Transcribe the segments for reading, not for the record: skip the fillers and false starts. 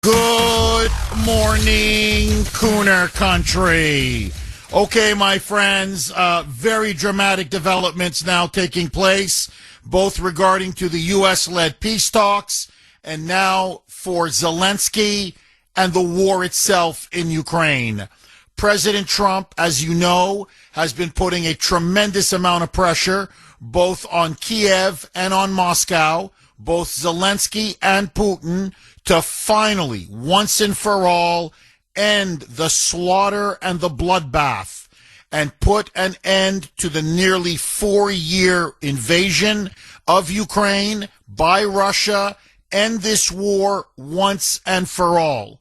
Good morning, Kuhner country. Okay, my friends, very dramatic developments now taking place, both regarding to the U.S.-led peace talks and now for Zelensky and the war itself in Ukraine. President Trump, as you know, has been putting a tremendous amount of pressure both on Kiev and on Moscow, both Zelensky and Putin, to finally, once and for all, end the slaughter and the bloodbath and put an end to the nearly 4-year invasion of Ukraine by Russia, end this war once and for all.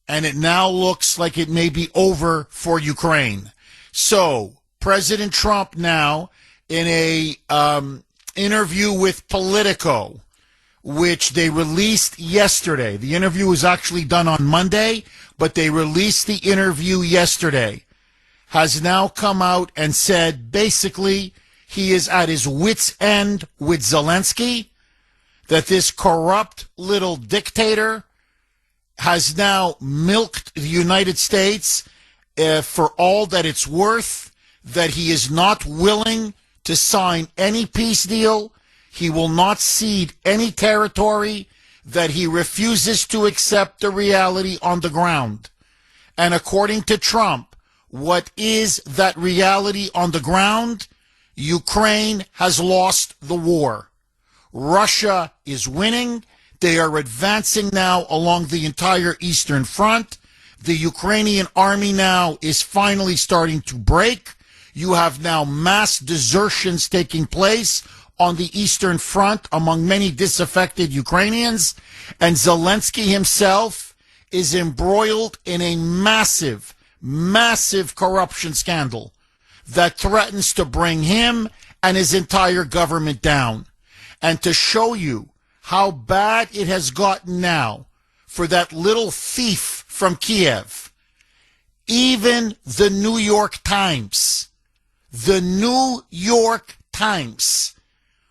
And it now looks like it may be over for Ukraine. So, President Trump now, in a interview with Politico, which they released yesterday. The interview was actually done on Monday, but they released the interview yesterday, has now come out and said basically he is at his wit's end with Zelensky, that this corrupt little dictator has now milked the United States for all that it's worth, that he is not willing to sign any peace deal. He will not cede any territory, that he refuses to accept the reality on the ground. And according to Trump, what is that reality on the ground? Ukraine has lost the war. Russia is winning. They are advancing now along the entire Eastern Front. The Ukrainian army now is finally starting to break. You have now mass desertions taking place on the Eastern Front among many disaffected Ukrainians, and Zelensky himself is embroiled in a massive, massive corruption scandal that threatens to bring him and his entire government down. And to show you how bad it has gotten now for that little thief from Kiev, even the New York Times,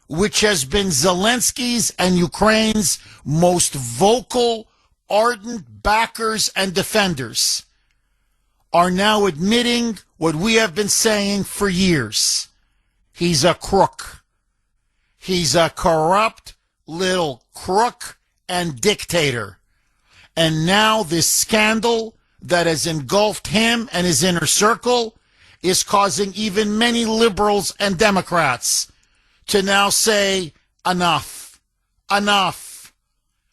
which has been Zelensky's and Ukraine's most vocal, ardent backers and defenders, are now admitting what we have been saying for years. He's a crook. He's a corrupt little crook and dictator. And now this scandal that has engulfed him and his inner circle is causing even many liberals and Democrats to now say, enough, enough.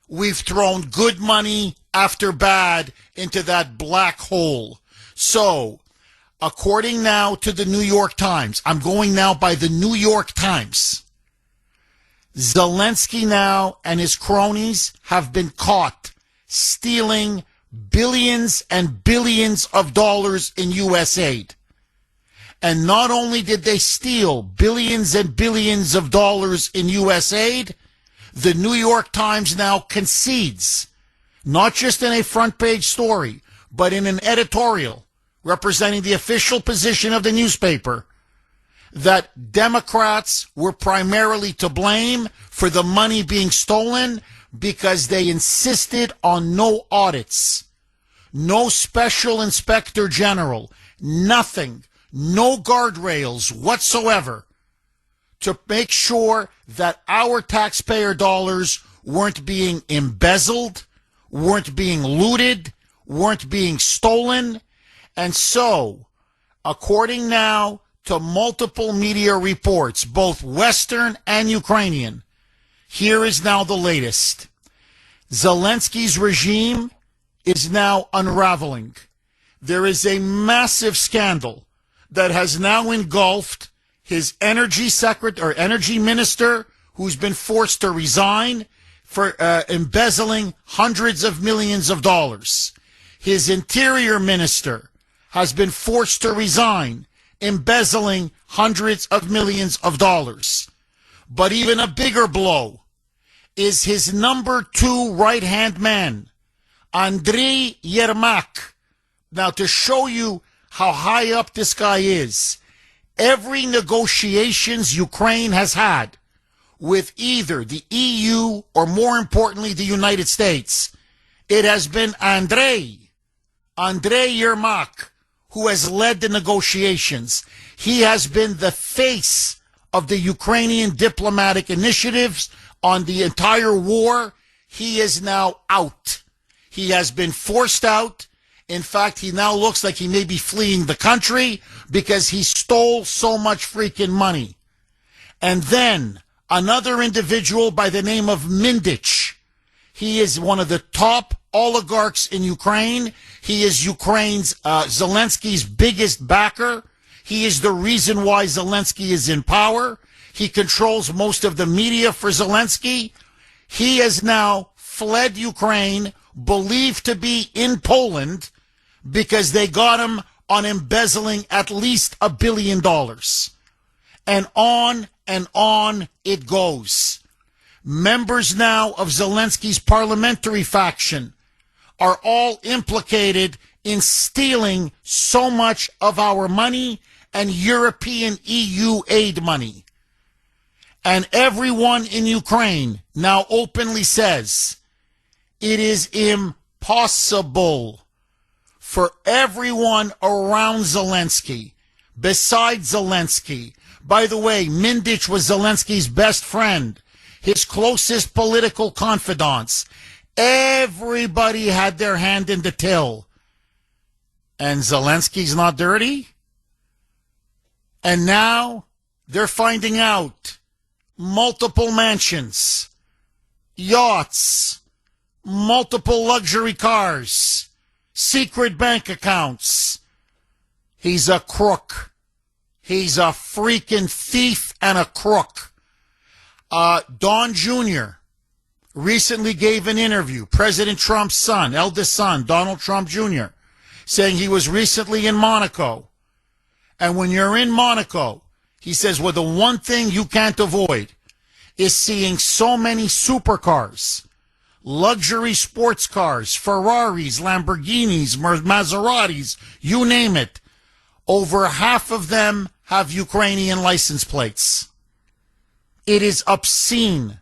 We've thrown good money after bad into that black hole. So, according now to the New York Times, I'm going now by the New York Times, Zelensky now and his cronies have been caught stealing billions and billions of dollars in U.S. aid. And not only did they steal billions and billions of dollars in U.S. aid, the New York Times now concedes, not just in a front page story, but in an editorial representing the official position of the newspaper, that Democrats were primarily to blame for the money being stolen because they insisted on no audits, no special inspector general, nothing. No guardrails whatsoever to make sure that our taxpayer dollars weren't being embezzled, weren't being looted, weren't being stolen. And so, according now to multiple media reports, both Western and Ukrainian, here is now the latest. Zelensky's regime is now unraveling. There is a massive scandal that has now engulfed his energy minister, who's been forced to resign for embezzling hundreds of millions of dollars. His interior minister has been forced to resign, embezzling hundreds of millions of dollars. But even a bigger blow is his number 2 right-hand man, Andriy Yermak. Now, to show you how high up this guy is, every negotiations Ukraine has had with either the EU or, more importantly, the United States, It has been Andrei Yermak who has led the negotiations. He has been the face of the Ukrainian diplomatic initiatives on the entire war. He is now out. He has been forced out. In fact, he now looks like he may be fleeing the country because he stole so much freaking money. And then another individual by the name of Mindich. He is one of the top oligarchs in Ukraine. He is Ukraine's Zelensky's biggest backer. He is the reason why Zelensky is in power. He controls most of the media for Zelensky. He has now fled Ukraine, believed to be in Poland, because they got him on embezzling at least $1 billion. And on it goes. Members now of Zelensky's parliamentary faction are all implicated in stealing so much of our money and European EU aid money. And everyone in Ukraine now openly says it is impossible for everyone around Zelensky, besides Zelensky. By the way, Mindich was Zelensky's best friend, his closest political confidants. Everybody had their hand in the till. And Zelensky's not dirty? And now they're finding out multiple mansions, yachts, multiple luxury cars, secret bank accounts. He's a crook. He's a freaking thief and a crook. Don Jr. recently gave an interview, President Trump's son, eldest son, Donald Trump Jr., saying he was recently in Monaco. And when you're in Monaco, he says, well, the one thing you can't avoid is seeing so many supercars, luxury sports cars, Ferraris, Lamborghinis, Maseratis, you name it. Over half of them have Ukrainian license plates. It is obscene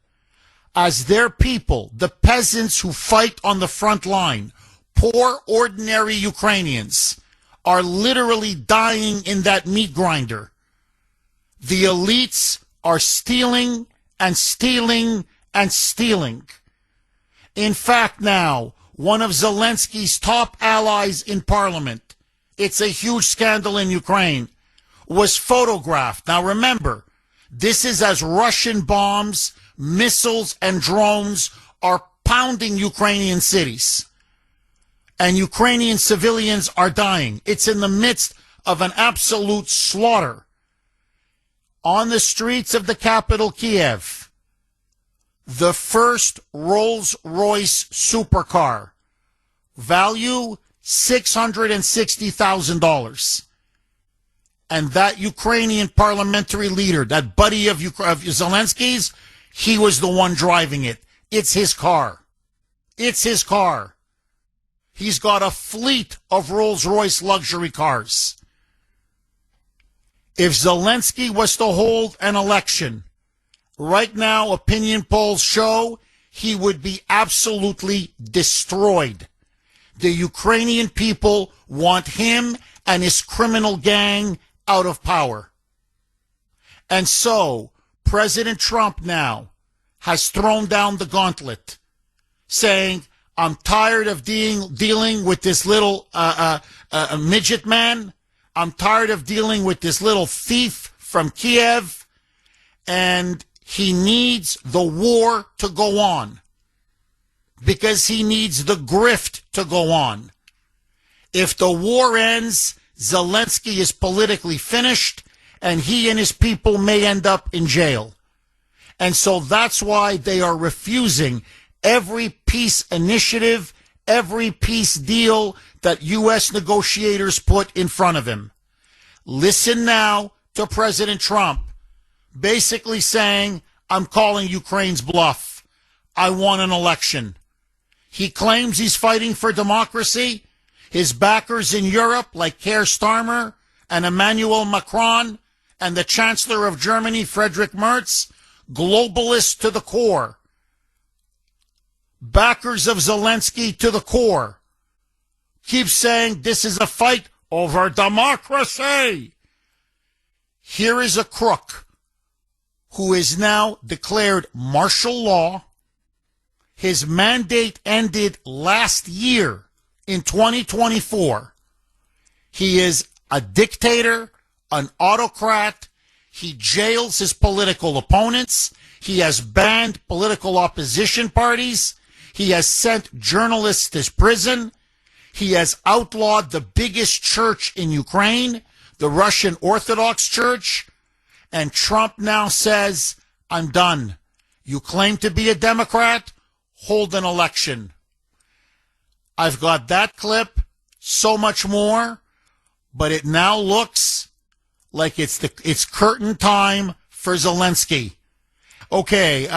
as their people, the peasants who fight on the front line, poor, ordinary Ukrainians, are literally dying in that meat grinder. The elites are stealing and stealing and stealing. In fact, now, one of Zelensky's top allies in parliament, it's a huge scandal in Ukraine, was photographed. Now remember, this is as Russian bombs, missiles, and drones are pounding Ukrainian cities. And Ukrainian civilians are dying. It's in the midst of an absolute slaughter. On the streets of the capital, Kiev, the first Rolls-Royce supercar, value $660,000. And that Ukrainian parliamentary leader, that buddy of Zelensky's, he was the one driving it. It's his car. It's his car. He's got a fleet of Rolls-Royce luxury cars. If Zelensky was to hold an election, right now opinion polls show he would be absolutely destroyed. The Ukrainian people want him and his criminal gang out of power. And so, President Trump now has thrown down the gauntlet, saying, I'm tired of dealing with this little midget man. I'm tired of dealing with this little thief from Kiev. And he needs the war to go on because he needs the grift to go on. If the war ends, Zelensky is politically finished, and he and his people may end up in jail. And so that's why they are refusing every peace initiative, every peace deal that U.S. negotiators put in front of him. Listen now to President Trump, basically saying, I'm calling Ukraine's bluff. I want an election. He claims he's fighting for democracy. His backers in Europe, like Keir Starmer and Emmanuel Macron, and the Chancellor of Germany, Friedrich Merz, globalists to the core. backers of Zelensky to the core, keep saying this is a fight over democracy. Here is a crook who is now declared martial law. His mandate ended last year in 2024. He is a dictator, an autocrat. He jails his political opponents. He has banned political opposition parties. He has sent journalists to prison. He has outlawed the biggest church in Ukraine, the Russian Orthodox Church. And Trump now says, I'm done. You claim to be a Democrat? Hold an election. I've got that clip, so much more, but it now looks like it's curtain time for Zelensky. Okay,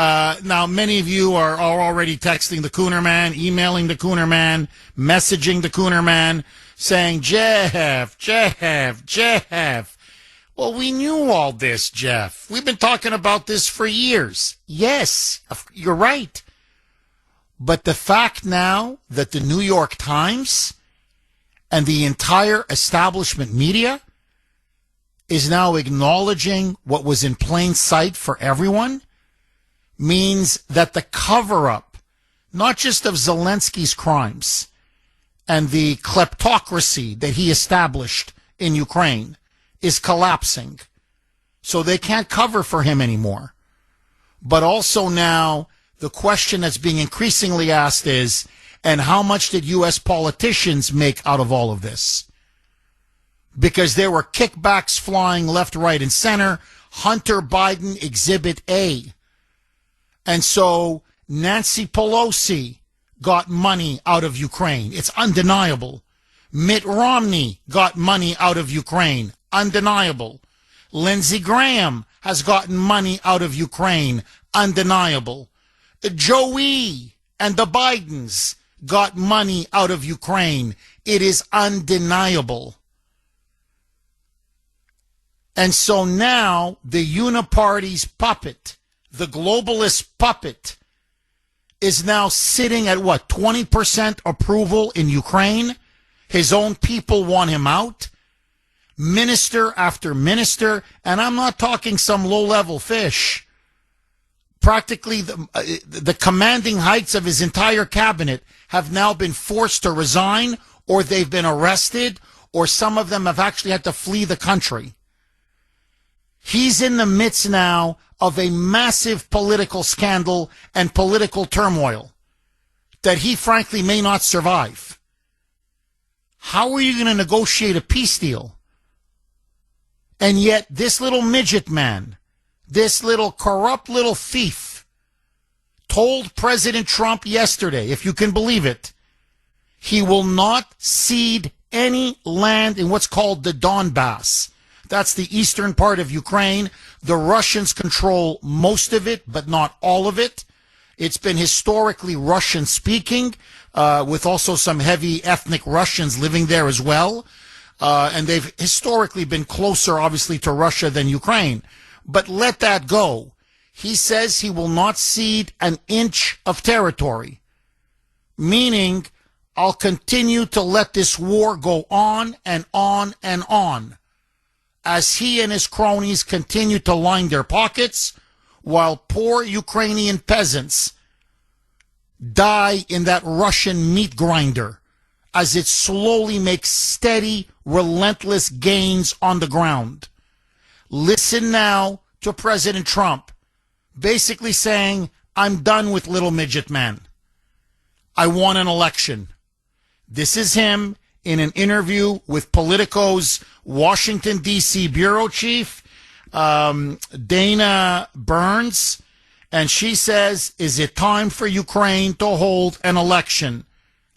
now many of you are already texting the Kuhner man, emailing the Kuhner man, messaging the Kuhner man, saying, Jeff. Well, we knew all this, Jeff. We've been talking about this for years. Yes, you're right. But the fact now that the New York Times and the entire establishment media is now acknowledging what was in plain sight for everyone means that the cover-up, not just of Zelensky's crimes and the kleptocracy that he established in Ukraine, is collapsing. So they can't cover for him anymore. But also now, the question that's being increasingly asked is, and how much did U.S. politicians make out of all of this? Because there were kickbacks flying left, right, and center. Hunter Biden Exhibit A. And so Nancy Pelosi got money out of Ukraine. It's undeniable. Mitt Romney got money out of Ukraine. Undeniable. Lindsey Graham has gotten money out of Ukraine. Undeniable. Joey and the Bidens got money out of Ukraine. It is undeniable. And so now the uniparty's puppet, the globalist puppet, is now sitting at what, 20% approval in Ukraine? His own people want him out. Minister after minister, and I'm not talking some low-level fish. Practically the commanding heights of his entire cabinet have now been forced to resign, or they've been arrested, or some of them have actually had to flee the country. He's in the midst now of a massive political scandal and political turmoil that he frankly may not survive. How are you going to negotiate a peace deal? And yet this little midget man, this little corrupt little thief, told President Trump yesterday, if you can believe it, he will not cede any land in what's called the Donbass. That's the eastern part of Ukraine. The Russians control most of it, but not all of it. It's been historically Russian-speaking, with also some heavy ethnic Russians living there as well. And they've historically been closer, obviously, to Russia than Ukraine. But let that go. He says he will not cede an inch of territory, meaning I'll continue to let this war go on and on and on as he and his cronies continue to line their pockets while poor Ukrainian peasants die in that Russian meat grinder as it slowly makes steady, relentless gains on the ground. Listen now to President Trump, basically saying, I'm done with little midget man. I want an election. This is him in an interview with Politico's Washington, D.C. bureau chief, Dana Burns, and she says, is it time for Ukraine to hold an election?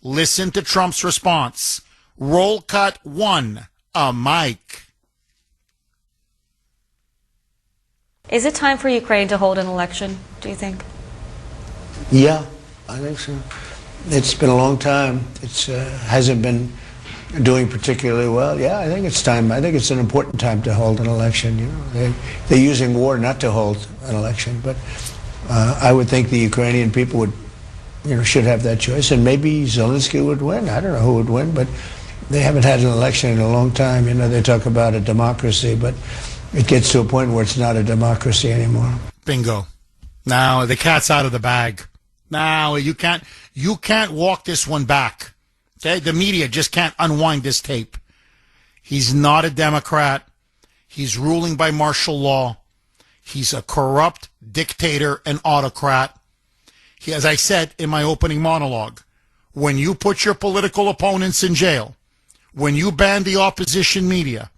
Listen to Trump's response. Roll cut one, a mic. Is it time for Ukraine to hold an election, do you think? Yeah, I think so. It's been a long time. It hasn't been doing particularly well. Yeah, I think it's time. I think it's an important time to hold an election. You know, they're using war not to hold an election, but I would think the Ukrainian people would should have that choice, and maybe Zelensky would win. I don't know who would win, but they haven't had an election in a long time. They talk about a democracy, but it gets to a point where it's not a democracy anymore. Bingo. Now the cat's out of the bag. Now you can't walk this one back. Okay, the media just can't unwind this tape. He's not a Democrat. He's ruling by martial law. He's a corrupt dictator and autocrat. As I said in my opening monologue, when you put your political opponents in jail, when you ban the opposition media,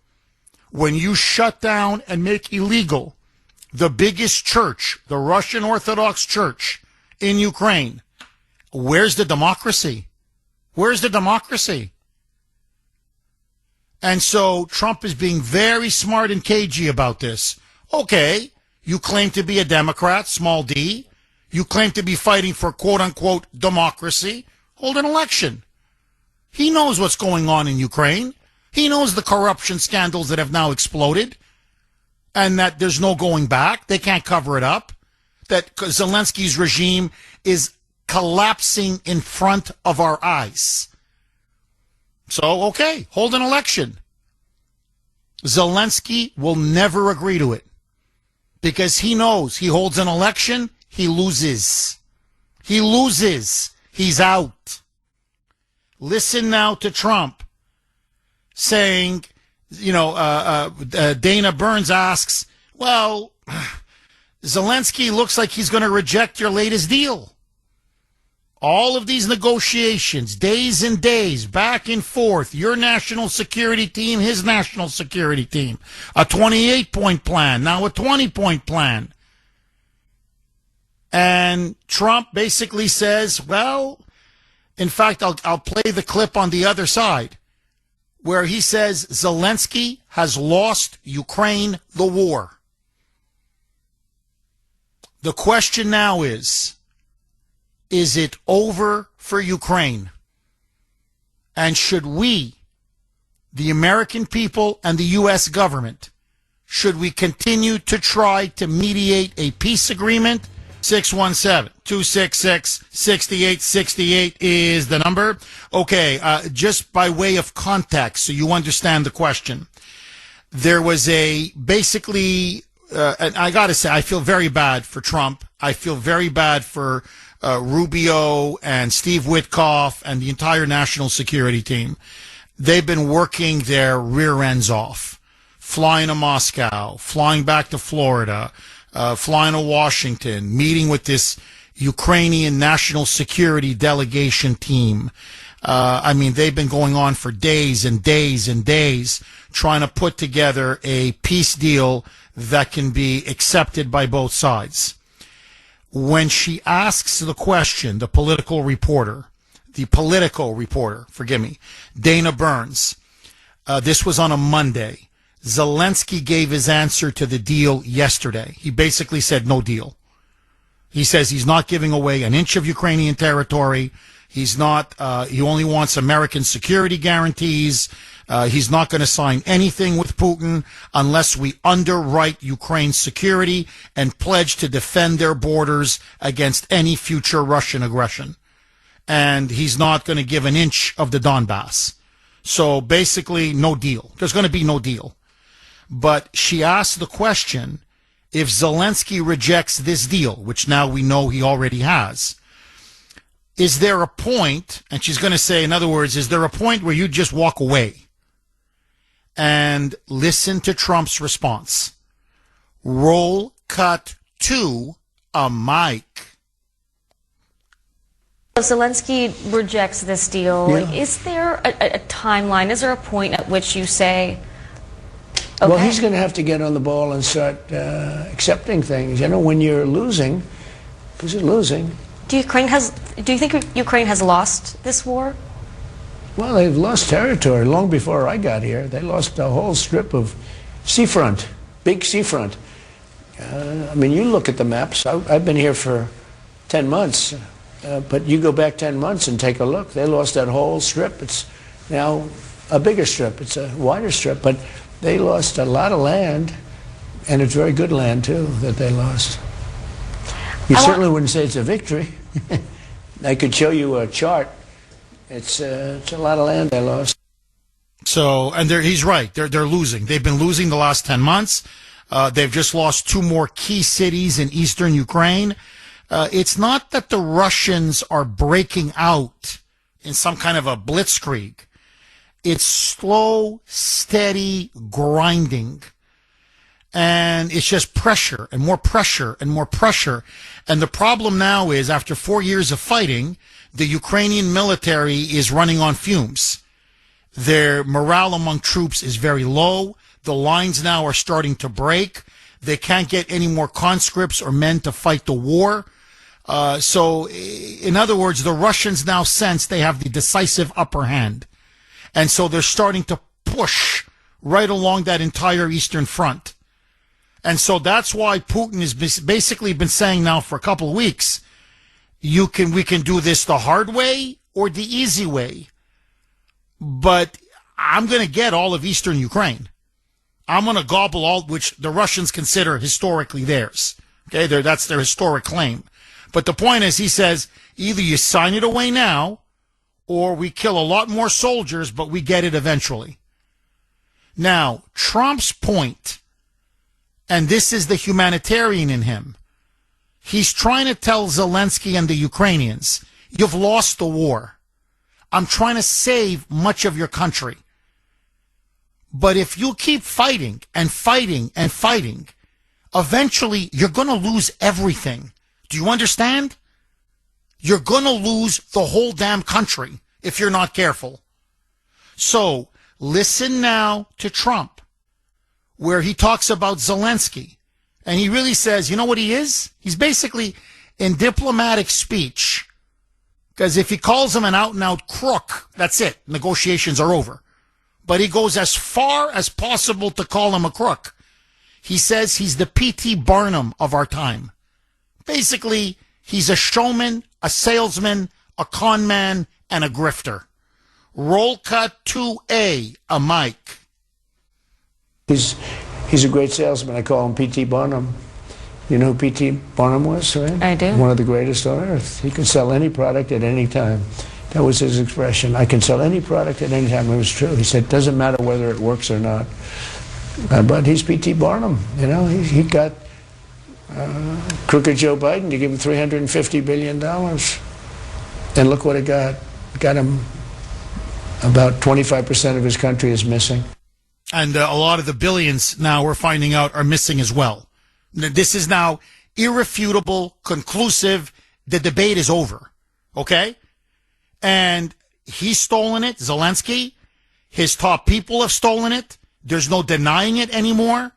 when you shut down and make illegal the biggest church, the Russian Orthodox Church in Ukraine, where's the democracy? Where's the democracy? And so Trump is being very smart and cagey about this. Okay, you claim to be a Democrat, small d. You claim to be fighting for quote-unquote democracy. Hold an election. He knows what's going on in Ukraine. He knows the corruption scandals that have now exploded and that there's no going back. They can't cover it up. That Zelensky's regime is collapsing in front of our eyes. So, okay, hold an election. Zelensky will never agree to it because he knows he holds an election, he loses. He loses. He's out. Listen now to Trump saying, Dana Burns asks, well, Zelensky looks like he's going to reject your latest deal. All of these negotiations, days and days, back and forth, your national security team, his national security team, a 28-point plan, now a 20-point plan. And Trump basically says, well, in fact, I'll play the clip on the other side, where he says Zelensky has lost Ukraine the war. The question now is it over for Ukraine? And should we, the American people and the U.S. government, should we continue to try to mediate a peace agreement? 617-266-6868 is the number. Okay, just by way of context, so you understand the question. There was basically, and I got to say, I feel very bad for Trump. I feel very bad for Rubio and Steve Witkoff and the entire national security team. They've been working their rear ends off, flying to Moscow, flying back to Florida, flying to Washington, meeting with this Ukrainian national security delegation team. They've been going on for days and days and days trying to put together a peace deal that can be accepted by both sides. When she asks the question, the political reporter, Dana Burns, this was on a Monday. Zelensky gave his answer to the deal yesterday. He basically said no deal. He says he's not giving away an inch of Ukrainian territory. He's not, he only wants American security guarantees. He's not going to sign anything with Putin unless we underwrite Ukraine's security and pledge to defend their borders against any future Russian aggression. And he's not going to give an inch of the Donbass. So basically, no deal. There's going to be no deal. But she asked the question, if Zelensky rejects this deal, which now we know he already has, is there a point, and she's going to say, in other words, is there a point where you just walk away? And listen to Trump's response. Roll cut to a mic. If Zelensky rejects this deal, is there a timeline? Is there a point at which you say, okay? Well, he's going to have to get on the ball and start accepting things. When you're losing, because you're losing. Do you think Ukraine has lost this war? Well, they've lost territory long before I got here. They lost a whole strip of seafront, big seafront. You look at the maps. I've been here for 10 months, but you go back 10 months and take a look. They lost that whole strip. It's now a bigger strip. It's a wider strip, but they lost a lot of land, and it's very good land, too, that they lost. You certainly wouldn't say it's a victory. I could show you a chart. It's a lot of land they lost. So, and he's right. They're losing. They've been losing the last 10 months. They've just lost 2 more key cities in eastern Ukraine. It's not that the Russians are breaking out in some kind of a blitzkrieg. It's slow, steady grinding. And it's just pressure and more pressure and more pressure. And the problem now is, after 4 years of fighting, the Ukrainian military is running on fumes. Their morale among troops is very low. The lines now are starting to break. They can't get any more conscripts or men to fight the war. So, in other words, the Russians now sense they have the decisive upper hand. And so they're starting to push right along that entire Eastern Front. And so that's why Putin has basically been saying now for a couple of weeks, we can do this the hard way or the easy way. But I'm going to get all of Eastern Ukraine. I'm going to gobble all, which the Russians consider historically theirs. Okay, that's their historic claim. But the point is, he says, either you sign it away now, or we kill a lot more soldiers, but we get it eventually. Now, Trump's point, and this is the humanitarian in him, he's trying to tell Zelensky and the Ukrainians, you've lost the war. I'm trying to save much of your country. But if you keep fighting and fighting and fighting, eventually you're going to lose everything. Do you understand? You're going to lose the whole damn country if you're not careful. So listen now to Trump, where he talks about Zelensky. And he really says, you know what he is? He's basically, in diplomatic speech, because if he calls him an out-and-out crook, that's it. Negotiations are over. But he goes as far as possible to call him a crook. He says he's the P.T. Barnum of our time. Basically, he's a showman, a salesman, a con man, and a grifter. Roll cut 2A, a mic. He's a great salesman. I call him P.T. Barnum. You know who P.T. Barnum was, right? I do. One of the greatest on earth. He could sell any product at any time. That was his expression. I can sell any product at any time. It was true. He said, it doesn't matter whether it works or not. But he's P.T. Barnum. You know, he got crooked Joe Biden to give him $350 billion. And look what it got. It got him about 25% of his country is missing. And a lot of the billions now we're finding out are missing as well. This is now irrefutable, conclusive. The debate is over. Okay? And he's stolen it, Zelensky. His top people have stolen it. There's no denying it anymore.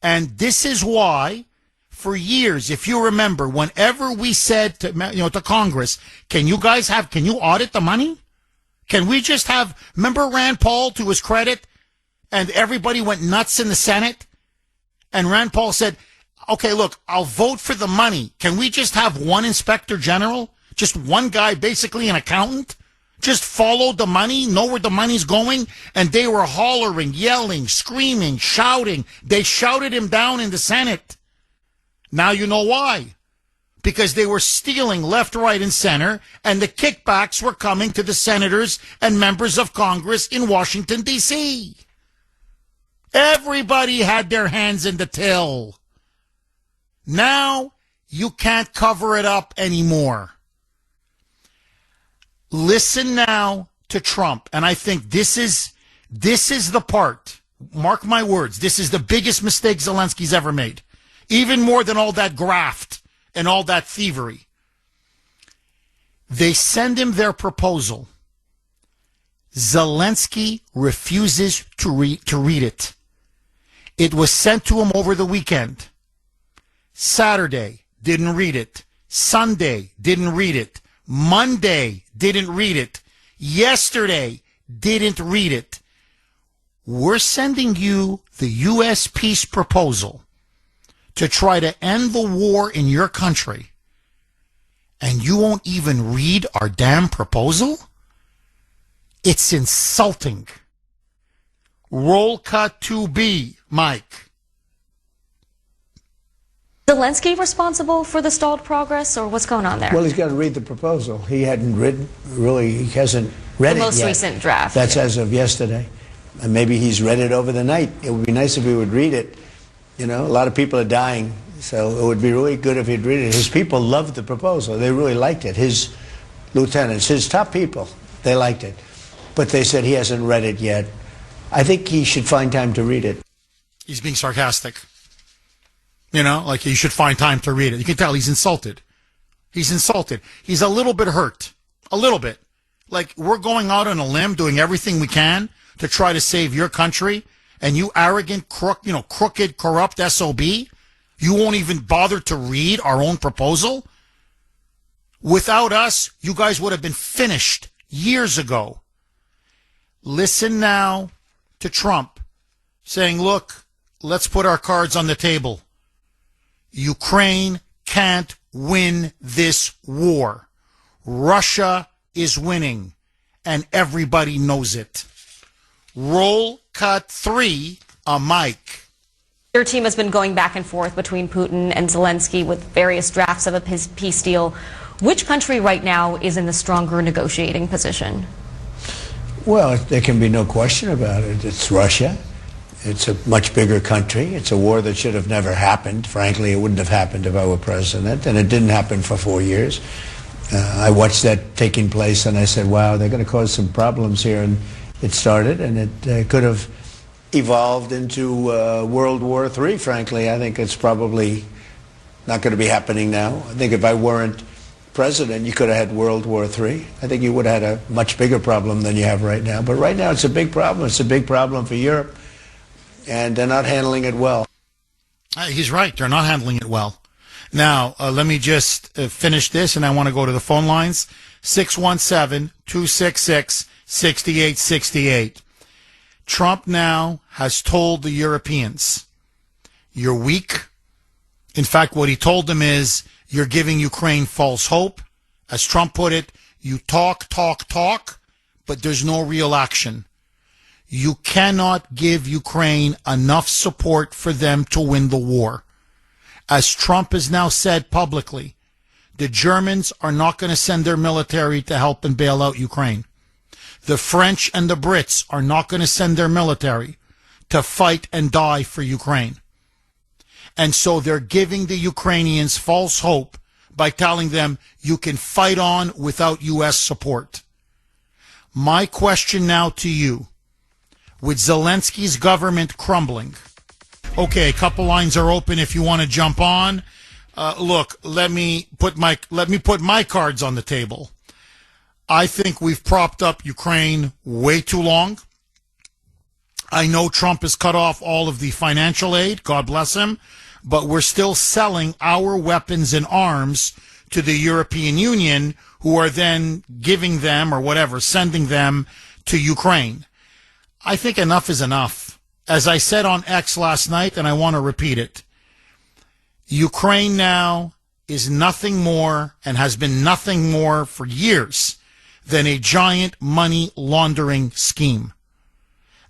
And this is why, for years, if you remember, whenever we said to Congress, can you audit the money? Can we just remember Rand Paul, to his credit, and everybody went nuts in the Senate? And Rand Paul said, okay, look, I'll vote for the money. Can we just have one inspector general? Just one guy, basically an accountant? Just follow the money, know where the money's going? And they were hollering, yelling, screaming, shouting. They shouted him down in the Senate. Now you know why. Because they were stealing left, right, and center, and the kickbacks were coming to the senators and members of Congress in Washington, D.C. Everybody had their hands in the till. Now you can't cover it up anymore. Listen now to Trump, and I think this is the part, mark my words, this is the biggest mistake Zelensky's ever made. Even more than all that graft and all that thievery. They send him their proposal. Zelensky refuses to read it. It was sent to him over the weekend. Saturday, didn't read it. Sunday, didn't read it. Monday, didn't read it. Yesterday, didn't read it. We're sending you the U.S. peace proposal to try to end the war in your country, and you won't even read our damn proposal? It's insulting. Roll cut 2B, Mike. Zelensky responsible for the stalled progress, or what's going on there? Well, he's got to read the proposal. He hadn't he hasn't read it yet. The most recent draft. That's as of yesterday. And maybe he's read it over the night. It would be nice if he would read it. You know, a lot of people are dying, so it would be really good if he'd read it. His people loved the proposal. They really liked it. His lieutenants, his top people, they liked it. But they said he hasn't read it yet. I think he should find time to read it. He's being sarcastic. You know, like he should find time to read it. You can tell he's insulted. He's insulted. He's a little bit hurt. A little bit. Like, we're going out on a limb, doing everything we can to try to save your country, and you arrogant, crooked, corrupt SOB, you won't even bother to read our own proposal? Without us, you guys would have been finished years ago. Listen now to Trump saying, look, let's put our cards on the table. Ukraine can't win this war. Russia is winning, and everybody knows it. Roll cut 3 on Mike. Your team has been going back and forth between Putin and Zelensky with various drafts of a peace deal. Which country right now is in the stronger negotiating position? Well, there can be no question about it. It's Russia. It's a much bigger country. It's a war that should have never happened. Frankly, it wouldn't have happened if I were president, and it didn't happen for 4 years. I watched that taking place, and I said, wow, they're going to cause some problems here. And it started, and it could have evolved into World War III, frankly. I think it's probably not going to be happening now. I think if I weren't president, you could have had World War III. I think you would have had a much bigger problem than you have right now. But right now, it's a big problem. It's a big problem for Europe, and they're not handling it well. He's right. They're not handling it well. Now, let me just finish this, and I want to go to the phone lines. 617-266-6868. Trump now has told the Europeans, you're weak. In fact, what he told them is, you're giving Ukraine false hope. As Trump put it, you talk, but there's no real action. You cannot give Ukraine enough support for them to win the war. As Trump has now said publicly, the Germans are not going to send their military to help and bail out Ukraine. The French and the Brits are not going to send their military to fight and die for Ukraine. And so they're giving the Ukrainians false hope by telling them you can fight on without U.S. support. My question now to you, with Zelensky's government crumbling, okay, a couple lines are open if you want to jump on. Look, let me put my cards on the table. I think we've propped up Ukraine way too long. I know Trump has cut off all of the financial aid, God bless him, but we're still selling our weapons and arms to the European Union, who are then giving them, or whatever, sending them to Ukraine. I think enough is enough. As I said on X last night, and I want to repeat it, Ukraine now is nothing more, and has been nothing more for years, than a giant money laundering scheme.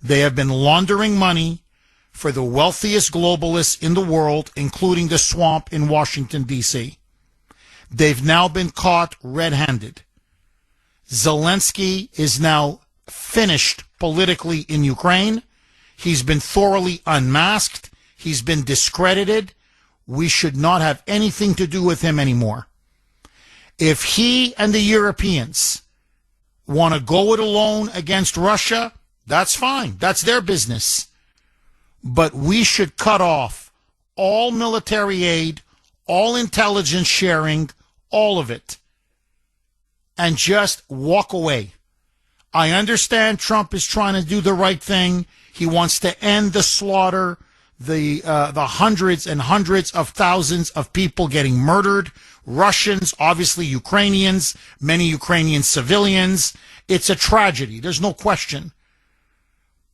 They have been laundering money for the wealthiest globalists in the world, including the swamp in Washington, D.C. They've now been caught red-handed. Zelensky is now finished politically in Ukraine. He's been thoroughly unmasked. He's been discredited. We should not have anything to do with him anymore. If he and the Europeans want to go it alone against Russia, that's fine. That's their business. But we should cut off all military aid, all intelligence sharing, all of it, and just walk away. I understand Trump is trying to do the right thing. He wants to end the slaughter, the hundreds and hundreds of thousands of people getting murdered, Russians, obviously Ukrainians, many Ukrainian civilians. It's a tragedy. There's no question.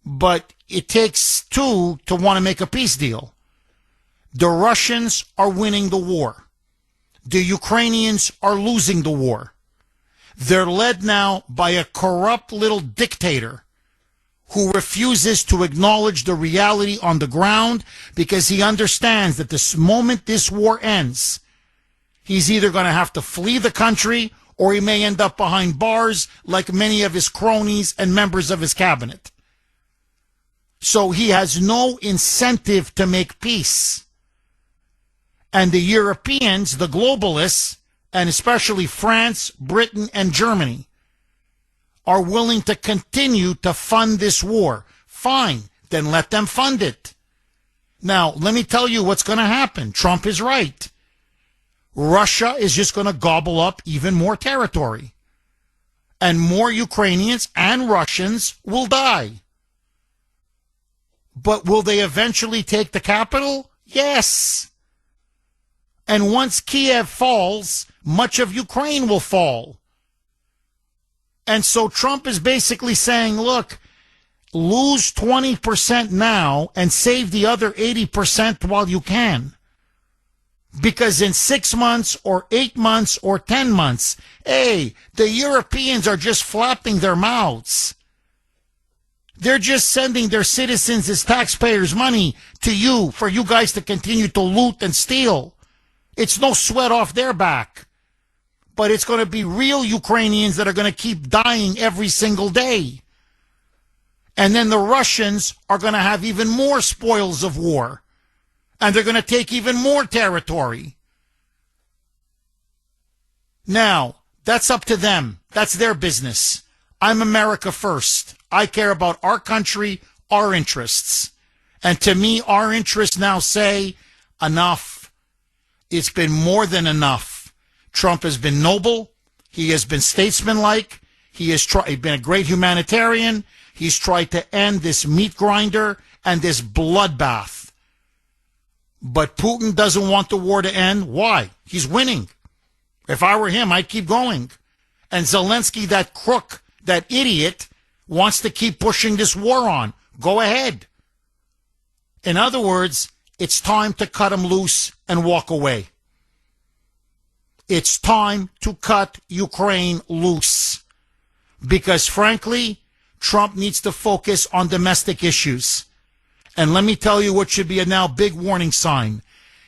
But it takes two to want to make a peace deal. The Russians are winning the war. The Ukrainians are losing the war. They're led now by a corrupt little dictator who refuses to acknowledge the reality on the ground because he understands that the moment this war ends, he's either going to have to flee the country or he may end up behind bars like many of his cronies and members of his cabinet. So he has no incentive to make peace. And the Europeans, the globalists, and especially France, Britain, and Germany, are willing to continue to fund this war. Fine, then let them fund it. Now, let me tell you what's going to happen. Trump is right. Russia is just going to gobble up even more territory. And more Ukrainians and Russians will die. But will they eventually take the capital? Yes. And once Kiev falls, much of Ukraine will fall. And so Trump is basically saying, look, lose 20% now and save the other 80% while you can. Because in 6 months or 8 months or 10 months, hey, the Europeans are just flapping their mouths. They're just sending their citizens as taxpayers' money to you for you guys to continue to loot and steal. It's no sweat off their back. But it's going to be real Ukrainians that are going to keep dying every single day. And then the Russians are going to have even more spoils of war. And they're going to take even more territory. Now, that's up to them. That's their business. I'm America first. I care about our country, our interests. And to me, our interests now say, enough. It's been more than enough. Trump has been noble. He has been statesmanlike. He has been a great humanitarian. He's tried to end this meat grinder and this bloodbath. But Putin doesn't want the war to end. Why? He's winning. If I were him, I'd keep going. And Zelensky, that crook, that idiot, wants to keep pushing this war on. Go ahead. In other words, it's time to cut him loose and walk away. It's time to cut Ukraine loose. Because frankly, Trump needs to focus on domestic issues. And let me tell you what should be a now big warning sign.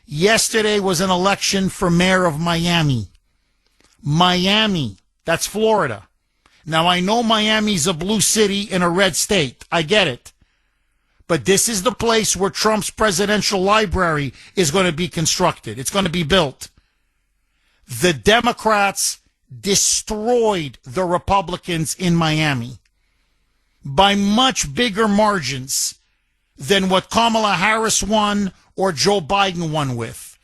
Yesterday was an election for mayor of Miami. Miami, that's Florida. Now I know Miami's a blue city in a red state. I get it. But this is the place where Trump's presidential library is going to be constructed. It's going to be built. The Democrats destroyed the Republicans in Miami by much bigger margins than what Kamala Harris won or Joe Biden won with.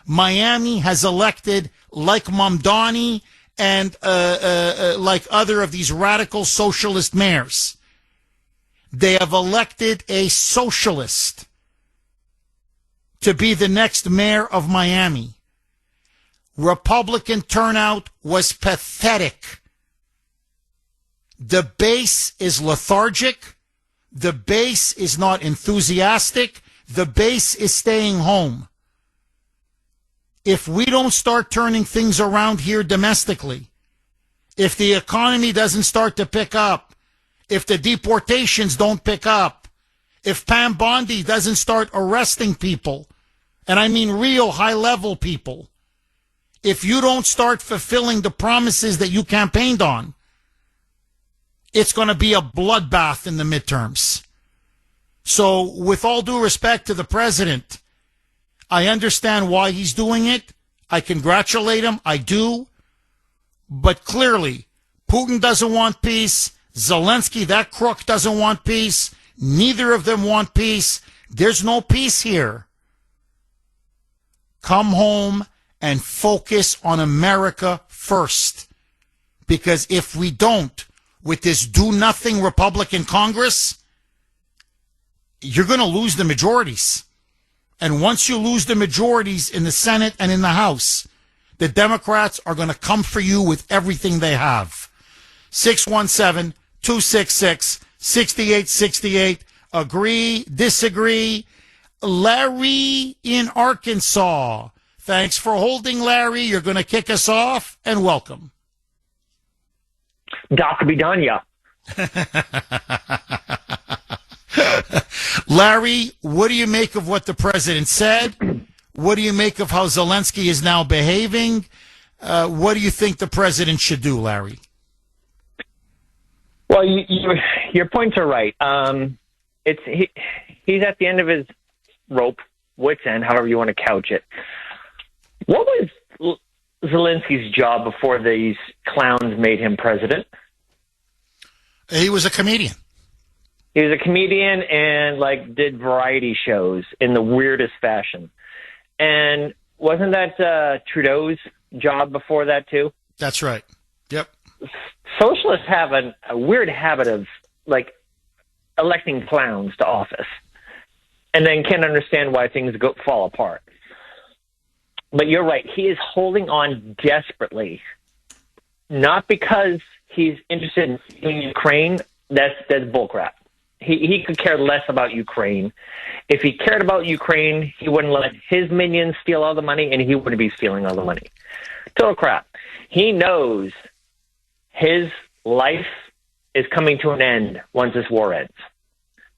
Miami has elected, like Mamdani and like other of these radical socialist mayors, they have elected a socialist to be the next mayor of Miami. Republican turnout was pathetic. The base is lethargic. The base is not enthusiastic. The base is staying home. If we don't start turning things around here domestically, if the economy doesn't start to pick up, if the deportations don't pick up, if Pam Bondi doesn't start arresting people, and I mean real high-level people, if you don't start fulfilling the promises that you campaigned on, it's going to be a bloodbath in the midterms. So, with all due respect to the president, I understand why he's doing it. I congratulate him. I do. But clearly, Putin doesn't want peace. Zelensky, that crook, doesn't want peace. Neither of them want peace. There's no peace here. Come home and focus on America first. Because if we don't, with this do-nothing Republican Congress, you're going to lose the majorities. And once you lose the majorities in the Senate and in the House, the Democrats are going to come for you with everything they have. 617-266-6868. Agree, disagree. Larry in Arkansas. Thanks for holding, Larry. You're going to kick us off, and welcome. Got to be done, yeah. Larry, what do you make of what the president said? What do you make of how Zelensky is now behaving? What do you think the president should do, Larry? Well, your points are right. He's at the end of his rope, wit's end, however you want to couch it. What was Zelensky's job before these clowns made him president? He was a comedian. He was a comedian and did variety shows in the weirdest fashion. And wasn't that Trudeau's job before that too? That's right. Yep. Socialists have a weird habit of electing clowns to office, and then can't understand why things fall apart. But you're right; he is holding on desperately, not because he's interested in Ukraine. That's bullcrap. He could care less about Ukraine. If he cared about Ukraine, he wouldn't let his minions steal all the money, and he wouldn't be stealing all the money. Total crap. He knows his life is coming to an end once this war ends.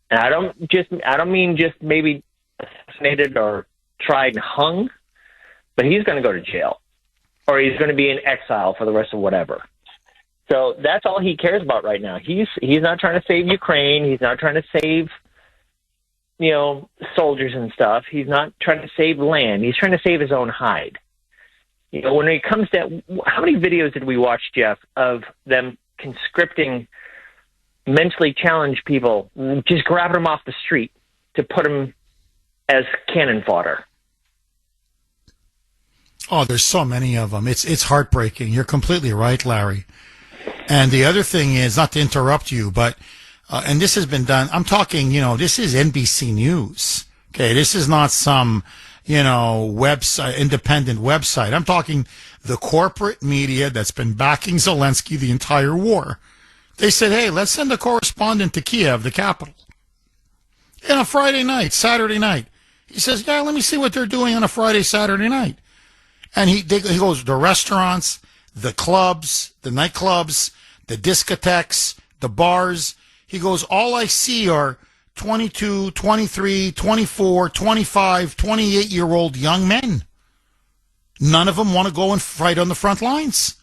And I don't mean just maybe assassinated or tried and hung, but he's going to go to jail, or he's going to be in exile for the rest of whatever. So that's all he cares about right now. He's not trying to save Ukraine. He's not trying to save, soldiers and stuff. He's not trying to save land. He's trying to save his own hide. When it comes to how many videos did we watch, Jeff, of them conscripting mentally challenged people, just grabbing them off the street to put them as cannon fodder? Oh, there's so many of them. It's heartbreaking. You're completely right, Larry. And the other thing is, not to interrupt you, but, and this has been done, I'm talking, this is NBC News. Okay, this is not some, website, independent website. I'm talking the corporate media that's been backing Zelensky the entire war. They said, hey, let's send a correspondent to Kiev, the capital. On a Friday night, Saturday night. He says, yeah, let me see what they're doing on a Friday, Saturday night. And he goes to the restaurants, the clubs, the nightclubs, the discotheques, the bars. He goes, all I see are 22, 23, 24, 25, 28-year-old young men. None of them want to go and fight on the front lines.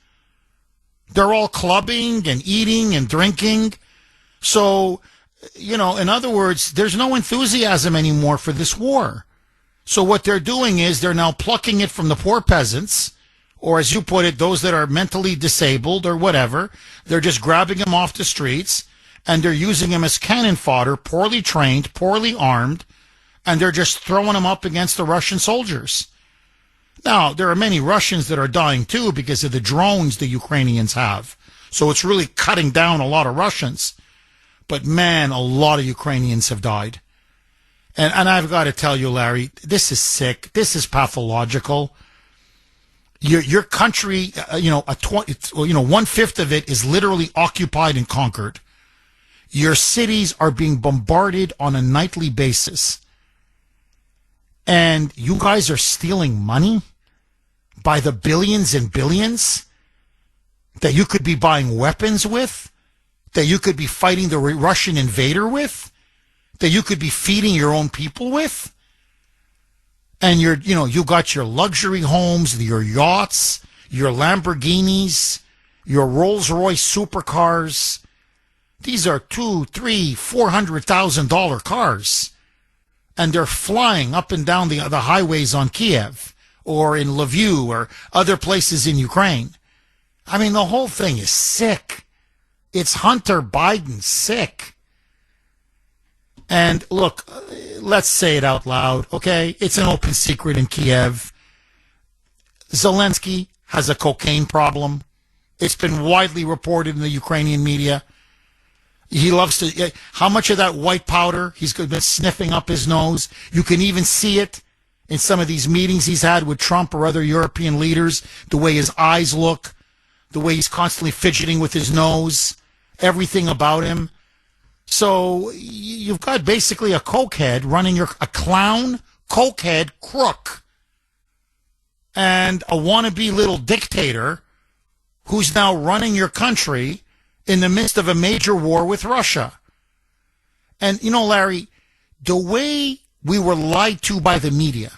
They're all clubbing and eating and drinking. So, in other words, there's no enthusiasm anymore for this war. So what they're doing is they're now plucking it from the poor peasants, or as you put it, those that are mentally disabled or whatever. They're just grabbing them off the streets, and they're using them as cannon fodder, poorly trained, poorly armed, and they're just throwing them up against the Russian soldiers. Now, there are many Russians that are dying too because of the drones the Ukrainians have. So it's really cutting down a lot of Russians. But man, a lot of Ukrainians have died. And I've got to tell you, Larry, this is sick. This is pathological. Your country, 1/5 of it is literally occupied and conquered. Your cities are being bombarded on a nightly basis. And you guys are stealing money by the billions and billions that you could be buying weapons with, that you could be fighting the Russian invader with, that you could be feeding your own people with. And you got your luxury homes, your yachts, your Lamborghinis, your Rolls-Royce supercars. These are $200,000, $300,000, $400,000 cars. And they're flying up and down the highways on Kiev or in Lviv or other places in Ukraine. I mean, the whole thing is sick. It's Hunter Biden sick. And look, let's say it out loud, okay? It's an open secret in Kiev. Zelensky has a cocaine problem. It's been widely reported in the Ukrainian media. He loves to, how much of that white powder he's been sniffing up his nose. You can even see it in some of these meetings he's had with Trump or other European leaders, the way his eyes look, the way he's constantly fidgeting with his nose, everything about him. So you've got basically a cokehead running a clown, cokehead, crook, and a wannabe little dictator who's now running your country in the midst of a major war with Russia. And, Larry, the way we were lied to by the media,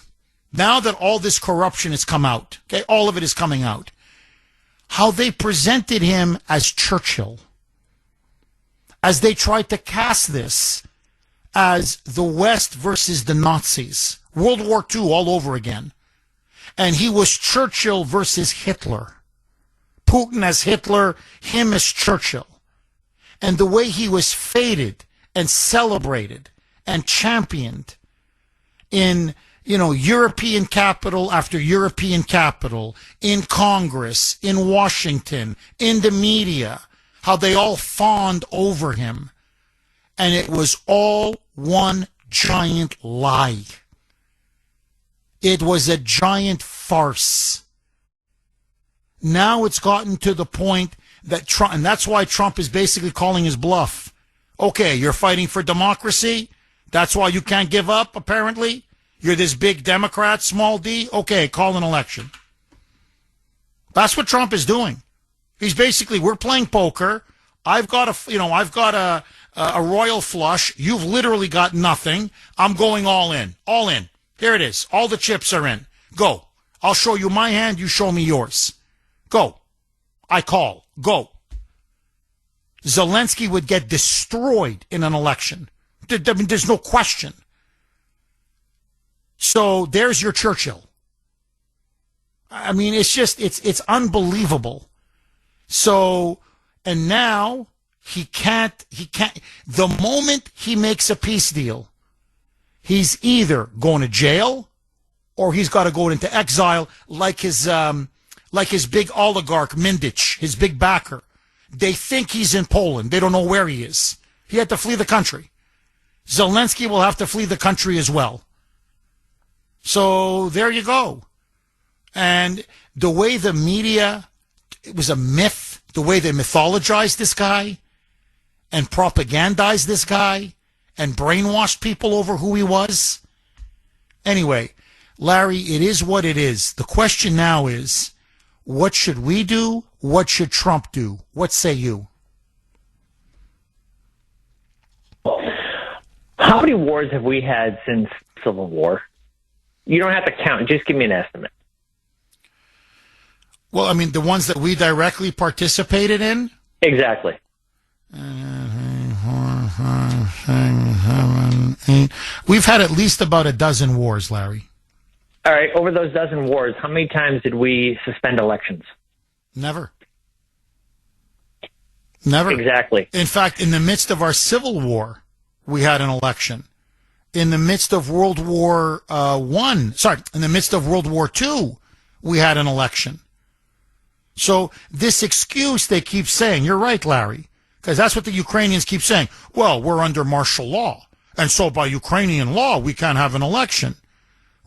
now that all this corruption has come out, okay, all of it is coming out, how they presented him as Churchill, as they tried to cast this as the West versus the Nazis, World War II all over again. And he was Churchill versus Hitler. Putin as Hitler, him as Churchill. And the way he was feted and celebrated and championed in, European capital after European capital, in Congress, in Washington, in the media, how they all fawned over him. And it was all one giant lie. It was a giant farce. Now it's gotten to the point that Trump, and that's why Trump is basically calling his bluff. Okay, you're fighting for democracy. That's why you can't give up, apparently. You're this big Democrat, small d. Okay, call an election. That's what Trump is doing. He's basically, we're playing poker. I've got a royal flush. You've literally got nothing. I'm going all in. All in. Here it is. All the chips are in. Go. I'll show you my hand. You show me yours. Go. I call. Go. Zelensky would get destroyed in an election. There's no question. So there's your Churchill. I mean, it's unbelievable. So, and now he can't, the moment he makes a peace deal, he's either going to jail or he's got to go into exile like his big oligarch, Mindich, his big backer. They think he's in Poland. They don't know where he is. He had to flee the country. Zelensky will have to flee the country as well. So there you go. And the way the media, it was a myth, the way they mythologized this guy and propagandized this guy and brainwashed people over who he was. Anyway, Larry, it is what it is. The question now is, what should we do? What should Trump do? What say you? How many wars have we had since Civil War? You don't have to count. Just give me an estimate. Well, I mean, the ones that we directly participated in? Exactly. 4, 5, 6, 7, 8. We've had at least about a dozen wars, Larry. All right. Over those dozen wars, how many times did we suspend elections? Never. Never. Exactly. In fact, in the midst of our Civil War, we had an election. In the midst of World War in the midst of World War II, we had an election. So this excuse they keep saying, you're right, Larry, because that's what the Ukrainians keep saying. Well, we're under martial law, and so by Ukrainian law, we can't have an election.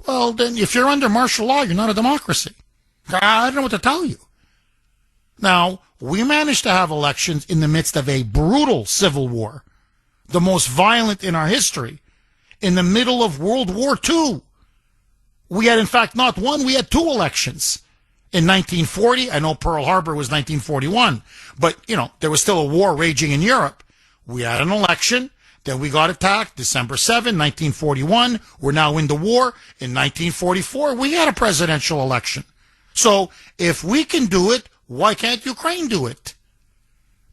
Well, then if you're under martial law, you're not a democracy. I don't know what to tell you. Now, we managed to have elections in the midst of a brutal civil war, the most violent in our history, in the middle of World War II. We had, in fact, not one, we had two elections. In 1940, I know Pearl Harbor was 1941, but, there was still a war raging in Europe. We had an election, then we got attacked December 7, 1941. We're now in the war. In 1944, we had a presidential election. So if we can do it, why can't Ukraine do it?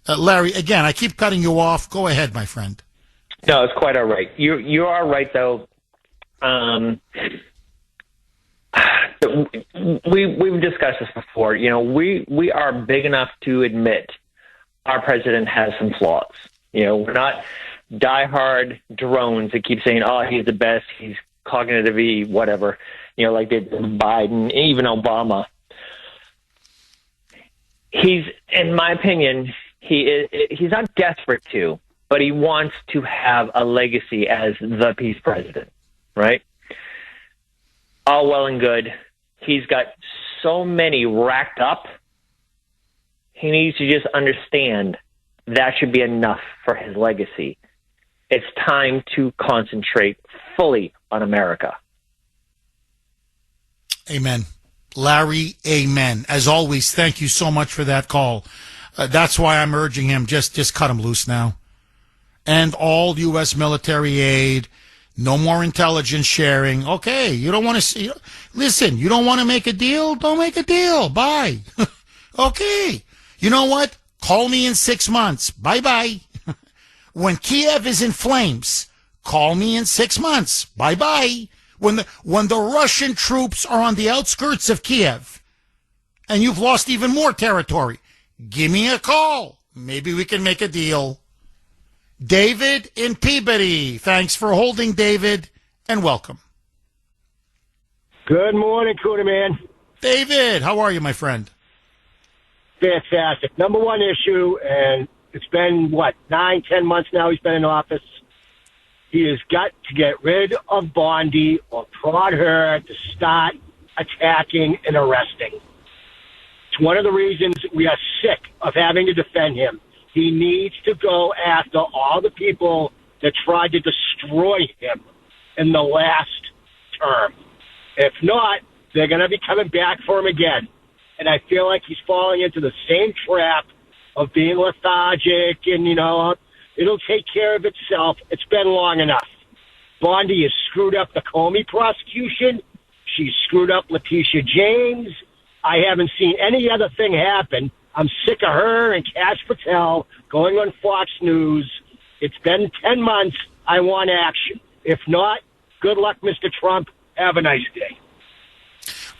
Larry, again, I keep cutting you off. Go ahead, my friend. No, it's quite all right. You are right, though. We've discussed this before. We are big enough to admit our president has some flaws. We're not diehard drones that keep saying, "Oh, he's the best. He's cognitively whatever." Like they did Biden, even Obama. He's, in my opinion, he's not desperate to, but he wants to have a legacy as the peace president, right? All well and good. He's got so many racked up. He needs to just understand that should be enough for his legacy. It's time to concentrate fully on America. Amen. Larry, amen. As always, thank you so much for that call. That's why I'm urging him, just cut him loose now. And all U.S. military aid. No more intelligence sharing. Okay, you don't want to see. Listen, you don't want to make a deal? Don't make a deal. Bye. Okay. You know what? Call me in 6 months. Bye-bye. When Kiev is in flames, call me in 6 months. Bye-bye. When the Russian troops are on the outskirts of Kiev and you've lost even more territory, give me a call. Maybe we can make a deal. David in Peabody. Thanks for holding, David, and welcome. Good morning, Kuhner, man. David, how are you, my friend? Fantastic. Number one issue, and it's been, 9-10 months now he's been in office. He has got to get rid of Bondi or prod her to start attacking and arresting. It's one of the reasons we are sick of having to defend him. He needs to go after all the people that tried to destroy him in the last term. If not, they're going to be coming back for him again. And I feel like he's falling into the same trap of being lethargic and, it'll take care of itself. It's been long enough. Bondi has screwed up the Comey prosecution. She's screwed up Letitia James. I haven't seen any other thing happen. I'm sick of her and Kash Patel going on Fox News. It's been 10 months. I want action. If not, good luck, Mr. Trump. Have a nice day.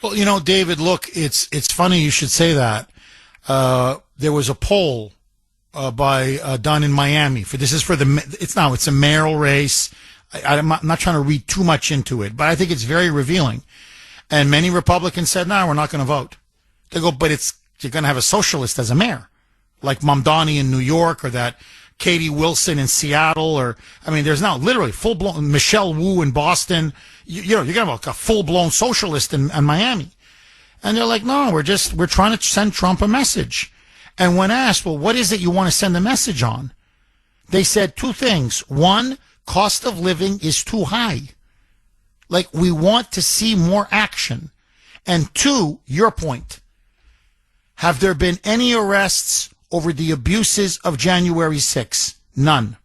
Well, David, look, it's funny you should say that. There was a poll done in Miami. It's a mayoral race. I'm not trying to read too much into it, but I think it's very revealing. And many Republicans said, no, we're not going to vote. They go, but you're going to have a socialist as a mayor, like Mamdani in New York or that Katie Wilson in Seattle, there's now literally full-blown Michelle Wu in Boston. You're going to have a full-blown socialist in Miami. And they're like, no, we're trying to send Trump a message. And when asked, well, what is it you want to send a message on? They said two things. One, cost of living is too high. Like, we want to see more action. And two, your point. Have there been any arrests over the abuses of January 6th? None.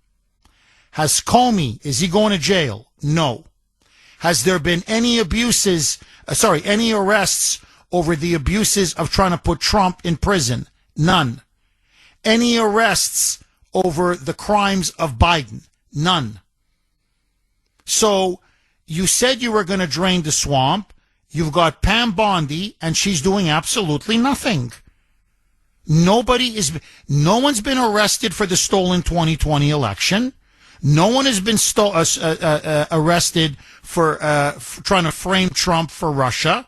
Has Comey, is he going to jail? No. Has there been any any arrests over the abuses of trying to put Trump in prison? None. Any arrests over the crimes of Biden? None. So you said you were going to drain the swamp. You've got Pam Bondi, and she's doing absolutely nothing. No one's been arrested for the stolen 2020 election. No one has been arrested for trying to frame Trump for Russia.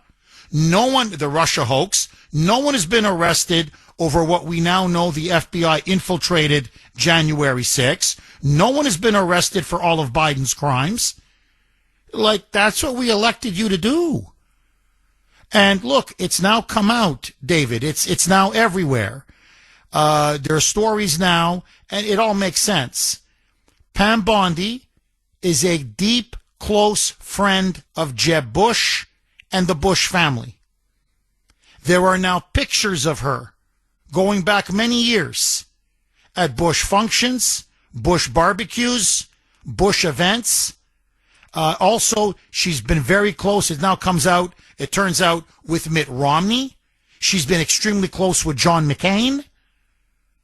The Russia hoax. No one has been arrested over what we now know the FBI infiltrated January 6th. No one has been arrested for all of Biden's crimes. Like, that's what we elected you to do. And look, it's now come out, David. It's now everywhere. There are stories now, and it all makes sense. Pam Bondi is a deep, close friend of Jeb Bush and the Bush family. There are now pictures of her going back many years at Bush functions, Bush barbecues, Bush events. Also, she's been very close. It now comes out, it turns out, with Mitt Romney. She's been extremely close with John McCain.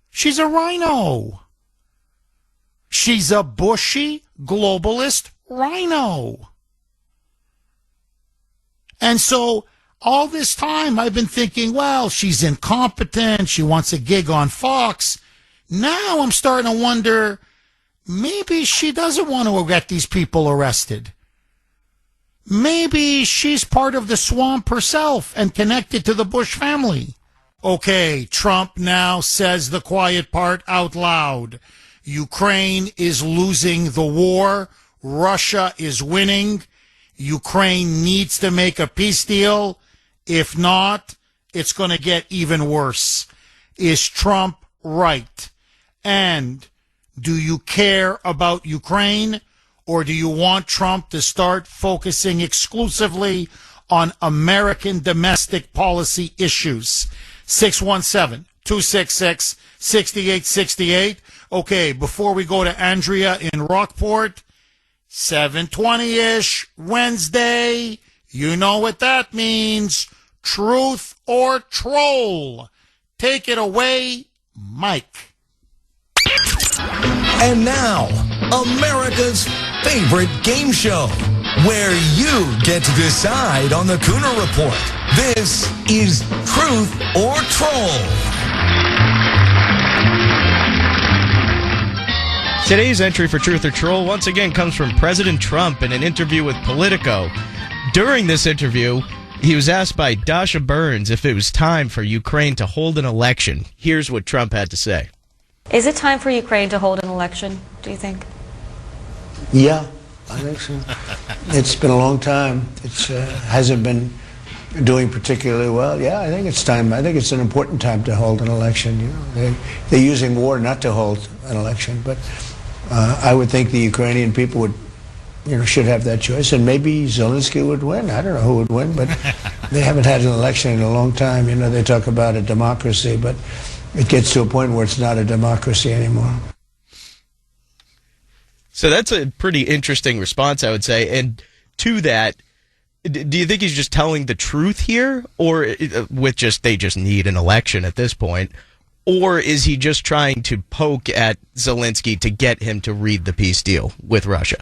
She's a rhino. She's a bushy, globalist rhino. And so all this time I've been thinking, well, she's incompetent. She wants a gig on Fox. Now I'm starting to wonder, maybe she doesn't want to get these people arrested. Maybe she's part of the swamp herself and connected to the Bush family. Okay, Trump now says the quiet part out loud. Ukraine is losing the war. Russia is winning. Ukraine needs to make a peace deal. If not, it's going to get even worse. Is Trump right? And do you care about Ukraine, or do you want Trump to start focusing exclusively on American domestic policy issues? 617-266-6868. Okay, before we go to Andrea in Rockport, 7:20-ish, Wednesday. You know what that means. Truth or troll. Take it away, Mike. And now, America's favorite game show, where you get to decide on the Kuhner Report. This is Truth or Troll. Today's entry for Truth or Troll once again comes from President Trump in an interview with Politico. During this interview, he was asked by Dasha Burns if it was time for Ukraine to hold an election. Here's what Trump had to say. Is it time for Ukraine to hold an election, do you think? Yeah, I think so. It's been a long time. It hasn't been doing particularly well. Yeah, I think it's time. I think it's an important time to hold an election. You know, they're using war not to hold an election, but I would think the Ukrainian people would, should have that choice, and maybe Zelensky would win. I don't know who would win, but they haven't had an election in a long time. They talk about a democracy, but it gets to a point where it's not a democracy anymore. So that's a pretty interesting response, I would say. And to that, do you think he's just telling the truth here, or with they just need an election at this point? Or is he just trying to poke at Zelensky to get him to read the peace deal with Russia?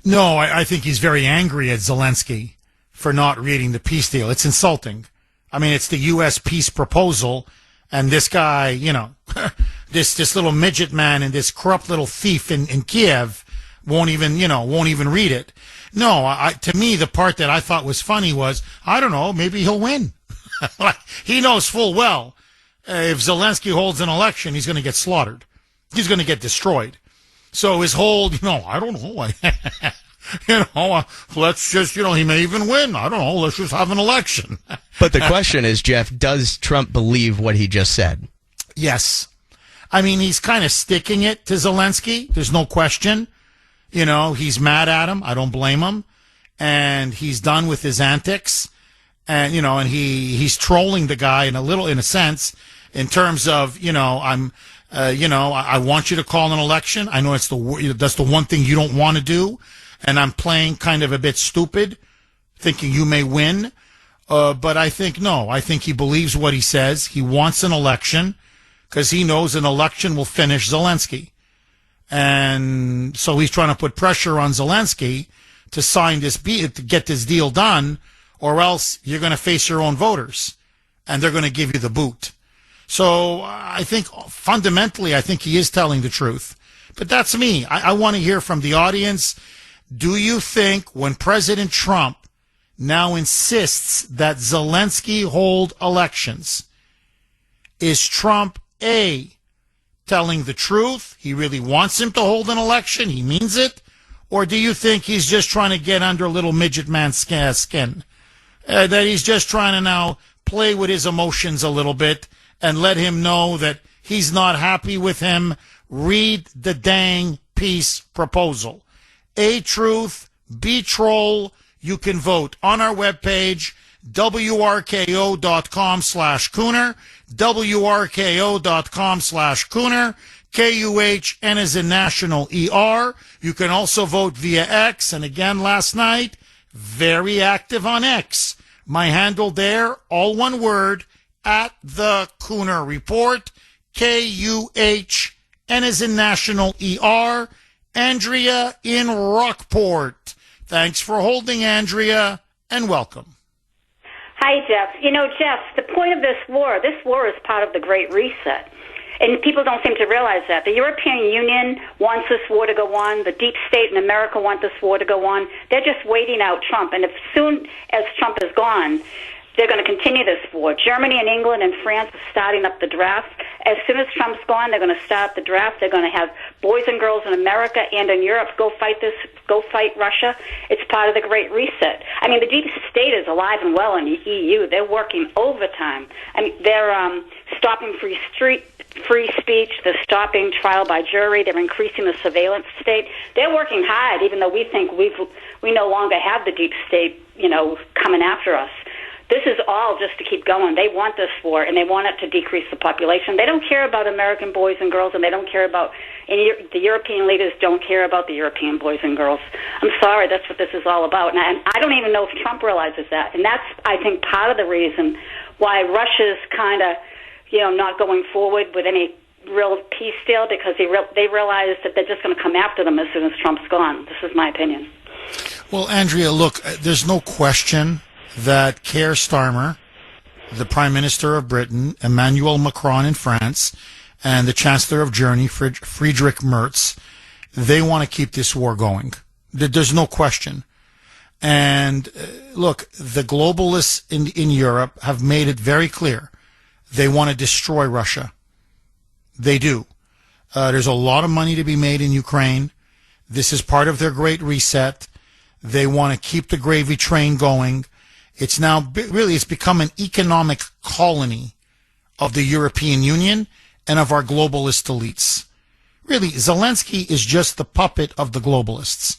No, I think he's very angry at Zelensky for not reading the peace deal. It's insulting. I mean, it's the U.S. peace proposal, and this guy, this little midget man and this corrupt little thief in Kiev won't even read it. No, to me, the part that I thought was funny was, I don't know, maybe he'll win. He knows full well if Zelensky holds an election, he's going to get slaughtered. He's going to get destroyed. So his whole, I don't know. Let's just, he may even win. I don't know. Let's just have an election. But the question is, Jeff, does Trump believe what he just said? Yes. I mean, he's kind of sticking it to Zelensky. There's no question. He's mad at him. I don't blame him. And he's done with his antics. And, and he's trolling the guy in a sense, in terms of, I want you to call an election. I know that's the one thing you don't want to do. And I'm playing kind of a bit stupid, thinking you may win. But I think he believes what he says. He wants an election because he knows an election will finish Zelensky. And so he's trying to put pressure on Zelensky to sign to get this deal done, or else you're going to face your own voters and they're going to give you the boot. So I think fundamentally, I think he is telling the truth. But that's me. I want to hear from the audience. Do you think when President Trump now insists that Zelensky hold elections, is Trump A, telling the truth? He really wants him to hold an election. He means it. Or do you think he's just trying to get under little midget man's skin? That he's just trying to now play with his emotions a little bit and let him know that he's not happy with him. Read the dang peace proposal. A, truth. B, troll. You can vote on our webpage, WRKO.com/Kuhner, WRKO.com/Kuhner, KUHN is in national ER. You can also vote via X. And again, last night, very active on X. My handle there, all one word, at the Kuhner Report, KUHN is in national ER. Andrea in Rockport. Thanks for holding, Andrea, and welcome. Hi, Jeff. Jeff, the point of this war is part of the Great Reset. And people don't seem to realize that. The European Union wants this war to go on. The deep state in America want this war to go on. They're just waiting out Trump. And as soon as Trump is gone, they're going to continue this war. Germany and England and France are starting up the draft. As soon as Trump's gone, they're going to start the draft. They're going to have boys and girls in America and in Europe go fight Russia. It's part of the Great Reset. I mean, the deep state is alive and well in the EU. They're working overtime. I mean, they're stopping free speech. They're stopping trial by jury. They're increasing the surveillance state. They're working hard, even though we think we no longer have the deep state, coming after us. This is all just to keep going. They want this war, and they want it to decrease the population. They don't care about American boys and girls, and they don't care about the European leaders don't care about the European boys and girls. I'm sorry, that's what this is all about. And I don't even know if Trump realizes that. And that's, I think, part of the reason why Russia's kind of, not going forward with any real peace deal, because they realize that they're just going to come after them as soon as Trump's gone. This is my opinion. Well, Andrea, look, there's no question that Keir Starmer, the Prime Minister of Britain, Emmanuel Macron in France, and the Chancellor of Germany, Friedrich Merz, they want to keep this war going. There's no question. And look, the globalists in Europe have made it very clear. They want to destroy Russia. They do. There's a lot of money to be made in Ukraine. This is part of their great reset. They want to keep the gravy train going. It's now it's become an economic colony of the European Union and of our globalist elites. Really, Zelensky is just the puppet of the globalists.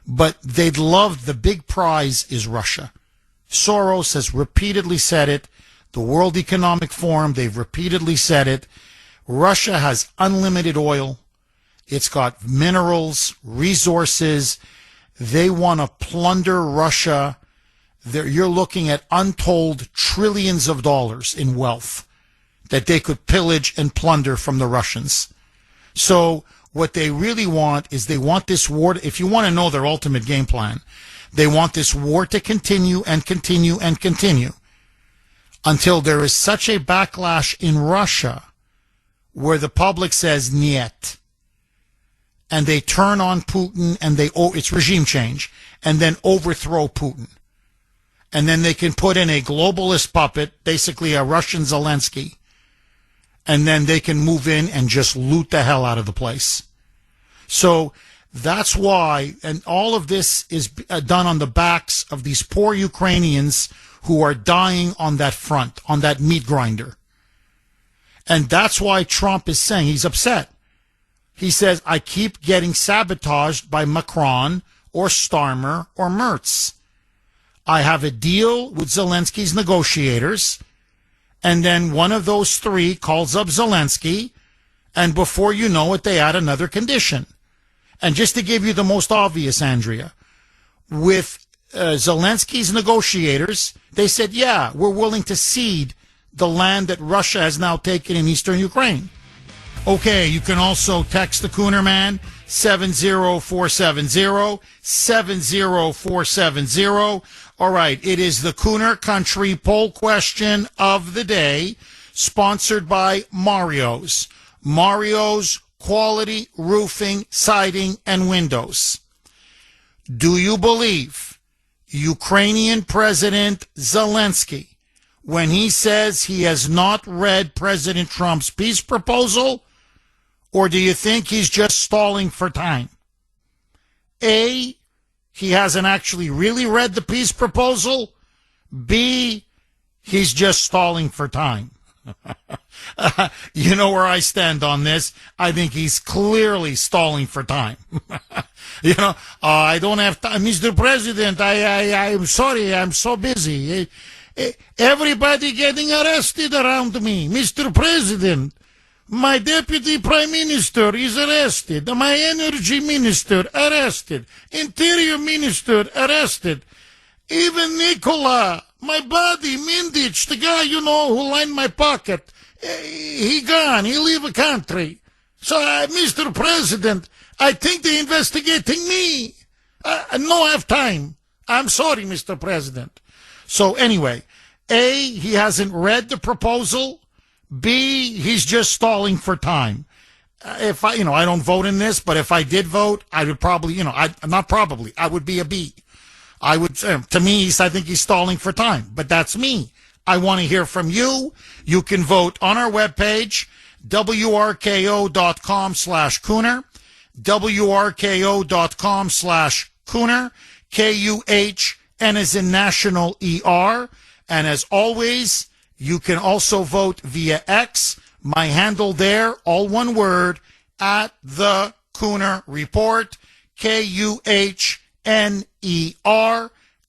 But they'd love, the big prize is Russia. Soros has repeatedly said it. The World Economic Forum, they've repeatedly said it. Russia has unlimited oil. It's got minerals, resources. They want to plunder Russia. You're looking at untold trillions of dollars in wealth that they could pillage and plunder from the Russians. So what they really want is they want this war, if you want to know their ultimate game plan, they want this war to continue and continue and continue until there is such a backlash in Russia where the public says niet, and they turn on Putin and it's regime change, and then overthrow Putin. And then they can put in a globalist puppet, basically a Russian Zelensky, and then they can move in and just loot the hell out of the place. So that's why, and all of this is done on the backs of these poor Ukrainians who are dying on that front, on that meat grinder. And that's why Trump is saying he's upset. He says, I keep getting sabotaged by Macron or Starmer or Merz. I have a deal with Zelensky's negotiators, and then one of those three calls up Zelensky, and before you know it, they add another condition. And just to give you the most obvious, Andrea, with Zelensky's negotiators, they said, yeah, we're willing to cede the land that Russia has now taken in eastern Ukraine. Okay, you can also text the Kuhner Man, 70470, 70470. All right, it is the Kuhner Country poll question of the day, sponsored by Mario's. Mario's quality roofing, siding, and windows. Do you believe Ukrainian President Zelensky when he says he has not read President Trump's peace proposal, or do you think he's just stalling for time? A, he hasn't actually really read the peace proposal. B, he's just stalling for time. You know where I stand on this. I think he's clearly stalling for time. I don't have time. Mr. President, I'm sorry, I'm so busy. Everybody getting arrested around me. Mr. President, my deputy prime minister is arrested. My energy minister arrested. Interior minister arrested. Even Nicola, my buddy, Mindich, the guy, who lined my pocket, he gone. He leave the country. So, Mr. President, I think they're investigating me. No have time. I'm sorry, Mr. President. So anyway, A, he hasn't read the proposal. B, he's just stalling for time. If I don't vote in this, but if I did vote, I would probably, I would be a B. I would, to me, I think he's stalling for time, but that's me. I want to hear from you. You can vote on our webpage, wrko.com/Kuhner, wrko.com/Kuhner, Kuhn as in national ER. And as always, you can also vote via X. My handle there, all one word, at the Kuhner Report, Kuhner,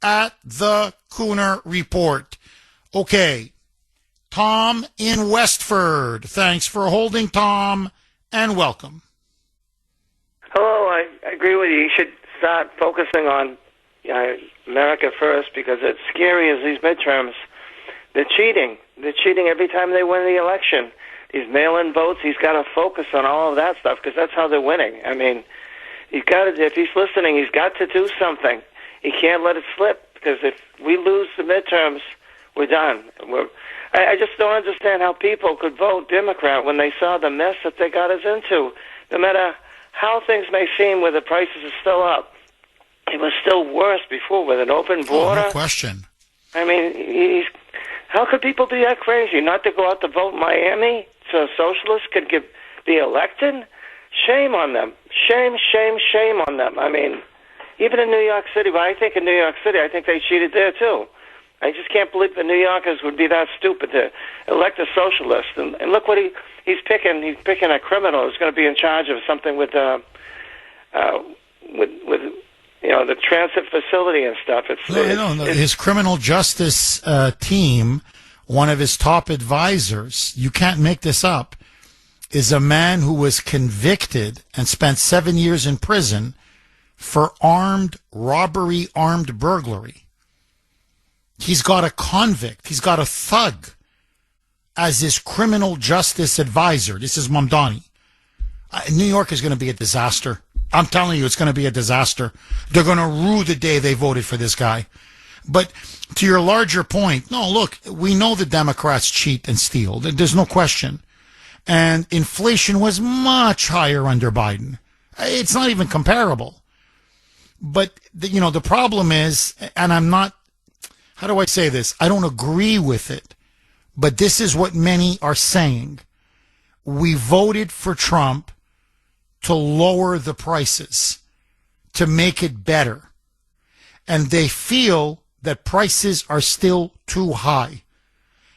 at the Kuhner Report. Okay, Tom in Westford. Thanks for holding, Tom, and welcome. Hello, I agree with you. You should start focusing on America first, because it's scary as these midterms. They're cheating. They're cheating every time they win the election. These mail-in votes, he's got to focus on all of that stuff, because that's how they're winning. I mean, he's got to, if he's listening, he's got to do something. He can't let it slip, because if we lose the midterms, we're done. I just don't understand how people could vote Democrat when they saw the mess that they got us into. No matter how things may seem where the prices are still up, it was still worse before with an open border. No question. I mean, how could people be that crazy not to go out to vote in Miami so socialists could be elected? Shame on them. Shame, shame, shame on them. I mean, even in New York City, but I think in New York City, I think they cheated there too. I just can't believe the New Yorkers would be that stupid to elect a socialist. And look what he's picking. He's picking a criminal who's going to be in charge of something with the transit facility and stuff. His criminal justice team, one of his top advisors, you can't make this up, is a man who was convicted and spent 7 years in prison for armed robbery, armed burglary. He's got a convict. He's got a thug as his criminal justice advisor. This is Mamdani. New York is going to be a disaster. I'm telling you, it's going to be a disaster. They're going to rue the day they voted for this guy. But to your larger point, no, look, we know the Democrats cheat and steal. There's no question. And inflation was much higher under Biden. It's not even comparable. But, the problem is, and I'm not, how do I say this? I don't agree with it. But this is what many are saying. We voted for Trump to lower the prices, to make it better. And they feel that prices are still too high.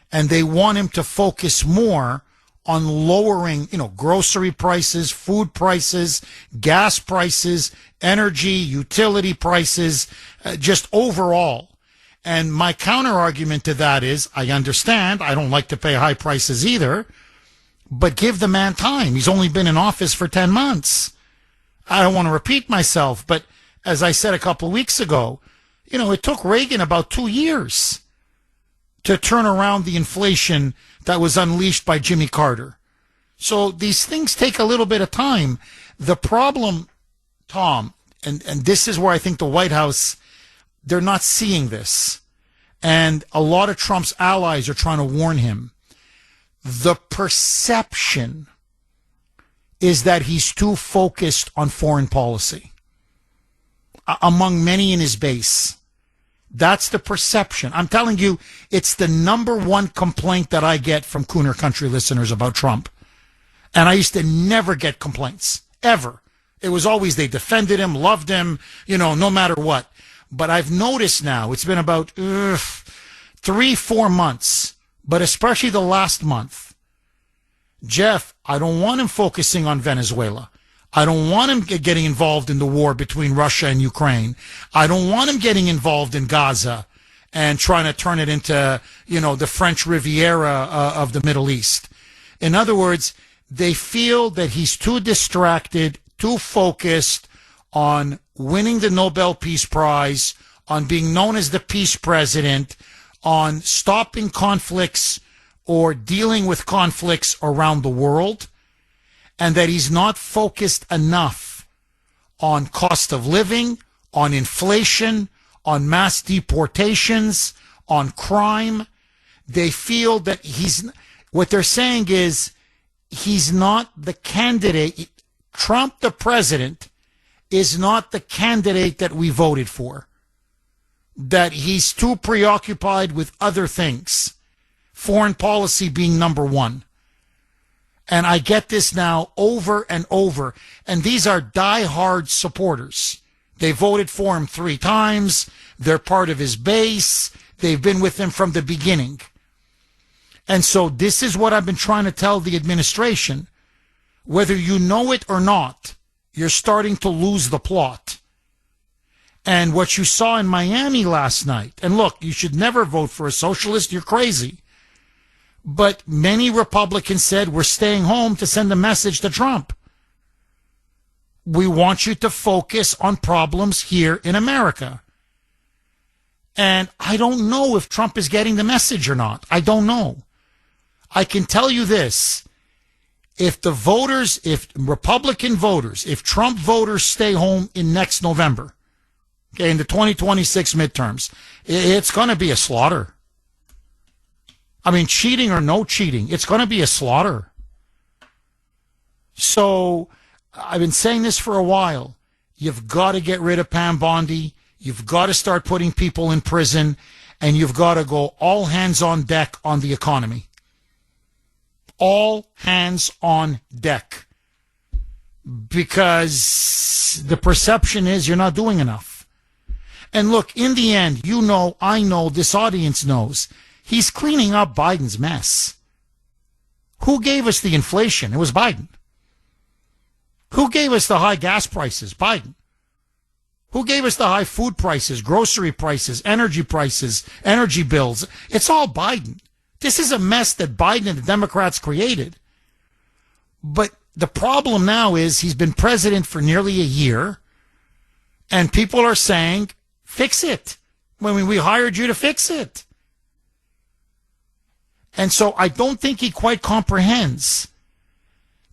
And they want him to focus more on lowering, grocery prices, food prices, gas prices, energy, utility prices, just overall. And my counter argument to that is, I understand, I don't like to pay high prices either, but give the man time. He's only been in office for 10 months. I don't want to repeat myself, but as I said a couple of weeks ago, it took Reagan about 2 years to turn around the inflation that was unleashed by Jimmy Carter. So these things take a little bit of time. The problem, Tom, and this is where I think the White House, they're not seeing this. And a lot of Trump's allies are trying to warn him. The perception is that he's too focused on foreign policy among many in his base. That's the perception. I'm telling you, it's the number one complaint that I get from Kuhner Country listeners about Trump. And I used to never get complaints, ever. It was always they defended him, loved him, no matter what. But I've noticed now, it's been about 3-4 months, but especially the last month. Jeff, I don't want him focusing on Venezuela. I don't want him getting involved in the war between Russia and Ukraine. I don't want him getting involved in Gaza and trying to turn it into, the French Riviera of the Middle East. In other words, they feel that he's too distracted, too focused on winning the Nobel Peace Prize, on being known as the peace president, on stopping conflicts or dealing with conflicts around the world, and that he's not focused enough on cost of living, on inflation, on mass deportations, on crime. They feel that what they're saying is he's not the candidate. Trump, the president, is not the candidate that we voted for. That he's too preoccupied with other things, foreign policy being number one. And I get this now over and over. And these are diehard supporters. They voted for him 3 times. They're part of his base. They've been with him from the beginning. And so this is what I've been trying to tell the administration. Whether you know it or not, you're starting to lose the plot. And what you saw in Miami last night, and look, you should never vote for a socialist, you're crazy. But many Republicans said, we're staying home to send a message to Trump. We want you to focus on problems here in America. And I don't know if Trump is getting the message or not. I don't know. I can tell you this. If Republican voters, if Trump voters stay home in next November, okay, in the 2026 midterms, it's going to be a slaughter. I mean, cheating or no cheating, it's going to be a slaughter. So I've been saying this for a while. You've got to get rid of Pam Bondi. You've got to start putting people in prison, and you've got to go all hands on deck on the economy. All hands on deck. Because the perception is you're not doing enough. And look, in the end, you know, I know, this audience knows, he's cleaning up Biden's mess. Who gave us the inflation? It was Biden. Who gave us the high gas prices? Biden. Who gave us the high food prices, grocery prices, energy bills? It's all Biden. This is a mess that Biden and the Democrats created. But the problem now is he's been president for nearly a year, and people are saying, fix it. When we hired you to fix it. And so I don't think he quite comprehends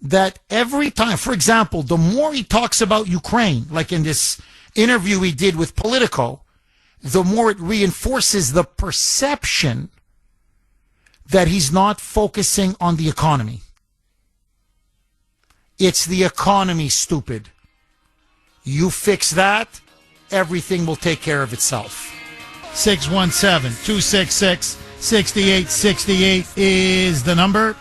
that every time, for example, the more he talks about Ukraine, like in this interview he did with Politico, the more it reinforces the perception that he's not focusing on the economy. It's the economy, stupid. You fix that, everything will take care of itself. 617-266-6868 is the number.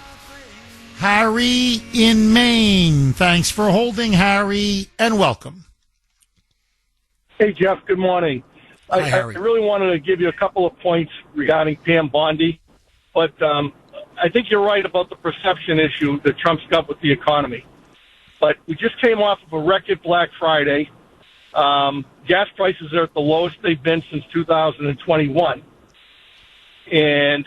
Harry in Maine. Thanks for holding, Harry, and welcome. Hey, Jeff. Good morning. Hi, I Harry. really wanted to give you a couple of points regarding Pam Bondi, but I think you're right about the perception issue that Trump's got with the economy. But we just came off of a record Black Friday. Gas prices are at the lowest they've been since 2021. And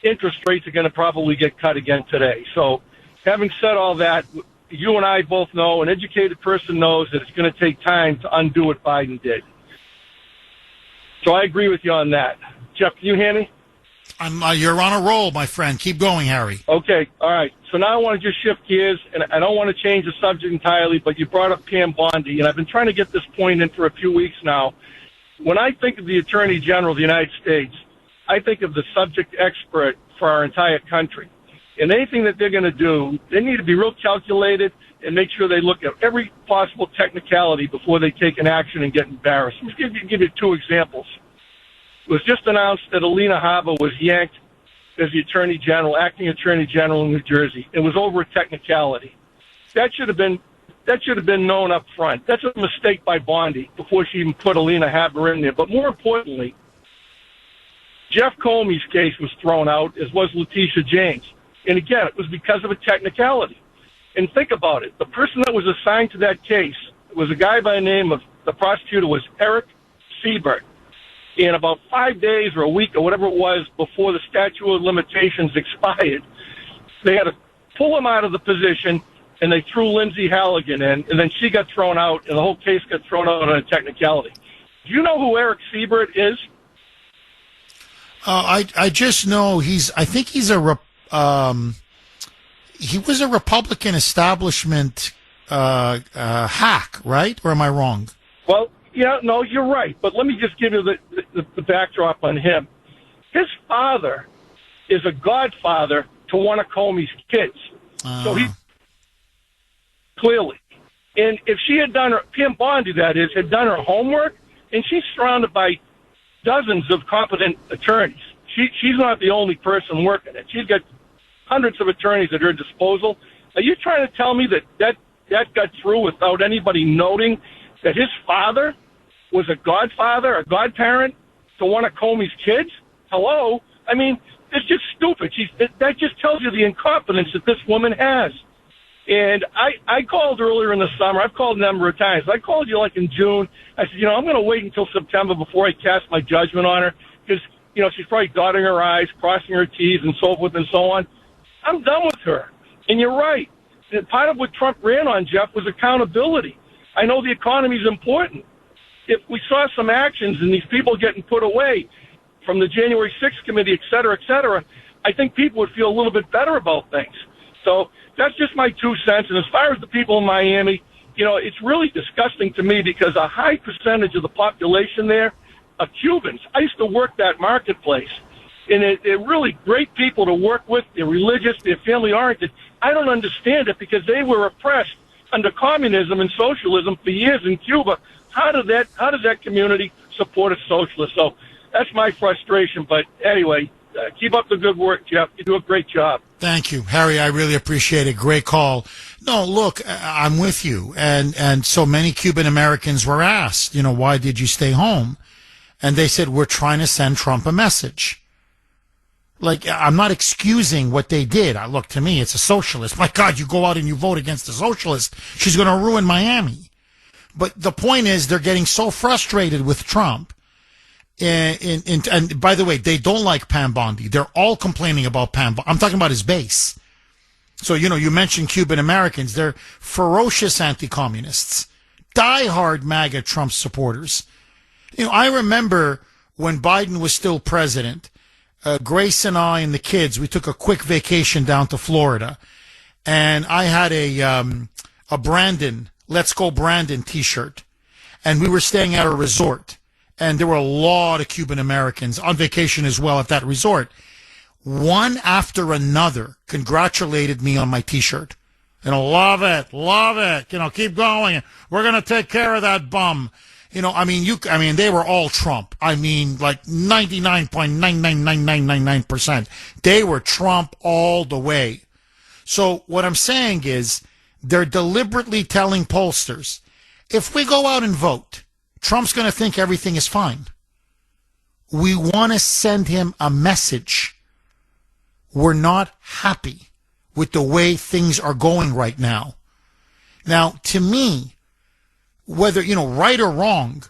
interest rates are going to probably get cut again today. So having said all that, you and I both know, an educated person knows that it's going to take time to undo what Biden did. So I agree with you on that. Jeff, can you hear me? You're on a roll, my friend. Keep going, Harry. Okay, all right. So now I want to just shift gears, and I don't want to change the subject entirely, but you brought up Pam Bondi, and I've been trying to get this point in for a few weeks now. When I think of the Attorney General of the United States, I think of the subject expert for our entire country. And anything that they're going to do, they need to be real calculated and make sure they look at every possible technicality before they take an action and get embarrassed. Let me give you two examples. It was just announced that Alina Harbour was yanked as the Attorney General, acting Attorney General in New Jersey. It was over a technicality. That should have been known up front. That's a mistake by Bondi before she even put Alina Harbour in there. But more importantly, Jeff Comey's case was thrown out, as was Letitia James. And again, it was because of a technicality. And think about it. The person that was assigned to that case was a guy by the name of, the prosecutor was Eric Siebert. And about 5 days or a week or whatever it was before the statute of limitations expired, they had to pull him out of the position, and they threw Lindsay Halligan in, and then she got thrown out, and the whole case got thrown out on a technicality. Do you know who Eric Siebert is? I just know he was a Republican establishment hack, right? Or am I wrong? Well, yeah, no, you're right. But let me just give you the backdrop on him. His father is a godfather to one of Comey's kids. So he clearly. And if she had done Pam Bondi, that is, had done her homework, and she's surrounded by dozens of competent attorneys. She's not the only person working it. She's got hundreds of attorneys at her disposal. Are you trying to tell me that got through without anybody noting that his father was a godfather, a godparent to one of Comey's kids? Hello? I mean, it's just stupid. That just tells you the incompetence that this woman has. And I called earlier in the summer. I've called a number of times. I called you like in June. I said, I'm going to wait until September before I cast my judgment on her because, she's probably dotting her I's, crossing her T's, and so forth and so on. I'm done with her. And you're right. And part of what Trump ran on, Jeff, was accountability. I know the economy is important. If we saw some actions and these people getting put away from the January 6th committee, et cetera, I think people would feel a little bit better about things. So that's just my 2 cents. And as far as the people in Miami, it's really disgusting to me because a high percentage of the population there are Cubans. I used to work that marketplace. And they're really great people to work with. They're religious. They're family-oriented. I don't understand it because they were oppressed under communism and socialism for years in Cuba. How does that community support a socialist? So that's my frustration. But anyway, keep up the good work, Jeff. You do a great job. Thank you, Harry. I really appreciate it. Great call. No, look, I'm with you. And so many Cuban Americans were asked, why did you stay home? And they said, we're trying to send Trump a message. Like, I'm not excusing what they did. Look, to me, it's a socialist. My God, you go out and you vote against a socialist. She's going to ruin Miami. But the point is, they're getting so frustrated with Trump. And by the way, they don't like Pam Bondi. They're all complaining about Pam Bondi. I'm talking about his base. So, you mentioned Cuban Americans. They're ferocious anti-communists, diehard MAGA Trump supporters. I remember when Biden was still president, Grace and I and the kids, we took a quick vacation down to Florida, and I had a Brandon, Let's Go Brandon t-shirt, and we were staying at a resort, and there were a lot of Cuban Americans on vacation as well at that resort. One after another congratulated me on my t-shirt. Love it, keep going. We're going to take care of that bum. They were all Trump. Like 99.99999%. They were Trump all the way. So what I'm saying is they're deliberately telling pollsters, if we go out and vote, Trump's going to think everything is fine. We want to send him a message. We're not happy with the way things are going right now. Now, to me, whether, right or wrong,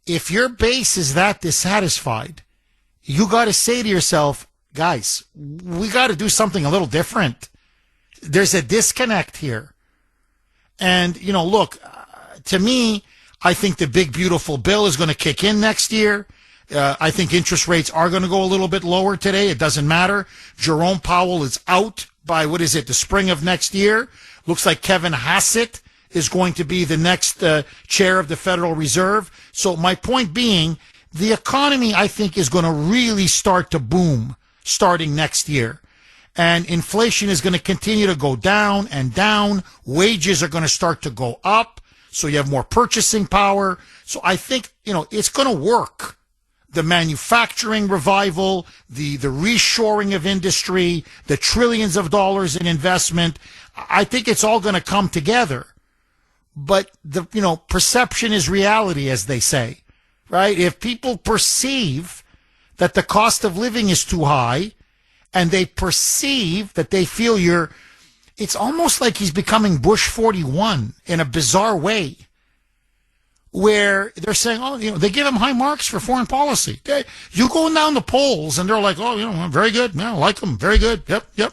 if your base is that dissatisfied, you got to say to yourself, guys, we got to do something a little different. There's a disconnect here. And, look, to me, I think the big, beautiful bill is going to kick in next year. I think interest rates are going to go a little bit lower today. It doesn't matter. Jerome Powell is out by, the spring of next year. Looks like Kevin Hassett is going to be the next chair of the Federal Reserve. So my point being, the economy, I think, is going to really start to boom starting next year. And inflation is going to continue to go down and down. Wages are going to start to go up. So you have more purchasing power. So I think, it's going to work. The manufacturing revival, the reshoring of industry, the trillions of dollars in investment, I think it's all going to come together. But perception is reality, as they say, right? If people perceive that the cost of living is too high and they perceive that they feel it's almost like he's becoming Bush 41 in a bizarre way where they're saying, they give him high marks for foreign policy. You go down the polls and they're like, very good. Yeah, I like him. Very good. Yep.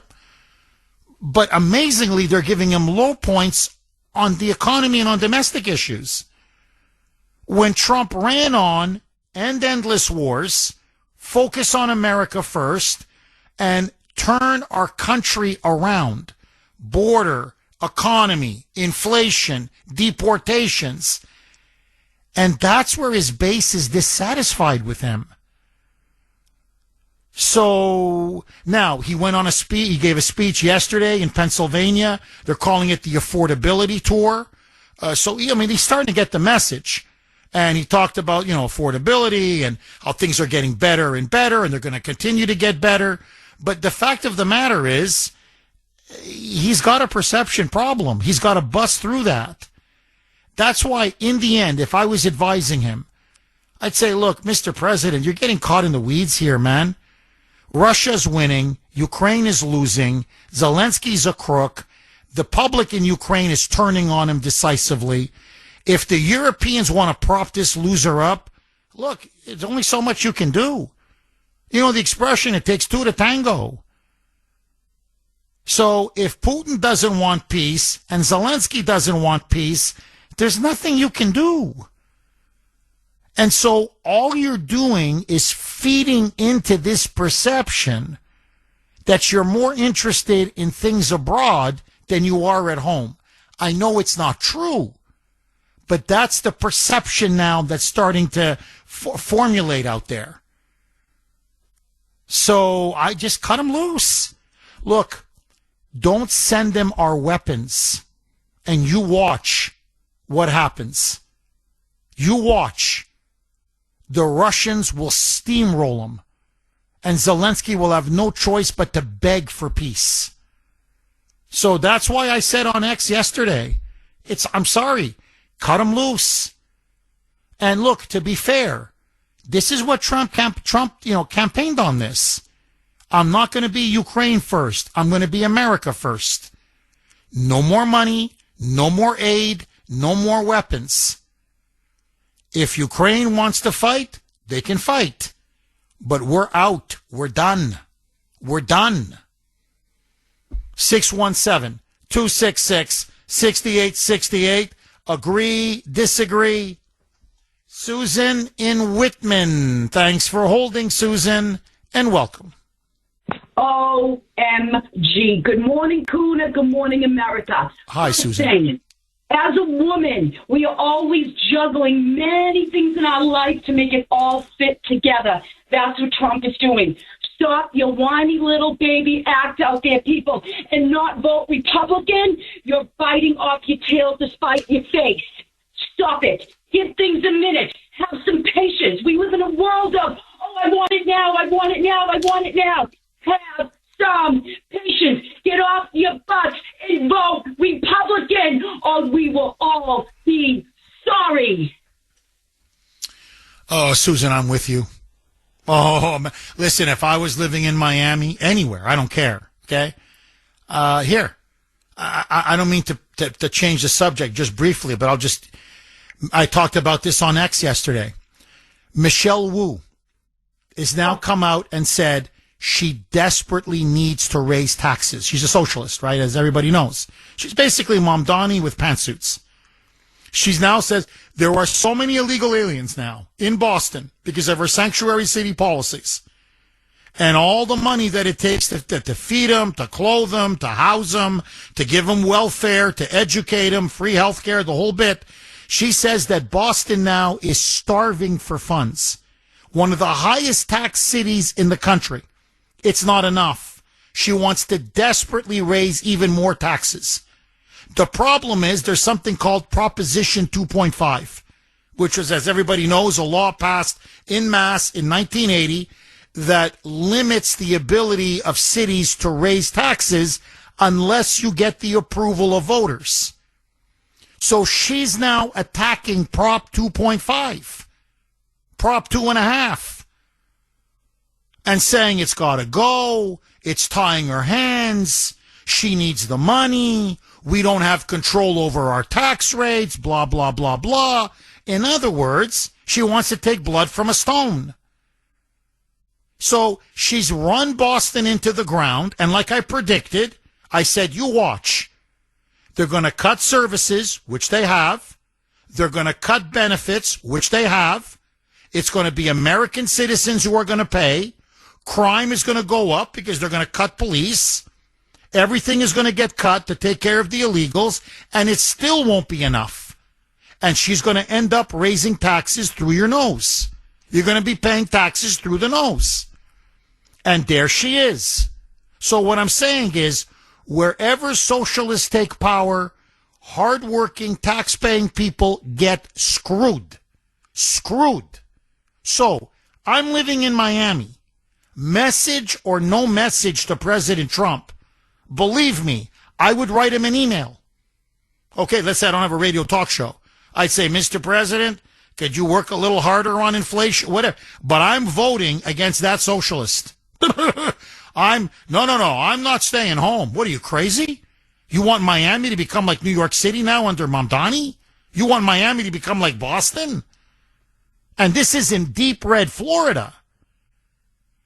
But amazingly, they're giving him low points on the economy and on domestic issues. When Trump ran on end endless wars, focus on America first, and turn our country around, border, economy, inflation, deportations, and that's where his base is dissatisfied with him. So now he went on he gave a speech yesterday in Pennsylvania. They're calling it the affordability tour. He's starting to get the message. And he talked about, affordability and how things are getting better and better and they're going to continue to get better. But the fact of the matter is he's got a perception problem. He's got to bust through that. That's why in the end, if I was advising him, I'd say, look, Mr. President, you're getting caught in the weeds here, man. Russia's winning. Ukraine is losing. Zelensky's a crook. The public in Ukraine is turning on him decisively. If the Europeans want to prop this loser up, look, there's only so much you can do. You know the expression, it takes two to tango. So if Putin doesn't want peace and Zelensky doesn't want peace, there's nothing you can do. And so all you're doing is feeding into this perception that you're more interested in things abroad than you are at home. I know it's not true, but that's the perception now that's starting to formulate out there. So I just cut them loose. Look, don't send them our weapons, and you watch what happens. You watch. The Russians will steamroll them, and Zelensky will have no choice but to beg for peace. So that's why I said on X yesterday, I'm sorry, cut them loose. And look, to be fair, this is what Trump campaigned on this. I'm not going to be Ukraine first. I'm going to be America first. No more money, no more aid, no more weapons. If Ukraine wants to fight, they can fight. But we're out. We're done. We're done. 617-266-6868. Agree, disagree. Susan in Whitman. Thanks for holding, Susan, and welcome. OMG. Good morning, Kuhner. Good morning, America. Hi, Susan. As a woman, we are always juggling many things in our life to make it all fit together. That's what Trump is doing. Stop your whiny little baby act out there, people, and not vote Republican. You're biting off your tail to spite your face. Stop it. Give things a minute. Have some patience. We live in a world of, I want it now, I want it now, I want it now. Have some patience. Get off your butts and vote Republican, or we will all be sorry. Oh, Susan, I'm with you. Oh, listen, if I was living in Miami, anywhere, I don't care, okay? Here, I don't mean to change the subject just briefly, but I talked about this on X yesterday. Michelle Wu has now come out and said she desperately needs to raise taxes. She's a socialist, right, as everybody knows. She's basically Mom Donnie with pantsuits. She's now says there are so many illegal aliens now in Boston because of her sanctuary city policies. And all the money that it takes to feed them, to clothe them, to house them, to give them welfare, to educate them, free health care, the whole bit. She says that Boston now is starving for funds. One of the highest tax cities in the country. It's not enough. She wants to desperately raise even more taxes. The problem is there's something called Proposition 2.5, which was, as everybody knows, a law passed en masse in 1980 that limits the ability of cities to raise taxes unless you get the approval of voters. So she's now attacking Prop 2.5, Prop 2.5. And saying it's got to go, it's tying her hands, she needs the money, we don't have control over our tax rates, blah, blah, blah, blah. In other words, she wants to take blood from a stone. So she's run Boston into the ground, and like I predicted, I said, you watch. They're going to cut services, which they have. They're going to cut benefits, which they have. It's going to be American citizens who are going to pay. Crime is going to go up because they're going to cut police. Everything is going to get cut to take care of the illegals, and it still won't be enough. And she's going to end up raising taxes through your nose. You're going to be paying taxes through the nose. And there she is. So what I'm saying is, wherever socialists take power, hardworking, tax-paying people get screwed. Screwed. So I'm living in Miami. Message or no message to President Trump. Believe me, I would write him an email. Okay, let's say I don't have a radio talk show. I'd say, Mr. President, could you work a little harder on inflation? Whatever. But I'm voting against that socialist. I'm not staying home. What are you, crazy? You want Miami to become like New York City now under Mamdani? You want Miami to become like Boston? And this is in deep red Florida.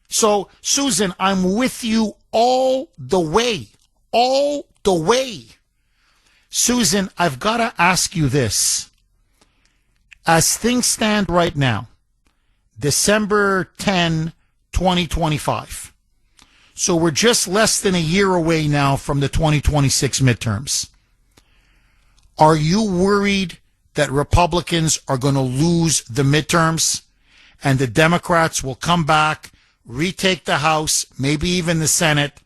So, Susan, I'm with you all the way. All the way. Susan, I've got to ask you this. As things stand right now, December 10, 2025. So we're just less than a year away now from the 2026 midterms. Are you worried that Republicans are going to lose the midterms and the Democrats will come back, retake the House, maybe even the Senate,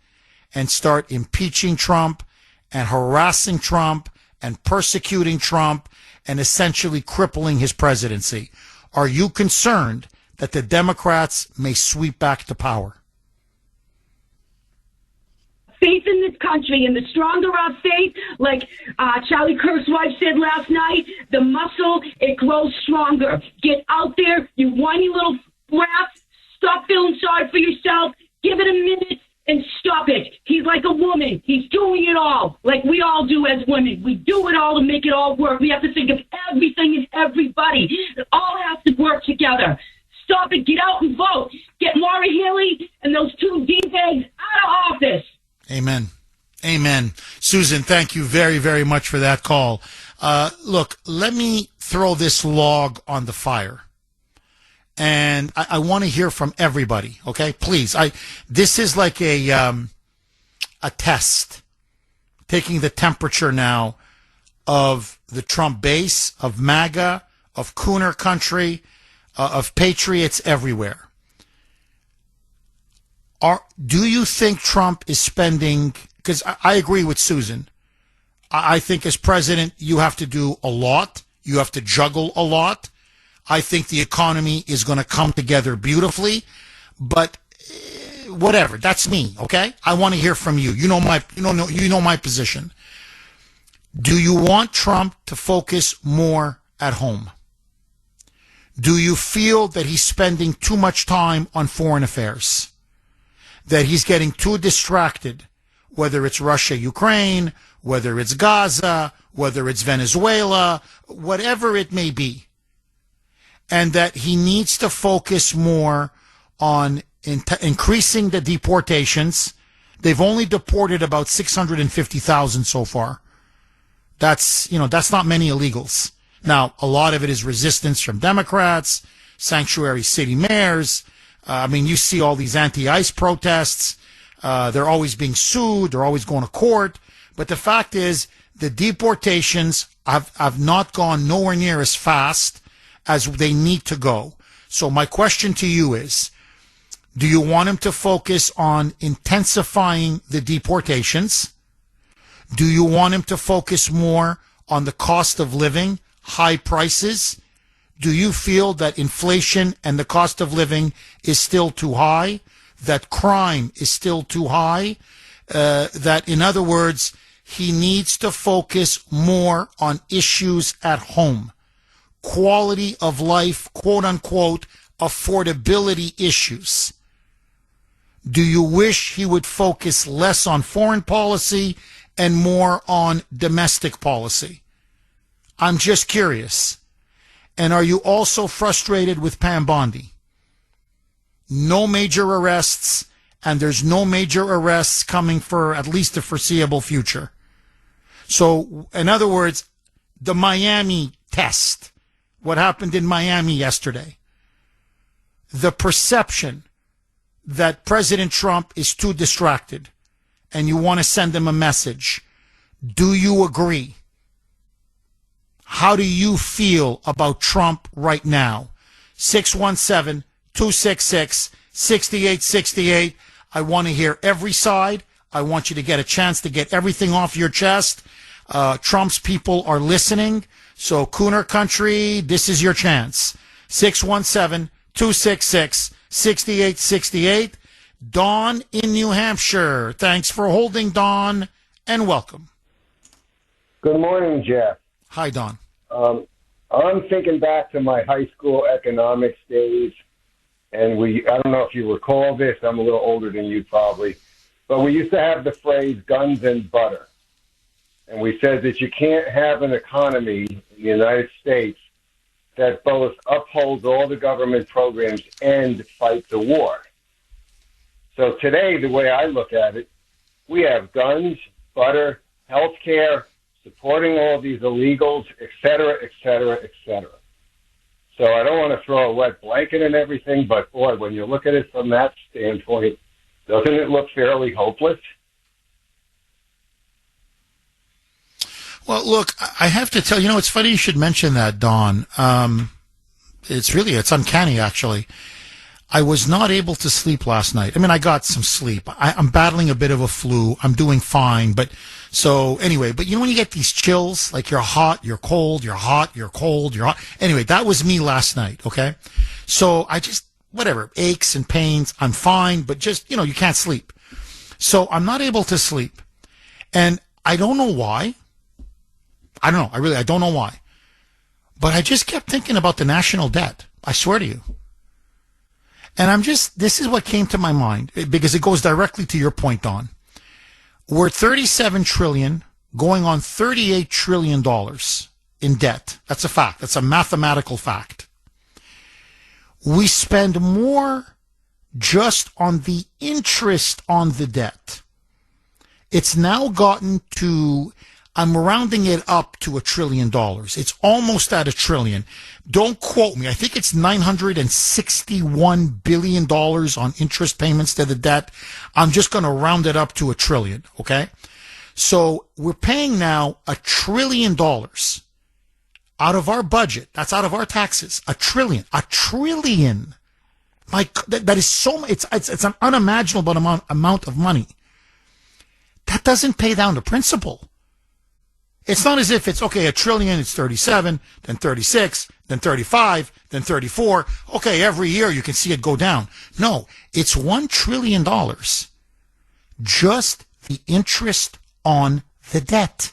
and start impeaching Trump and harassing Trump and persecuting Trump and essentially crippling his presidency? Are you concerned that the Democrats may sweep back to power? Faith in this country, and the stronger our faith, like Charlie Kirk's wife said last night, the muscle, it grows stronger. Get out there, you whiny little brat. Stop feeling sorry for yourself. Give it a minute and stop it. He's like a woman. He's doing it all, like we all do as women. We do it all to make it all work. We have to think of everything and everybody. It all has to work together. Stop it. Get out and vote. Get Maura Healey and those two D-bags out of office. Amen. Amen. Susan, thank you very, very much for that call. Look, let me throw this log on the fire. And I want to hear from everybody, okay? Please. This is like a test, taking the temperature now of the Trump base, of MAGA, of Kuhner country, of patriots everywhere. Do you think Trump is spending, because I agree with Susan, I think as president you have to do a lot, you have to juggle a lot. I think the economy is going to come together beautifully, but whatever, that's me, okay? I want to hear from you. You know my position. Do you want Trump to focus more at home? Do you feel that he's spending too much time on foreign affairs? That he's getting too distracted, whether it's Russia, Ukraine, whether it's Gaza, whether it's Venezuela, whatever it may be, and that he needs to focus more on increasing the deportations. They've only deported about 650,000 so far. That's not many illegals. Now, a lot of it is resistance from Democrats, sanctuary city mayors. You see all these anti-ICE protests. They're always being sued. They're always going to court. But the fact is, the deportations have not gone nowhere near as fast as they need to go. So my question to you is, do you want him to focus on intensifying the deportations? Do you want him to focus more on the cost of living, high prices? Do you feel that inflation and the cost of living is still too high? That crime is still too high? That, in other words, he needs to focus more on issues at home. Quality of life, quote unquote, affordability issues. Do you wish he would focus less on foreign policy and more on domestic policy? I'm just curious. And are you also frustrated with Pam Bondi? No major arrests, and there's no major arrests coming for at least the foreseeable future. So, in other words, the Miami test, what happened in Miami yesterday, the perception that President Trump is too distracted and you want to send him a message. Do you agree? How do you feel about Trump right now? 617-266-6868. I want to hear every side. I want you to get a chance to get everything off your chest. Trump's people are listening. So, Kuhner country, this is your chance. 617-266-6868. Dawn in New Hampshire. Thanks for holding, Dawn, and welcome. Good morning, Jeff. Hi, Dawn. I'm thinking back to my high school economics days, and I don't know if you recall this, I'm a little older than you probably, but we used to have the phrase guns and butter. and we said that you can't have an economy in the United States that both upholds all the government programs and fights the war. So today, the way I look at it, we have guns, butter, health care, supporting all these illegals, et cetera, et cetera, et cetera. So I don't want to throw a wet blanket and everything, but boy, when you look at it from that standpoint, doesn't it look fairly hopeless? Well, look, I have to tell you, it's funny you should mention that, Don. It's uncanny, actually. I was not able to sleep last night. I mean, I got some sleep. I'm battling a bit of a flu. I'm doing fine. But anyway, when you get these chills, like you're hot, you're cold, you're hot, you're cold, you're hot. Anyway, that was me last night. Okay. So I just, whatever, aches and pains. I'm fine, but just, you can't sleep. So I'm not able to sleep. And I don't know why. I don't know. I don't know why. But I just kept thinking about the national debt. I swear to you. And this is what came to my mind, because it goes directly to your point, Don. We're 37 trillion going on $38 trillion in debt. That's a fact. That's a mathematical fact. We spend more just on the interest on the debt. It's now gotten to, I'm rounding it up to $1 trillion. It's almost at $1 trillion. Don't quote me. I think it's $961 billion on interest payments to the debt. I'm just going to round it up to $1 trillion. Okay. So we're paying now $1 trillion out of our budget. That's out of our taxes. $1 trillion. $1 trillion. That is so, it's an unimaginable amount of money. That doesn't pay down to principal. It's not as if it's, okay, $1 trillion, it's 37, then 36, then 35, then 34. Okay, every year you can see it go down. No, it's $1 trillion. Just the interest on the debt.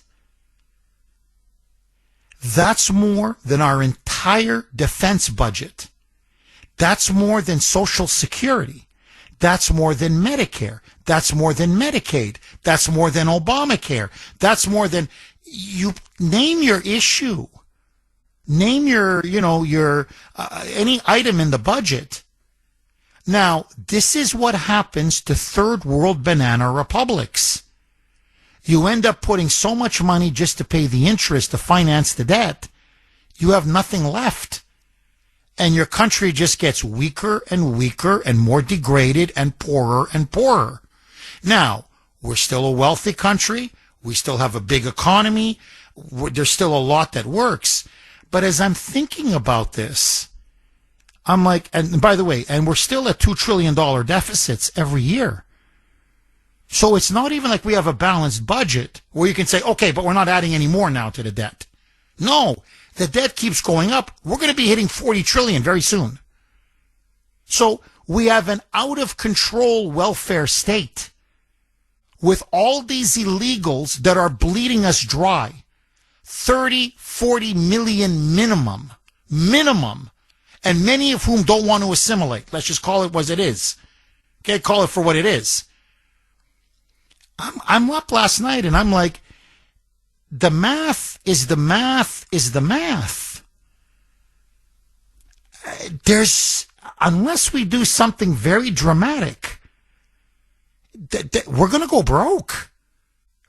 That's more than our entire defense budget. That's more than Social Security. That's more than Medicare. That's more than Medicaid. That's more than Obamacare. That's more than... You name your issue, name your any item in the budget. Now, this is what happens to third world banana republics. You end up putting so much money just to pay the interest to finance the debt, you have nothing left. And your country just gets weaker and weaker and more degraded and poorer and poorer. Now, we're still a wealthy country. We still have a big economy. There's still a lot that works. But as I'm thinking about this, I'm like, and by the way, and we're still at $2 trillion deficits every year. So it's not even like we have a balanced budget where you can say, okay, but we're not adding any more now to the debt. No, the debt keeps going up. We're going to be hitting 40 trillion very soon. So we have an out of control welfare state, with all these illegals that are bleeding us dry. 30, 40 million minimum, and many of whom don't want to assimilate. Let's just call it what it is. Okay, call it for what it is. I'm up last night and I'm like, the math is the math. Unless we do something very dramatic, we're going to go broke.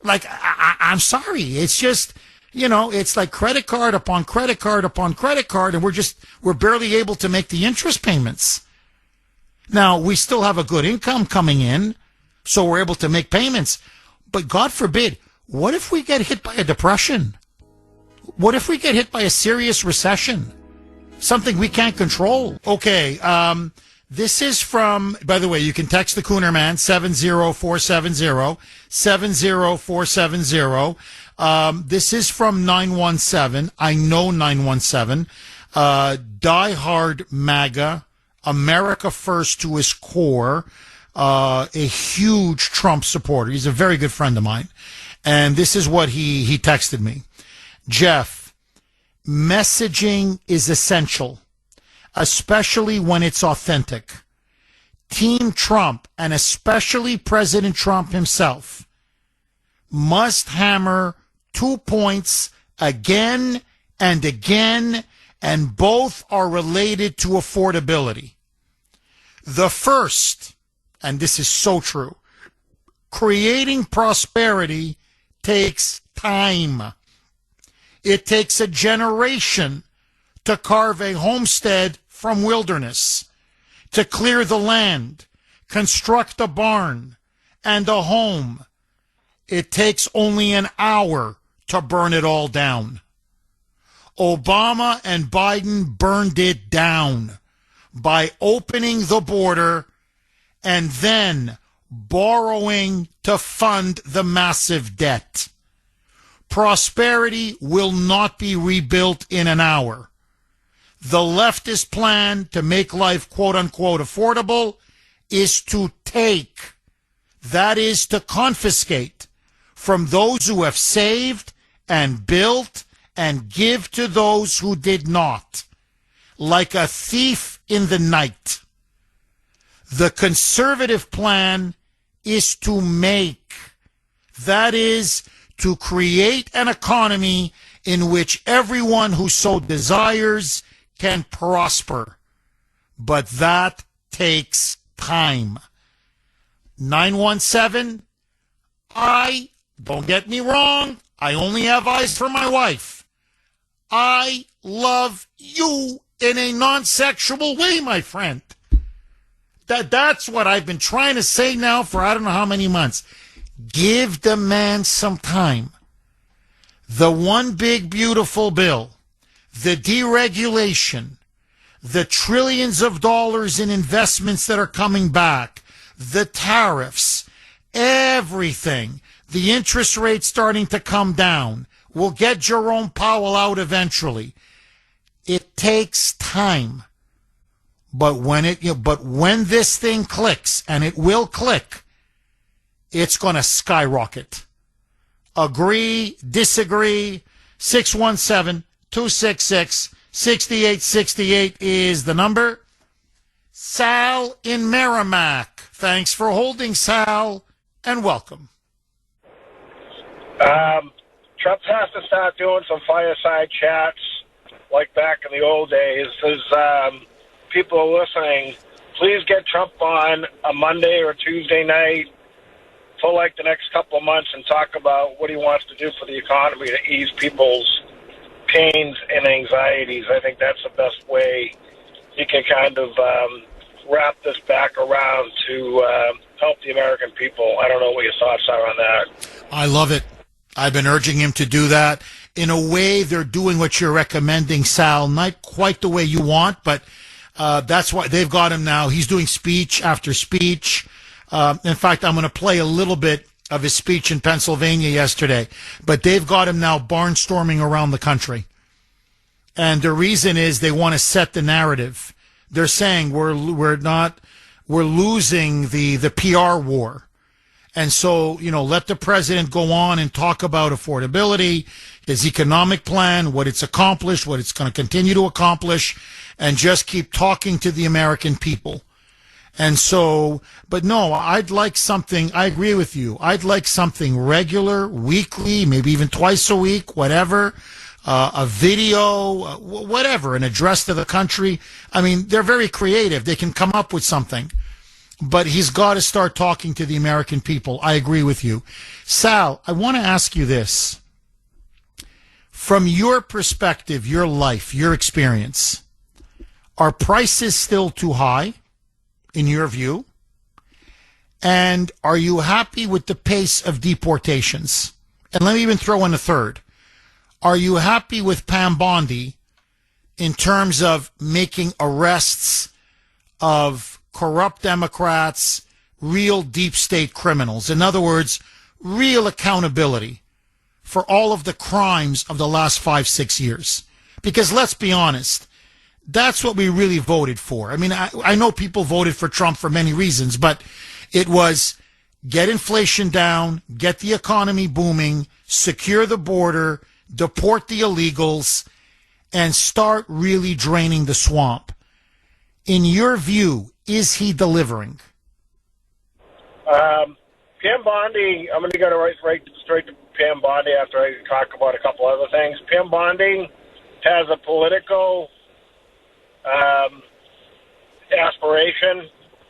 Like, I'm sorry. It's just, it's like credit card upon credit card upon credit card, and we're barely able to make the interest payments. Now, we still have a good income coming in, so we're able to make payments. But God forbid, what if we get hit by a depression? What if we get hit by a serious recession? Something we can't control. Okay, this is from, by the way, you can text the Kuhner Man, 70470, 70470. This is from 917. I know 917. Diehard MAGA, America First to his core, a huge Trump supporter. He's a very good friend of mine. And this is what he texted me. Jeff, messaging is essential, especially when it's authentic. Team Trump, and especially President Trump himself, must hammer 2 points again and again, and both are related to affordability. The first, and this is so true, creating prosperity takes time. It takes a generation to carve a homestead from wilderness, to clear the land, construct a barn and a home. It takes only an hour to burn it all down. Obama and Biden burned it down by opening the border and then borrowing to fund the massive debt. Prosperity will not be rebuilt in an hour. The leftist plan to make life quote unquote affordable is to take, that is to confiscate from those who have saved and built and give to those who did not, like a thief in the night. The conservative plan is to make, that is, to create an economy in which everyone who so desires can prosper. But that takes time. 917, don't get me wrong, I only have eyes for my wife. I love you in a non-sexual way, my friend. That's what I've been trying to say now for I don't know how many months. Give the man some time. The one big beautiful bill, the deregulation, the trillions of dollars in investments that are coming back, the tariffs, everything, the interest rates starting to come down. We'll get Jerome Powell out eventually. It takes time. But when this thing clicks, and it will click, it's going to skyrocket. Agree, disagree, 617-266-6868 is the number. Sal in Merrimack. Thanks for holding, Sal, and welcome. Trump has to start doing some fireside chats like back in the old days. As people are listening, please get Trump on a Monday or Tuesday night for like the next couple of months and talk about what he wants to do for the economy to ease people's pains and anxieties. I think that's the best way he can kind of wrap this back around to help the American people. I don't know what your thoughts are on that. I love it. I've been urging him to do that. In a way, they're doing what you're recommending, Sal. Not quite the way you want, but that's why they've got him now. He's doing speech after speech. In fact, I'm going to play a little bit of his speech in Pennsylvania yesterday. But they've got him now barnstorming around the country. And the reason is they want to set the narrative. They're saying we're losing the PR war. And so, let the president go on and talk about affordability, his economic plan, what it's accomplished, what it's going to continue to accomplish, and just keep talking to the American people. And so, but no, I'd like something, I agree with you, I'd like something regular, weekly, maybe even twice a week, whatever, a video, whatever, an address to the country. I mean, they're very creative. They can come up with something. But he's got to start talking to the American people. I agree with you. Sal, I want to ask you this. From your perspective, your life, your experience, are prices still too high, in your view? And are you happy with the pace of deportations? And let me even throw in a third. Are you happy with Pam Bondi in terms of making arrests of corrupt Democrats, real deep state criminals? In other words, real accountability for all of the crimes of the last 5-6 years. Because let's be honest, that's what we really voted for. I mean, I know people voted for Trump for many reasons, but it was get inflation down, get the economy booming, secure the border, deport the illegals, and start really draining the swamp. In your view, is he delivering? Pam Bondi, I'm going to go right straight to Pam Bondi after I talk about a couple other things. Pam Bondi has a political aspiration.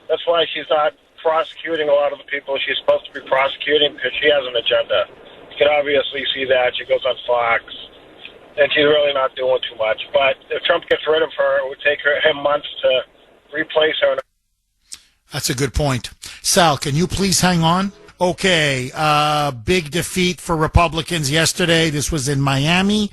That's why she's not prosecuting a lot of the people she's supposed to be prosecuting, because she has an agenda. You can obviously see that. She goes on Fox, and she's really not doing too much. But if Trump gets rid of her, it would take him months to replace her. That's a good point. Sal, can you please hang on? Okay, big defeat for Republicans yesterday. This was in Miami.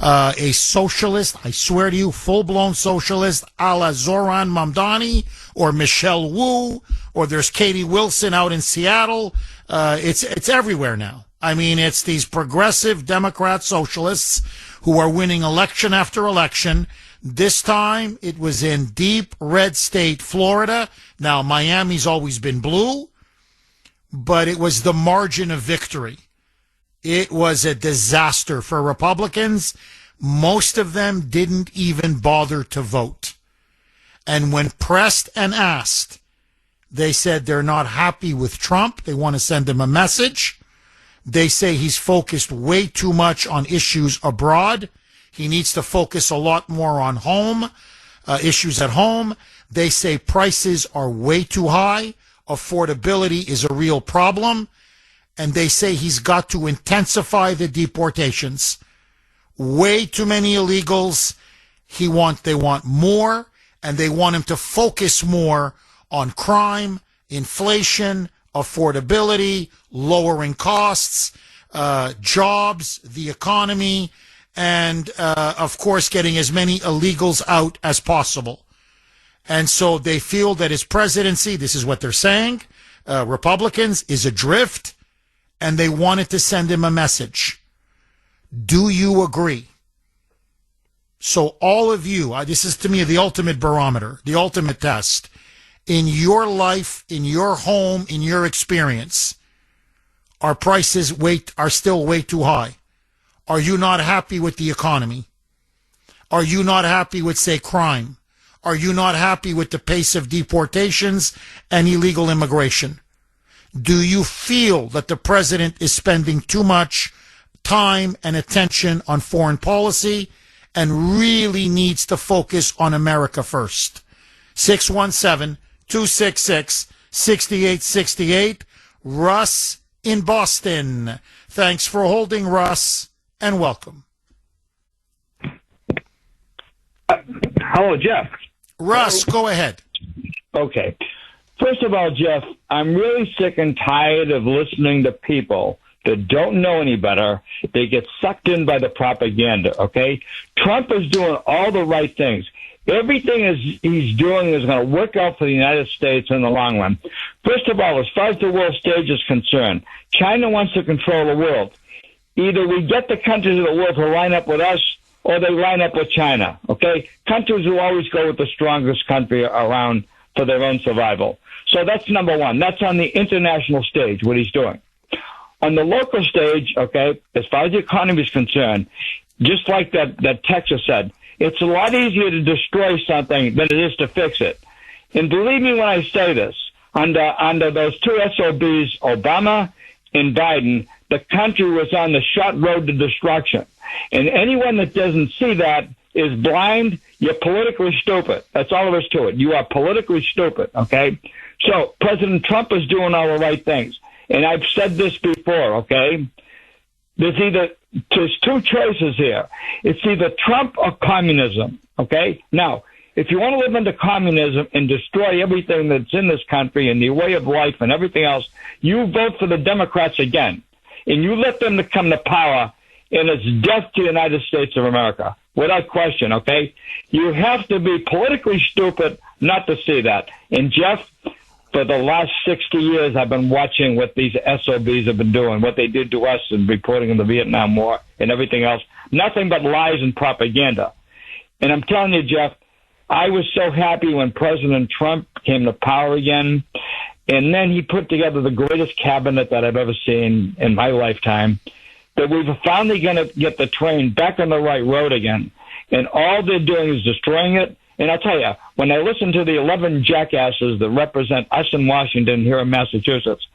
A socialist, I swear to you, full-blown socialist, a la Zoran Mamdani or Michelle Wu, or there's Katie Wilson out in Seattle. It's everywhere now. I mean, it's these progressive Democrat socialists who are winning election after election. This time, it was in deep red state Florida. Now, Miami's always been blue, but it was the margin of victory. It was a disaster for Republicans. Most of them didn't even bother to vote. And when pressed and asked, they said they're not happy with Trump. They want to send him a message. They say he's focused way too much on issues abroad. He needs to focus a lot more on home, issues at home. They say prices are way too high. Affordability is a real problem. And they say he's got to intensify the deportations. Way too many illegals. They want more, and they want him to focus more on crime, inflation, affordability, lowering costs, jobs, the economy, and, of course, getting as many illegals out as possible. And so they feel that his presidency, this is what they're saying, Republicans, is adrift, and they wanted to send him a message. Do you agree? So all of you, this is to me the ultimate barometer, the ultimate test. In your life, in your home, in your experience, our prices are still way too high. Are you not happy with the economy? Are you not happy with, say, crime? Are you not happy with the pace of deportations and illegal immigration? Do you feel that the president is spending too much time and attention on foreign policy and really needs to focus on America first? 617-266-6868. Russ in Boston. Thanks for holding, Russ, and welcome. Hello, Jeff. Russ, go ahead. Okay. First of all, Jeff, I'm really sick and tired of listening to people that don't know any better. They get sucked in by the propaganda, okay? Trump is doing all the right things. Everything he's doing is going to work out for the United States in the long run. First of all, as far as the world stage is concerned, China wants to control the world. Either we get the countries of the world to line up with us, or they line up with China, okay? Countries will always go with the strongest country around for their own survival. So that's number one. That's on the international stage, what he's doing. On the local stage, okay, as far as the economy is concerned, just like that Texas said, it's a lot easier to destroy something than it is to fix it. And believe me when I say this, under those two SOBs, Obama and Biden, the country was on the short road to destruction. And anyone that doesn't see that is blind. You're politically stupid. That's all there is to it. You are politically stupid, okay? So President Trump is doing all the right things. And I've said this before, okay? There's two choices here. It's either Trump or communism, okay? Now, if you want to live under communism and destroy everything that's in this country and the way of life and everything else, you vote for the Democrats again. And you let them come to power, and it's death to the United States of America, without question, okay? You have to be politically stupid not to see that. And, Jeff, for the last 60 years, I've been watching what these SOBs have been doing, what they did to us and reporting on the Vietnam War and everything else. Nothing but lies and propaganda. And I'm telling you, Jeff, I was so happy when President Trump came to power again. And then he put together the greatest cabinet that I've ever seen in my lifetime, that we were finally going to get the train back on the right road again. And all they're doing is destroying it. And I'll tell you, when I listen to the 11 jackasses that represent us in Washington here in Massachusetts,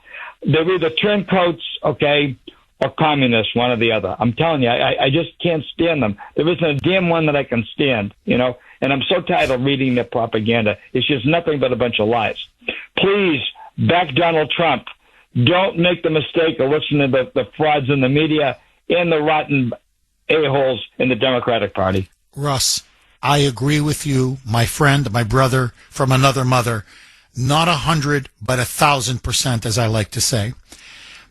they're either turncoats, okay, or communists, one or the other. I'm telling you, I just can't stand them. There isn't a damn one that I can stand, you know, and I'm so tired of reading their propaganda. It's just nothing but a bunch of lies. Please back Donald Trump. Don't make the mistake of listening to the frauds in the media and the rotten a-holes in the Democratic Party. Russ, I agree with you, my friend, my brother from another mother. Not 100, but 1,000%, as I like to say.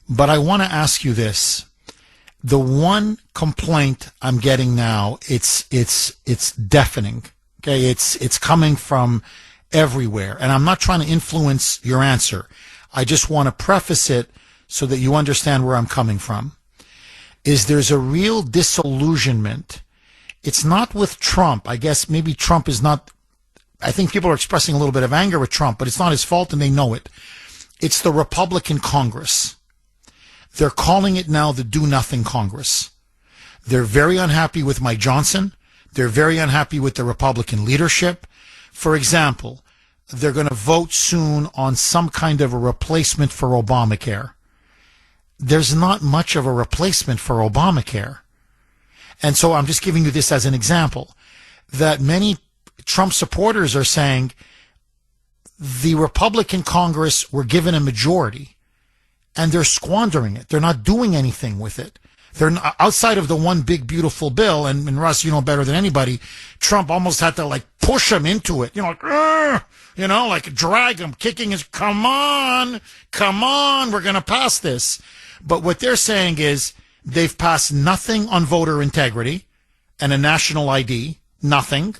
But I want to ask you this. The one complaint I'm getting now, it's deafening. Okay, it's coming from everywhere. And I'm not trying to influence your answer. I just want to preface it so that you understand where I'm coming from. Is there's a real disillusionment. It's not with Trump. I guess maybe Trump is not, I think people are expressing a little bit of anger with Trump, but it's not his fault and they know it. It's the Republican Congress. They're calling it now the Do-Nothing Congress. They're very unhappy with Mike Johnson. They're very unhappy with the Republican leadership. For example, they're going to vote soon on some kind of a replacement for Obamacare. There's not much of a replacement for Obamacare. And so I'm just giving you this as an example, that many Trump supporters are saying the Republican Congress were given a majority and they're squandering it. They're not doing anything with it. They're not, outside of the one big beautiful bill, and Russ, you know better than anybody, Trump almost had to like push him into it, like drag him, kicking his, come on, we're going to pass this. But what they're saying is they've passed nothing on voter integrity and a national ID, nothing.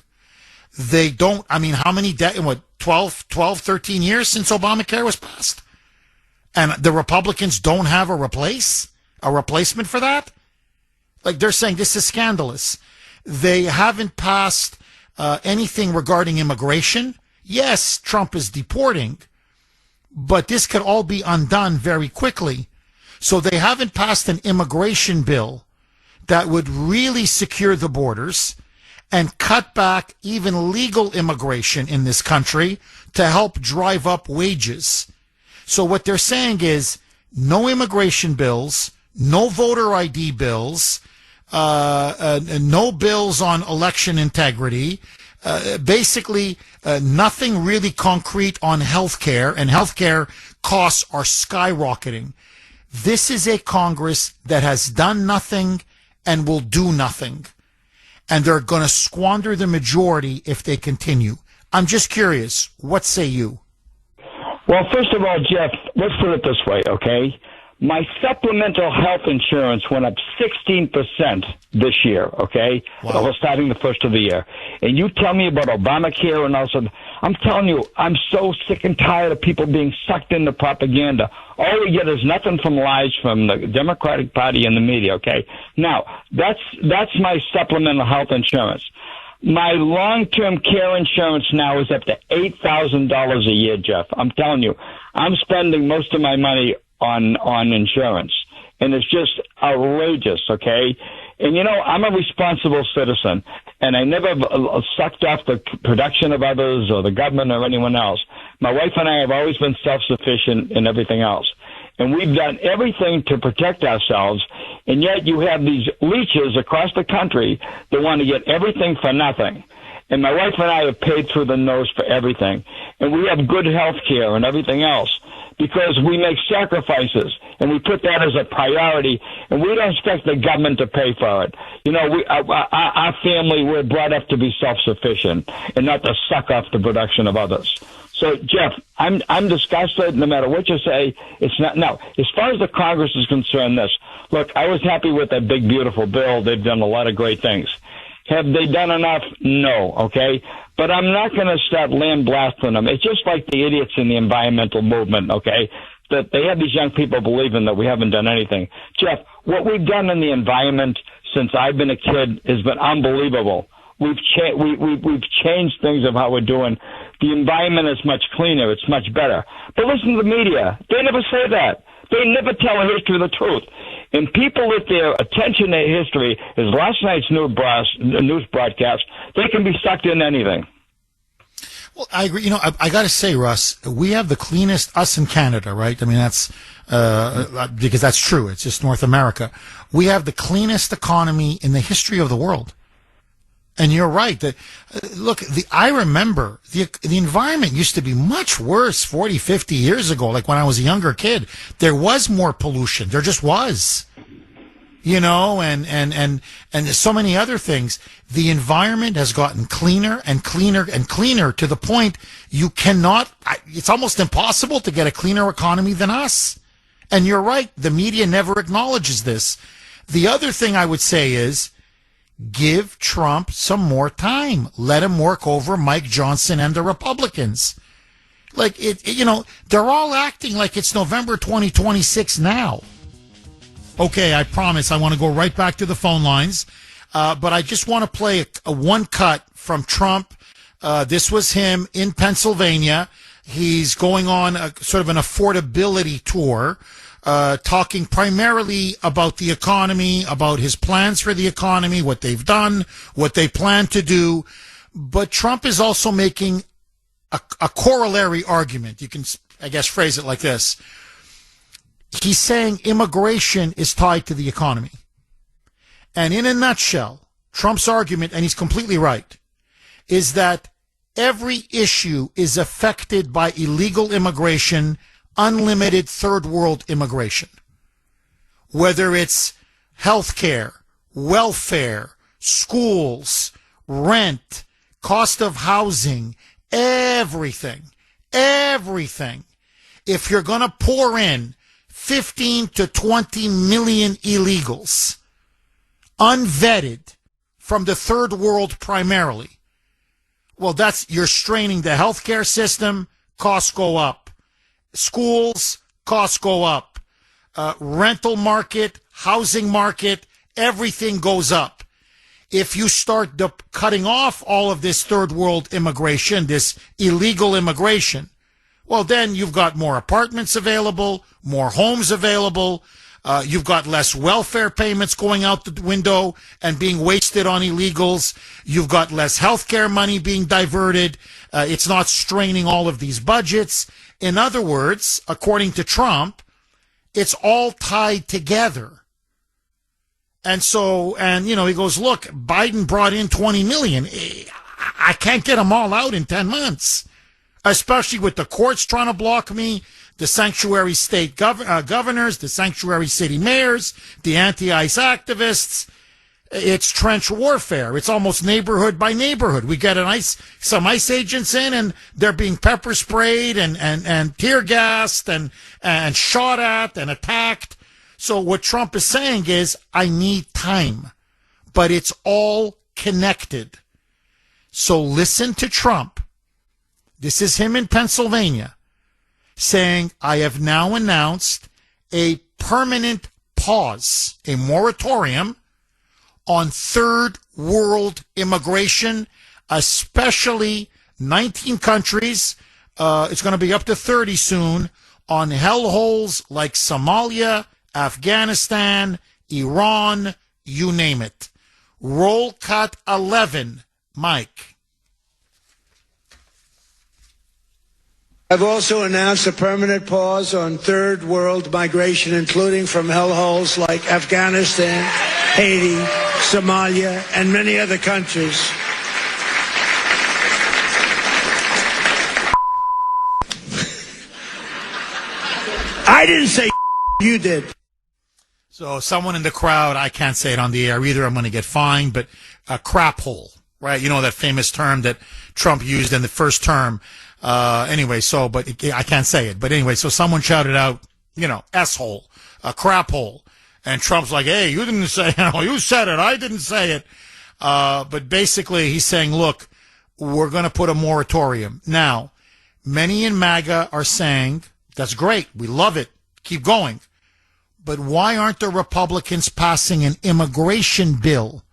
They don't, how many, 12, 13 years since Obamacare was passed? And the Republicans don't have a replacement for that? Like, they're saying this is scandalous. They haven't passed anything regarding immigration. Yes, Trump is deporting, but this could all be undone very quickly. So they haven't passed an immigration bill that would really secure the borders and cut back even legal immigration in this country to help drive up wages. So what they're saying is no immigration bills, no voter ID bills, no bills on election integrity, basically nothing really concrete on health care, and health care costs are skyrocketing. This is a Congress that has done nothing and will do nothing. And they're going to squander the majority if they continue. I'm just curious. What say you? Well, first of all, Jeff, let's put it this way, okay? My supplemental health insurance went up 16% this year, okay? Wow. Well, starting the first of the year. And you tell me about Obamacare and also, I'm telling you, I'm so sick and tired of people being sucked into propaganda. All we get is nothing from lies from the Democratic Party and the media, okay? Now, that's my supplemental health insurance. My long-term care insurance now is up to $8,000 a year, Jeff. I'm telling you, I'm spending most of my money on insurance, and it's just outrageous, okay? And, I'm a responsible citizen, and I never sucked off the production of others or the government or anyone else. My wife and I have always been self-sufficient in everything else. And we've done everything to protect ourselves, and yet you have these leeches across the country that want to get everything for nothing. And my wife and I have paid through the nose for everything. And we have good health care and everything else because we make sacrifices, and we put that as a priority, and we don't expect the government to pay for it. Our family, we're brought up to be self-sufficient and not to suck off the production of others. So, Jeff, I'm disgusted no matter what you say. It's not. Now, as far as the Congress is concerned, look, I was happy with that big, beautiful bill. They've done a lot of great things. Have they done enough? No, okay? But I'm not going to start land blasting them. It's just like the idiots in the environmental movement, okay? That they have these young people believing that we haven't done anything. Jeff, what we've done in the environment since I've been a kid has been unbelievable. We've changed things of how we're doing. The environment is much cleaner. It's much better. But listen to the media. They never say that. They never tell a history of the truth. And people with their attention to history, as last night's news broadcast, they can be sucked in anything. Well, I agree. I got to say, Russ, we have the cleanest, us in Canada, right? I mean, that's because that's true. It's just North America. We have the cleanest economy in the history of the world. And you're right. Look, I remember the environment used to be much worse 40, 50 years ago, like when I was a younger kid. There was more pollution. There just was. And so many other things. The environment has gotten cleaner and cleaner and cleaner to the point it's almost impossible to get a cleaner economy than us. And you're right. The media never acknowledges this. The other thing I would say is give Trump some more time. Let him work over Mike Johnson and the Republicans. Like they're all acting like it's November 2026 now. Okay, I promise I want to go right back to the phone lines, but I just want to play a one cut from Trump. This was him in Pennsylvania. He's going on sort of an affordability tour, talking primarily about the economy, about his plans for the economy, what they've done, what they plan to do. But Trump is also making a corollary argument. You can, I guess, phrase it like this. He's saying immigration is tied to the economy. And in a nutshell, Trump's argument, and he's completely right, is that every issue is affected by illegal immigration, unlimited third world immigration. Whether it's healthcare, welfare, schools, rent, cost of housing, everything. If you're going to pour in 15 to 20 million illegals, unvetted, from the third world primarily, well, you're straining the healthcare system, costs go up. Schools, costs go up. Rental market, housing market, everything goes up. If you start cutting off all of this third world immigration, this illegal immigration, well, then you've got more apartments available, more homes available. You've got less welfare payments going out the window and being wasted on illegals. You've got less healthcare money being diverted. It's not straining all of these budgets. In other words, according to Trump, it's all tied together. And so, he goes, look, Biden brought in 20 million. I can't get them all out in 10 months. Especially with the courts trying to block me, the sanctuary state governors, the sanctuary city mayors, the anti-ICE activists. It's trench warfare. It's almost neighborhood by neighborhood. We get some ICE agents in, and they're being pepper sprayed and tear gassed and shot at and attacked. So what Trump is saying is, I need time, but it's all connected. So listen to Trump. This is him in Pennsylvania saying, I have now announced a permanent pause, a moratorium on third world immigration, especially 19 countries. It's going to be up to 30 soon, on hellholes like Somalia, Afghanistan, Iran, you name it. Roll cut 11, Mike. I've also announced a permanent pause on third world migration, including from hellholes like Afghanistan, Haiti, Somalia, and many other countries. I didn't say you did. So someone in the crowd, I can't say it on the air either, I'm going to get fined, but a crap hole, right? You know that famous term that Trump used in the first term. I can't say it. But anyway, so someone shouted out, S-hole, a crap hole. And Trump's like, hey, you didn't say it. You said it. I didn't say it. But basically, he's saying, look, we're going to put a moratorium. Now, many in MAGA are saying, that's great. We love it. Keep going. But why aren't the Republicans passing an immigration bill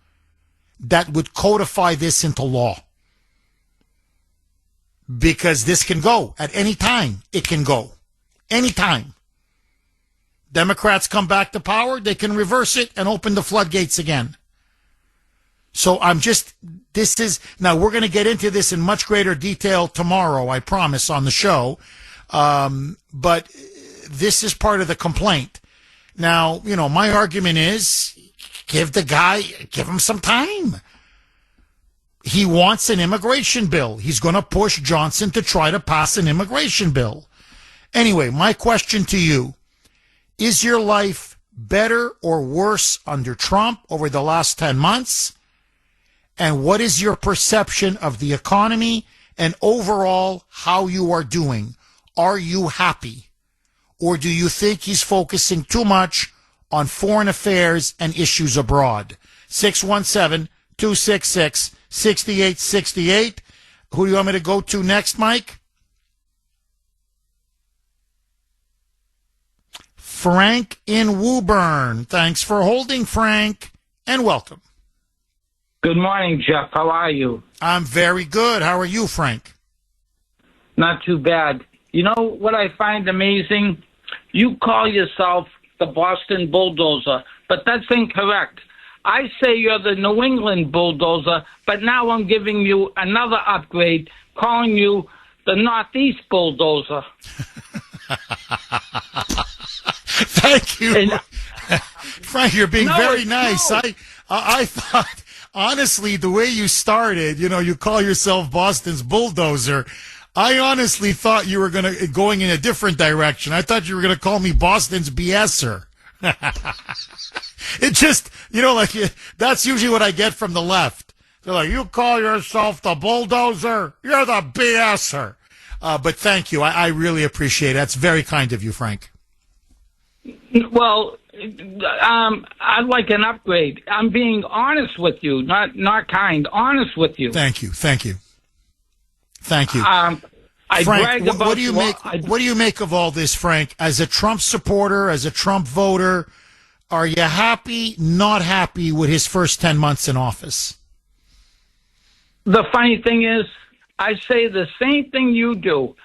that would codify this into law? Because this can go at any time. It can go anytime. Democrats come back to power, they can reverse it and open the floodgates again. So now we're going to get into this in much greater detail tomorrow, I promise, on the show. But this is part of the complaint. Now, my argument is give him some time. He wants an immigration bill. He's going to push Johnson to try to pass an immigration bill. Anyway, my question to you, is your life better or worse under Trump over the last 10 months? And what is your perception of the economy and overall how you are doing? Are you happy? Or do you think he's focusing too much on foreign affairs and issues abroad? 617-266-6868. Who do you want me to go to next, Mike? Frank in Woburn. Thanks for holding, Frank, and welcome. Good morning, Jeff. How are you? I'm very good. How are you, Frank? Not too bad. You know what I find amazing? You call yourself the Boston Bulldozer, but that's incorrect. I say you're the New England Bulldozer, but now I'm giving you another upgrade, calling you the Northeast Bulldozer. Thank you. Frank, you're being very nice. No. I thought, honestly, the way you started, you call yourself Boston's Bulldozer. I honestly thought you were going in a different direction. I thought you were going to call me Boston's BSer. It just, that's usually what I get from the left. They're like, you call yourself the Bulldozer? You're the BSer. But thank you. I really appreciate it. That's very kind of you, Frank. Well, I'd like an upgrade. I'm being honest with you, not kind. Honest with you. Thank you. Frank, what do you make of all this, Frank? As a Trump supporter, as a Trump voter, are you happy, not happy with his first 10 months in office? The funny thing is, I say the same thing you do.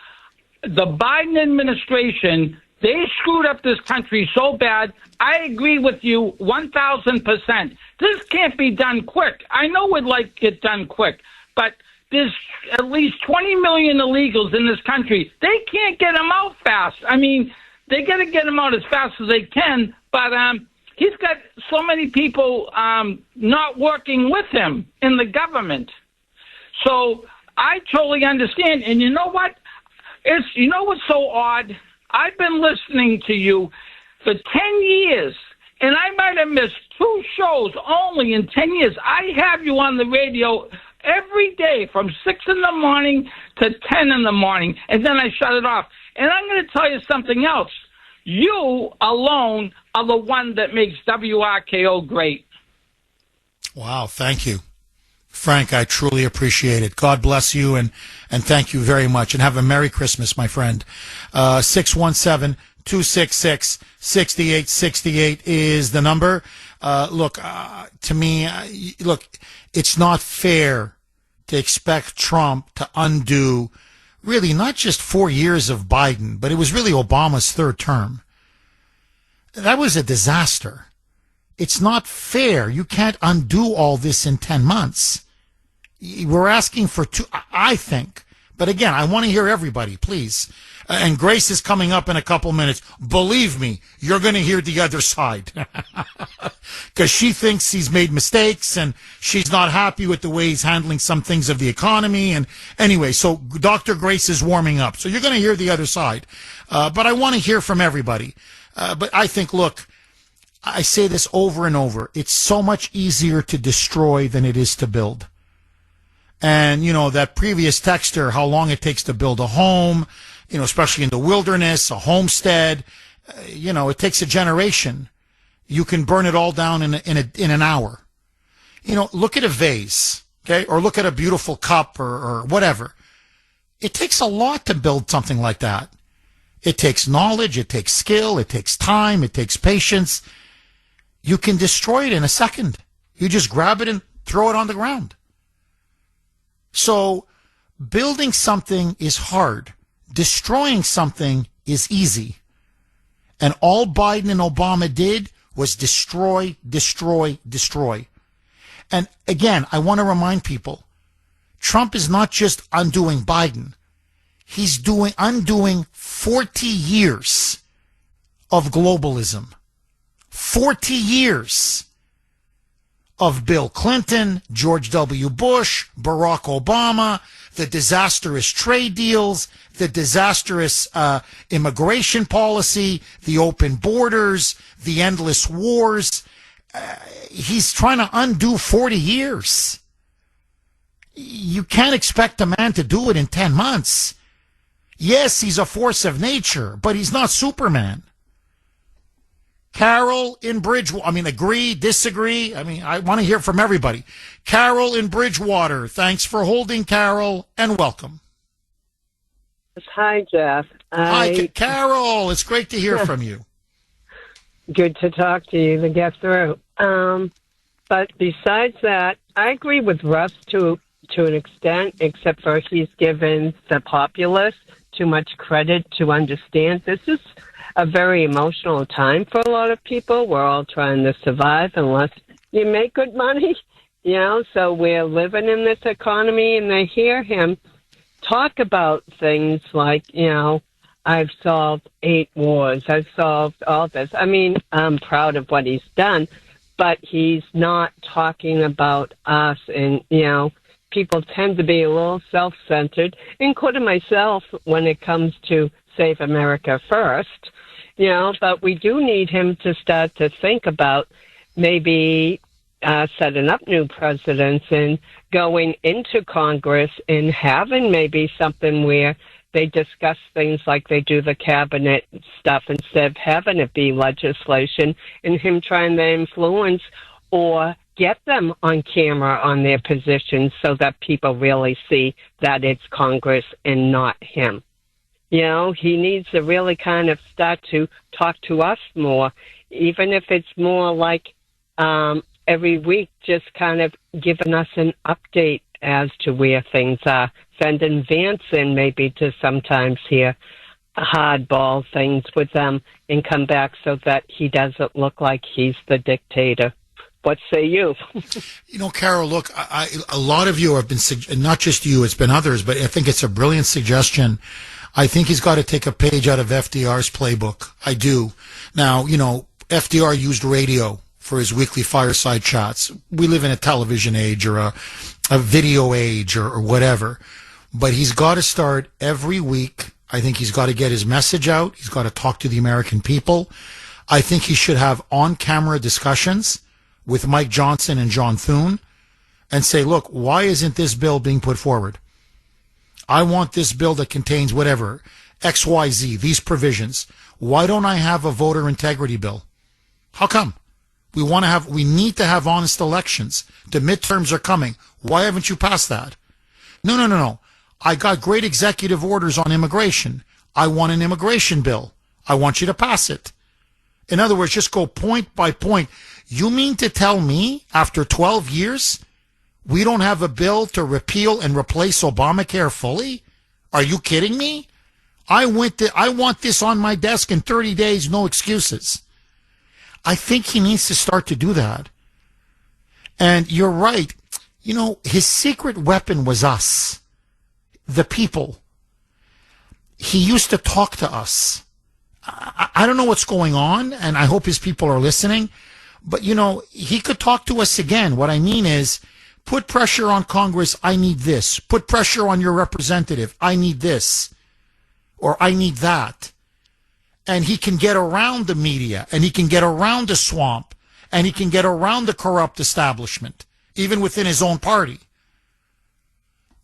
The Biden administration, they screwed up this country so bad. I agree with you 1,000%. This can't be done quick. I know we'd like it done quick, but there's at least 20 million illegals in this country. They can't get them out fast. I mean, they got to get them out as fast as they can, but he's got so many people not working with him in the government. So I totally understand. And you know what? What's so odd? I've been listening to you for 10 years, and I might have missed 2 shows only in 10 years. I have you on the radio every day from 6 in the morning to 10 in the morning, and then I shut it off. And I'm going to tell you something else. You alone are the one that makes WRKO great. Wow, thank you. Frank, I truly appreciate it. God bless you, and thank you very much. And have a Merry Christmas, my friend. 617-266-6868 is the number. To me, it's not fair to expect Trump to undo really not just 4 years of Biden, but it was really Obama's third term. That was a disaster. It's not fair. You can't undo all this in 10 months. We're asking for 2, I think. But again, I want to hear everybody, please. And Grace is coming up in a couple minutes. Believe me, you're going to hear the other side. Because she thinks he's made mistakes and she's not happy with the way he's handling some things of the economy. And anyway, so Dr. Grace is warming up. So you're going to hear the other side. But I want to hear from everybody. But I think, look, I say this over and over. It's so much easier to destroy than it is to build. And, that previous texter, how long it takes to build a home, especially in the wilderness, a homestead, it takes a generation. You can burn it all down in an hour. Look at a vase, okay? Or look at a beautiful cup or whatever. It takes a lot to build something like that. It takes knowledge, it takes skill, it takes time, it takes patience. You can destroy it in a second. You just grab it and throw it on the ground. So building something is hard. Destroying something is easy. And all Biden and Obama did was destroy, destroy, destroy. And again, I want to remind people, Trump is not just undoing Biden. He's undoing 40 years of globalism. 40 years of Bill Clinton, George W. Bush, Barack Obama, the disastrous trade deals, the disastrous immigration policy, the open borders, the endless wars. He's trying to undo 40 years. You can't expect a man to do it in 10 months. Yes, he's a force of nature, but he's not Superman. Carol in Bridgewater, agree, disagree? I want to hear from everybody. Carol in Bridgewater, thanks for holding, Carol, and welcome. Hi, Jeff. Hi, Carol. It's great to hear from you. Good to talk to you to get through. But besides that, I agree with Russ to an extent, except for he's given the populace too much credit to understand. This is a very emotional time for a lot of people. We're all trying to survive unless you make good money, so we're living in this economy, and they hear him talk about things like, I've solved 8 wars. I've solved all this. I'm proud of what he's done, but he's not talking about us. And, people tend to be a little self-centered, including myself when it comes to Save America First, but we do need him to start to think about maybe setting up new presidents and going into Congress and having maybe something where they discuss things like they do the cabinet stuff instead of having it be legislation, and him trying to influence or get them on camera on their positions so that people really see that it's Congress and not him. He needs to really kind of start to talk to us more, even if it's more like every week, just kind of giving us an update as to where things are. Sending Vance in maybe to sometimes hear hardball things with them and come back so that he doesn't look like he's the dictator. What say you? Carol, look, a lot of you have been, not just you, it's been others, but I think it's a brilliant suggestion. I think he's got to take a page out of FDR's playbook. I do. Now, FDR used radio for his weekly fireside chats. We live in a television age or a video age or whatever. But he's got to start every week. I think he's got to get his message out. He's got to talk to the American people. I think he should have on-camera discussions with Mike Johnson and John Thune and say, look, why isn't this bill being put forward? I want this bill that contains whatever, XYZ, these provisions. Why don't I have a voter integrity bill? How come? We need to have honest elections. The midterms are coming. Why haven't you passed that? No. I got great executive orders on immigration. I want an immigration bill. I want you to pass it. In other words, just go point by point. You mean to tell me after 12 years, we don't have a bill to repeal and replace Obamacare fully? Are you kidding me? I want this on my desk in 30 days, no excuses. I think he needs to start to do that. And you're right. His secret weapon was us, the people. He used to talk to us. I don't know what's going on, and I hope his people are listening. But, he could talk to us again. What I mean is, put pressure on Congress, I need this. Put pressure on your representative, I need this. Or I need that. And he can get around the media, and he can get around the swamp, and he can get around the corrupt establishment, even within his own party.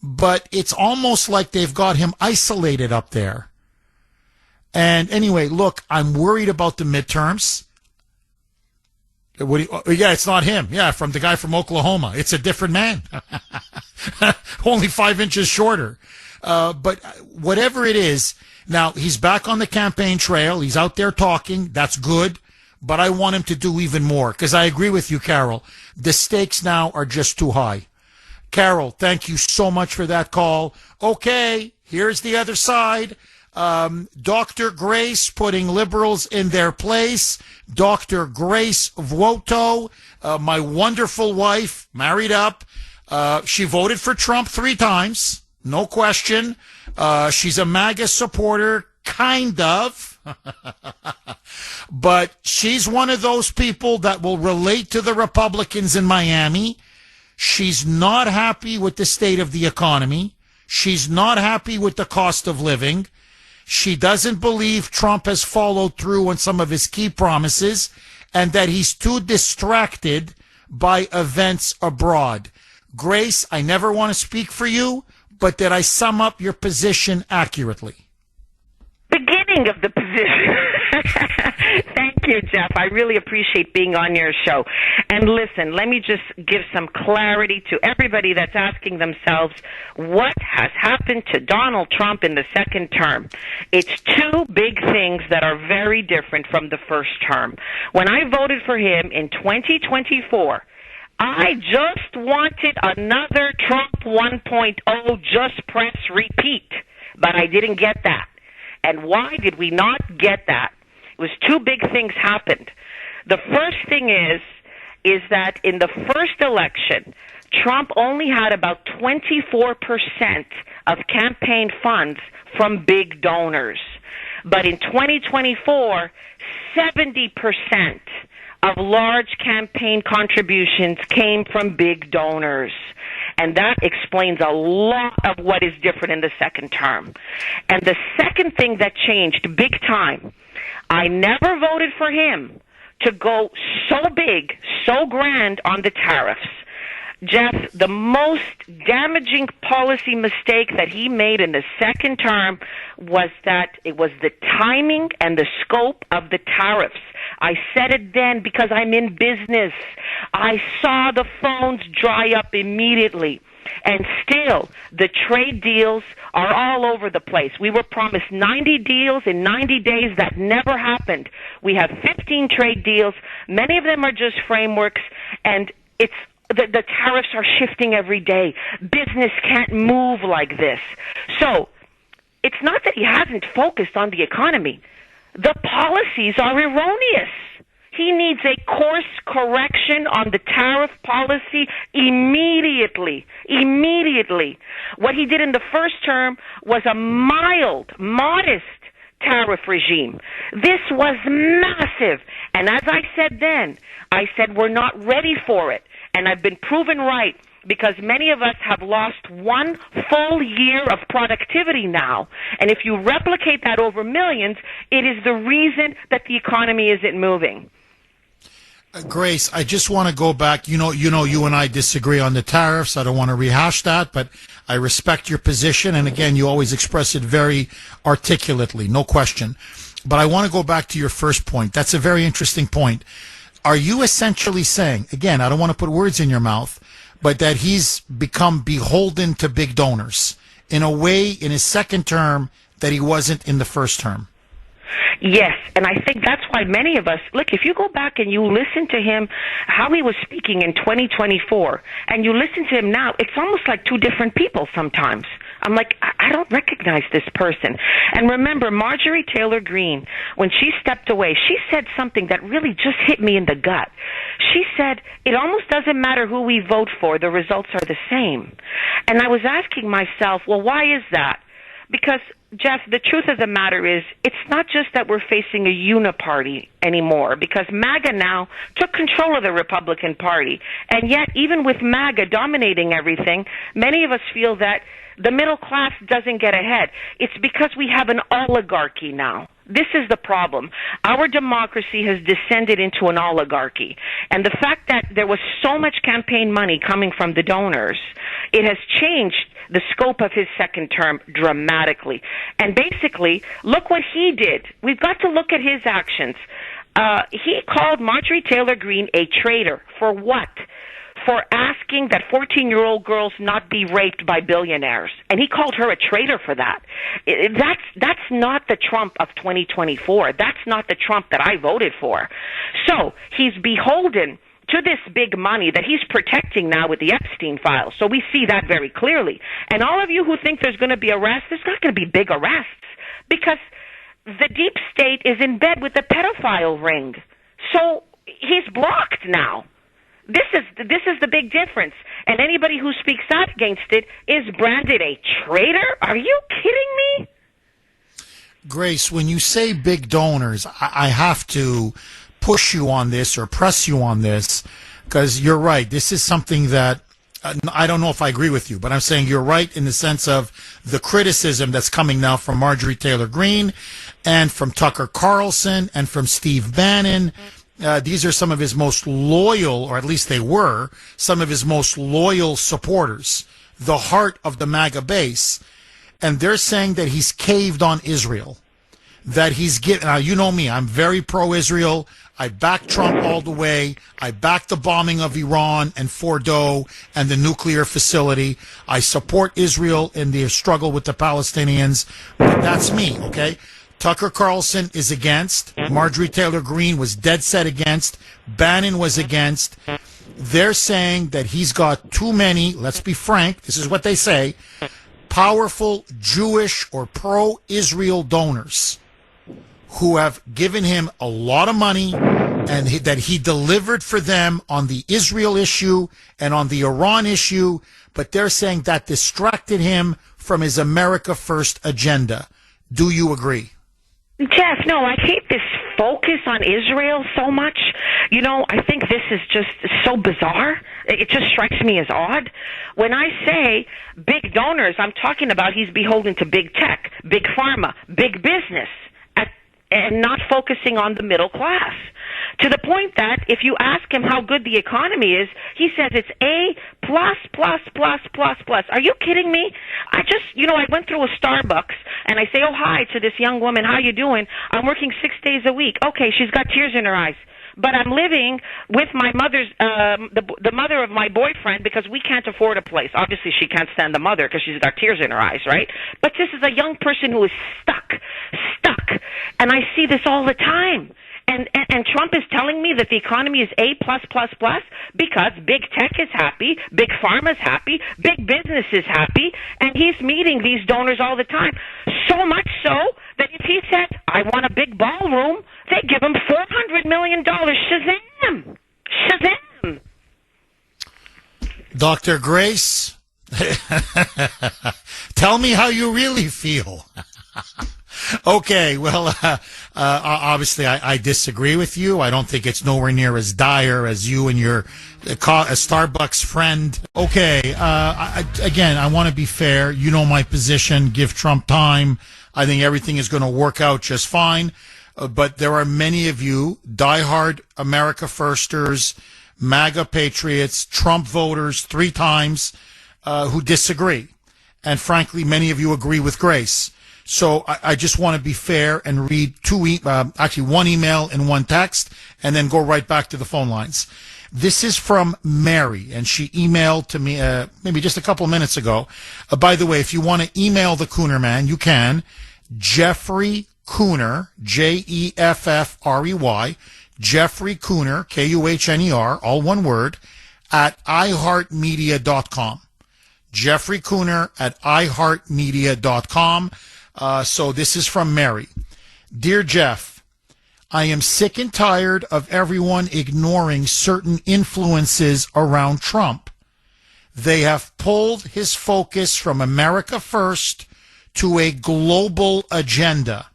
But it's almost like they've got him isolated up there. And anyway, look, I'm worried about the midterms. Yeah, it's not him. Yeah, from the guy from Oklahoma. It's a different man. Only 5 inches shorter. But whatever it is, now he's back on the campaign trail. He's out there talking. That's good. But I want him to do even more because I agree with you, Carol. The stakes now are just too high. Carol, thank you so much for that call. Okay, here's the other side. Dr. Grace putting liberals in their place. Dr. Grace Vuoto, my wonderful wife, married up. She voted for Trump 3 times, no question. She's a MAGA supporter, kind of. But she's one of those people that will relate to the Republicans in Miami. She's not happy with the state of the economy. She's not happy with the cost of living. She doesn't believe Trump has followed through on some of his key promises and that he's too distracted by events abroad. Grace, I never want to speak for you, but did I sum up your position accurately? Beginning of the position. Thank you, Jeff. I really appreciate being on your show. And listen, let me just give some clarity to everybody that's asking themselves, what has happened to Donald Trump in the second term? It's 2 big things that are very different from the first term. When I voted for him in 2024, I just wanted another Trump 1.0, just press repeat. But I didn't get that. And why did we not get that? It was 2 big things happened. The first thing is that in the first election, Trump only had about 24% of campaign funds from big donors. But in 2024, 70% of large campaign contributions came from big donors. And that explains a lot of what is different in the second term. And the second thing that changed big time, I never voted for him to go so big, so grand on the tariffs. Jeff, the most damaging policy mistake that he made in the second term was that it was the timing and the scope of the tariffs. I said it then because I'm in business. I saw the phones dry up immediately. And still, the trade deals are all over the place. We were promised 90 deals in 90 days. That never happened. We have 15 trade deals. Many of them are just frameworks, and it's the tariffs are shifting every day. Business can't move like this. So it's not that he hasn't focused on the economy. The policies are erroneous. He needs a course correction on the tariff policy immediately. Immediately. What he did in the first term was a mild, modest tariff regime. This was massive. And as I said then, I said we're not ready for it. And I've been proven right because many of us have lost 1 full year of productivity now. And if you replicate that over millions, it is the reason that the economy isn't moving. Grace, I just want to go back. You and I disagree on the tariffs. I don't want to rehash that, but I respect your position. And again, you always express it very articulately, no question. But I want to go back to your first point. That's a very interesting point. Are you essentially saying, again, I don't want to put words in your mouth, but that he's become beholden to big donors in a way in his second term that he wasn't in the first term? Yes, and I think that's why many of us, look, if you go back and you listen to him, how he was speaking in 2024, and you listen to him now, it's almost like 2 different people sometimes. I'm like, I don't recognize this person. And remember, Marjorie Taylor Greene, when she stepped away, she said something that really just hit me in the gut. She said, it almost doesn't matter who we vote for, the results are the same. And I was asking myself, well, why is that? Because, Jeff, the truth of the matter is, it's not just that we're facing a uniparty anymore, because MAGA now took control of the Republican Party. And yet, even with MAGA dominating everything, many of us feel that the middle class doesn't get ahead. It's because we have an oligarchy now. This is the problem. Our democracy has descended into an oligarchy. And the fact that there was so much campaign money coming from the donors, it has changed the scope of his second term dramatically. And basically, look what he did. We've got to look at his actions. He called Marjorie Taylor Greene a traitor. For what? For asking that 14-year-old girls not be raped by billionaires. And he called her a traitor for that. That's not the Trump of 2024. That's not the Trump that I voted for. So he's beholden to this big money that he's protecting now with the Epstein files. So we see that very clearly. And all of you who think there's going to be arrests, there's not going to be big arrests. because the deep state is in bed with the pedophile ring. So he's blocked now. This is the big difference. And anybody who speaks out against it is branded a traitor? Are you kidding me? Grace, when you say big donors, I have to push you on this or press you on this, because you're right. This is something that I don't know if I agree with you, but I'm saying you're right in the sense of the criticism that's coming now from Marjorie Taylor Greene and from Tucker Carlson and from Steve Bannon. These are some of his most loyal, or at least they were, some of his most loyal supporters, the heart of the MAGA base. And they're saying that he's caved on Israel, that he's given. Now, you know me, I'm very pro-Israel. I back Trump all the way. I back the bombing of Iran and Fordo and the nuclear facility. I support Israel in their struggle with the Palestinians. But that's me, okay? Tucker Carlson is against. Marjorie Taylor Greene was dead set against. Bannon was against. They're saying that he's got too many, let's be frank, this is what they say, powerful Jewish or pro-Israel donors who have given him a lot of money and that he delivered for them on the Israel issue and on the Iran issue, but they're saying that distracted him from his America First agenda. Do you agree? Jeff, no, I hate this focus on Israel so much. You know, I think this is just so bizarre. It just strikes me as odd. When I say big donors, I'm talking about he's beholden to big tech, big pharma, big business, and not focusing on the middle class. To the point that if you ask him how good the economy is, he says it's A plus plus plus plus plus. Are you kidding me? I went through a Starbucks and I say, oh, hi to this young woman. How you doing? I'm working 6 days a week. Okay, she's got tears in her eyes. But I'm living with my mother's, the mother of my boyfriend, because we can't afford a place. Obviously, she can't stand the mother because she's got tears in her eyes, right? But this is a young person who is stuck. And I see this all the time. And Trump is telling me that the economy is A plus plus plus because big tech is happy, big pharma is happy, big business is happy, and he's meeting these donors all the time. So much so that if he said, I want a big ballroom, they give him $400 million. Shazam! Shazam! Dr. Grace, tell me how you really feel. Okay, well, obviously I disagree with you. I don't think it's nowhere near as dire as you and your Starbucks friend. Okay, I want to be fair. You know my position. Give Trump time. I think everything is going to work out just fine. But there are many of you, diehard America Firsters, MAGA patriots, Trump voters 3 times, who disagree. And frankly, many of you agree with Grace. So I just want to be fair and read one email and one text, and then go right back to the phone lines. This is from Mary, and she emailed to me maybe just a couple minutes ago. By the way, if you want to email the Kuhner Man, you can. Jeffrey Kuhner, Jeffrey, Jeffrey Kuhner, Kuhner, all one word, at iHeartMedia.com. Jeffrey Kuhner at iHeartMedia.com. So this is from Mary. Dear Jeff, I am sick and tired of everyone ignoring certain influences around Trump. They have pulled his focus from America First to a global agenda.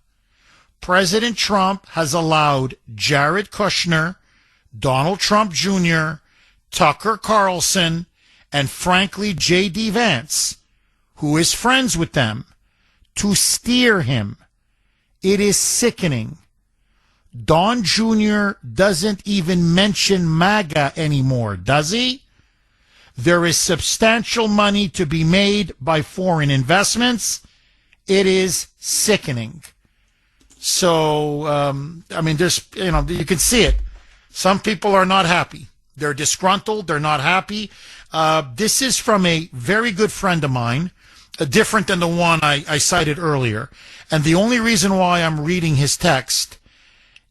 President Trump has allowed Jared Kushner, Donald Trump Jr., Tucker Carlson, and frankly J.D. Vance, who is friends with them, to steer him. It is sickening. Don Jr. doesn't even mention MAGA anymore, does he? There is substantial money to be made by foreign investments. It is sickening. So, there's, you can see it. Some people are not happy. They're disgruntled. They're not happy. This is from a very good friend of mine, different than the one I cited earlier. And the only reason why I'm reading his text,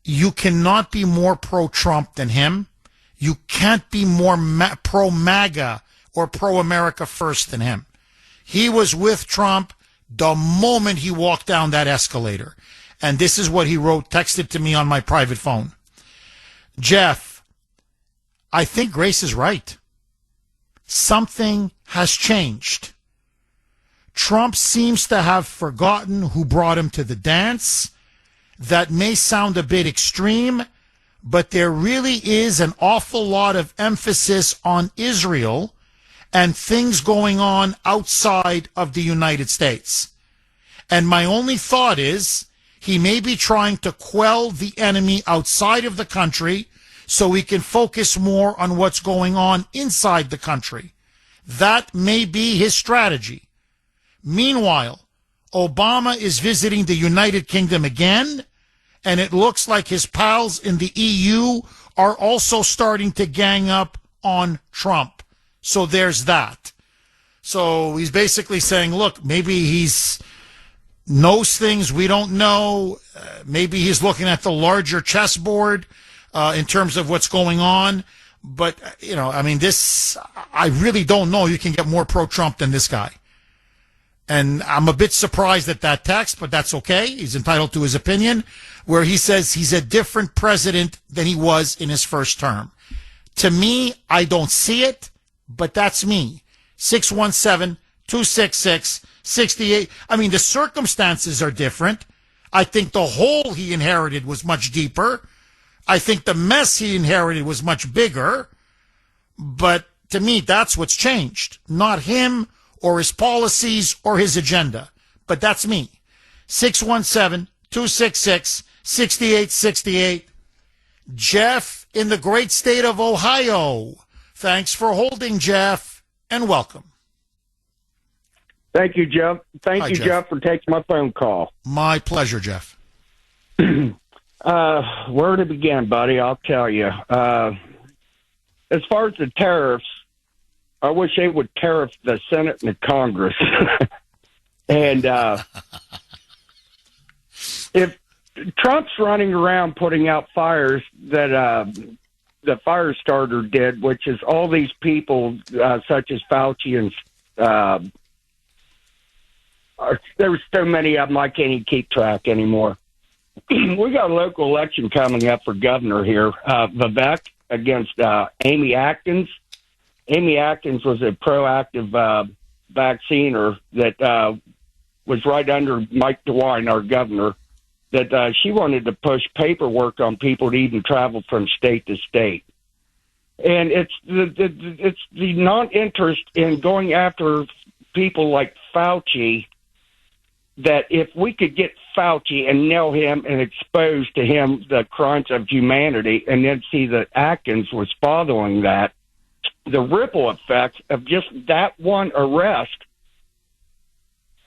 you cannot be more pro-Trump than him. You can't be more pro-MAGA or pro-America First than him. He was with Trump the moment he walked down that escalator. And this is what he wrote, texted to me on my private phone. Jeff, I think Grace is right. Something has changed. Trump seems to have forgotten who brought him to the dance. That may sound a bit extreme, but there really is an awful lot of emphasis on Israel and things going on outside of the United States. And my only thought is he may be trying to quell the enemy outside of the country so he can focus more on what's going on inside the country. That may be his strategy. Meanwhile, Obama is visiting the United Kingdom again, and it looks like his pals in the EU are also starting to gang up on Trump. So there's that. So he's basically saying, look, maybe he's knows things we don't know. Maybe he's looking at the larger chessboard in terms of what's going on. But, you know, I mean, I really don't know. You can get more pro-Trump than this guy. And I'm a bit surprised at that text, but that's okay. He's entitled to his opinion, where he says he's a different president than he was in his first term. To me, I don't see it, but that's me. 617-266-68. I mean, the circumstances are different. I think the hole he inherited was much deeper. I think the mess he inherited was much bigger. But to me, that's what's changed. Not him or his policies or his agenda. But that's me. 617-266-6868. Jeff in the great state of Ohio. Thanks for holding, Jeff, and welcome. Thank you, Jeff. Thank Hi, you, Jeff, for taking my phone call. My pleasure, Jeff. Where to begin, buddy? I'll tell you. As far as the tariffs, I wish they would tariff the Senate and the Congress. And if Trump's running around putting out fires that the fire starter did, which is all these people such as Fauci and there's so many of them I can't even keep track anymore. We got a local election coming up for governor here. Vivek against Amy Atkins. Amy Atkins was a proactive vacciner that was right under Mike DeWine, our governor, that she wanted to push paperwork on people to even travel from state to state. And it's the non-interest in going after people like Fauci, that if we could get Fauci and nail him and expose to him the crimes of humanity, and then see that Atkins was following that, the ripple effect of just that one arrest,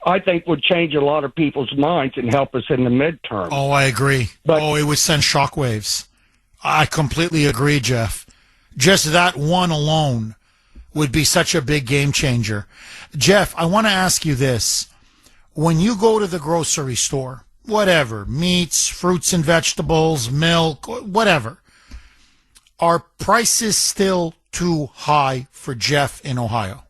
I think would change a lot of people's minds and help us in the midterm. Oh, I agree. But it would send shockwaves. I completely agree, Jeff. Just that one alone would be such a big game changer. Jeff, I want to ask you this. When you go to the grocery store, whatever, meats, fruits and vegetables, milk, whatever, are prices still too high for Jeff in Ohio?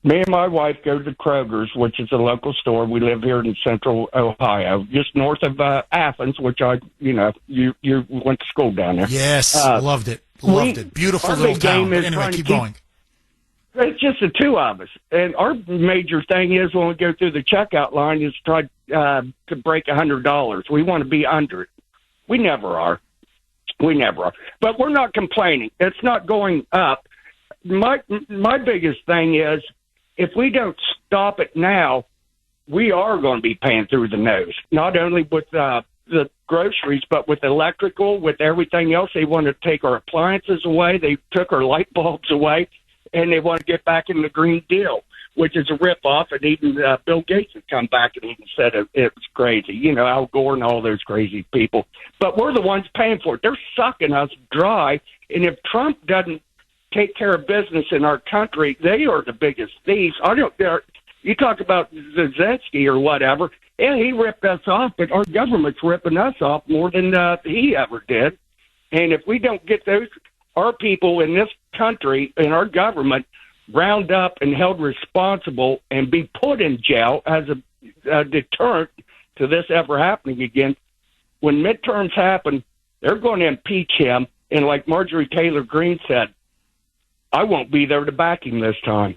Me and my wife go to Kroger's, which is a local store. We live here in central Ohio, just north of Athens, which you went to school down there. Yes, loved it. Loved it. Beautiful little town. But anyway, keep going. It's just the two of us. And our major thing is when we go through the checkout line is try to break $100. We want to be under it. We never are. But we're not complaining. It's not going up. My biggest thing is, if we don't stop it now, we are going to be paying through the nose, not only with the groceries, but with electrical, with everything else. They want to take our appliances away. They took our light bulbs away, and they want to get back in the Green Deal, which is a ripoff. And even Bill Gates had come back and even said it was crazy. Al Gore and all those crazy people. But we're the ones paying for it. They're sucking us dry. And if Trump doesn't take care of business in our country, they are the biggest thieves. You talk about Zelensky or whatever, and he ripped us off, but our government's ripping us off more than he ever did. And if we don't get our people in this country, in our government, round up and held responsible and be put in jail as a deterrent to this ever happening again. When midterms happen, they're going to impeach him. And like Marjorie Taylor Greene said, I won't be there to back him this time.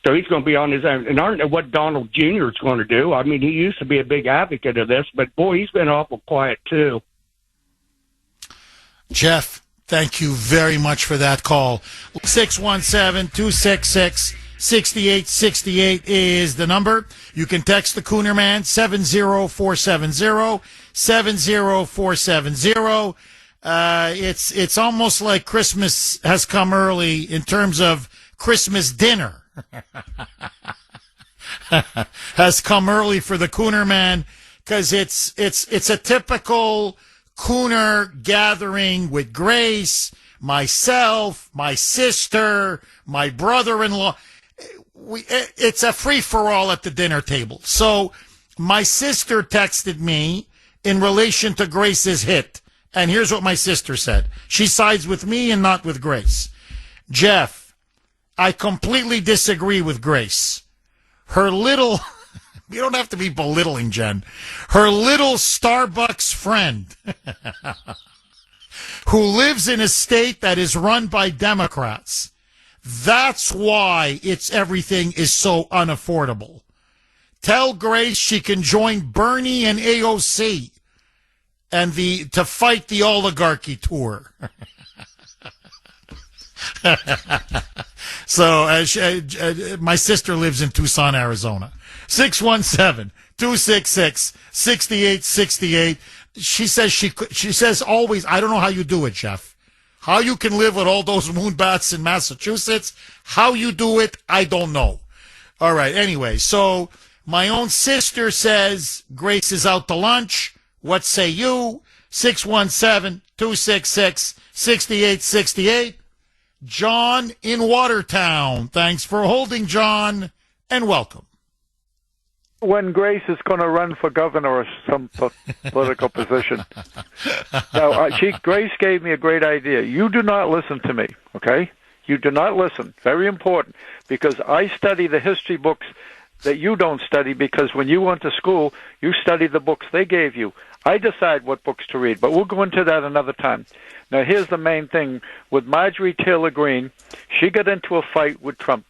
So he's going to be on his own. And I don't know what Donald Jr. is going to do. I mean, he used to be a big advocate of this, but boy, he's been awful quiet too. Jeff, thank you very much for that call. 617-266-6868 is the number. You can text the Kuhner Man, 70470, 70470. It's almost like Christmas has come early in terms of Christmas dinner. Has come early for the Kuhner Man because it's a typical Kuhner gathering with Grace, myself, my sister, my brother-in-law. It's a free-for-all at the dinner table. So my sister texted me in relation to Grace's hit. And here's what my sister said. She sides with me and not with Grace. Jeff, I completely disagree with Grace. Her little, you don't have to be belittling, Jen. Her little Starbucks friend who lives in a state that is run by Democrats. That's why everything is so unaffordable. Tell Grace she can join Bernie and AOC and to fight the oligarchy tour. So my sister lives in Tucson, Arizona. 617-266-6868. She says always, I don't know how you do it, Jeff. How you can live with all those moonbats in Massachusetts, how you do it, I don't know. All right, anyway, so my own sister says Grace is out to lunch. What say you? 617-266-6868. John in Watertown. Thanks for holding, John, and welcome. When Grace is going to run for governor or some political position. Now, Grace gave me a great idea. You do not listen to me, okay? You do not listen. Very important, because I study the history books that you don't study, because when you went to school, you studied the books they gave you. I decide what books to read, but we'll go into that another time. Now, here's the main thing. With Marjorie Taylor Greene, she got into a fight with Trump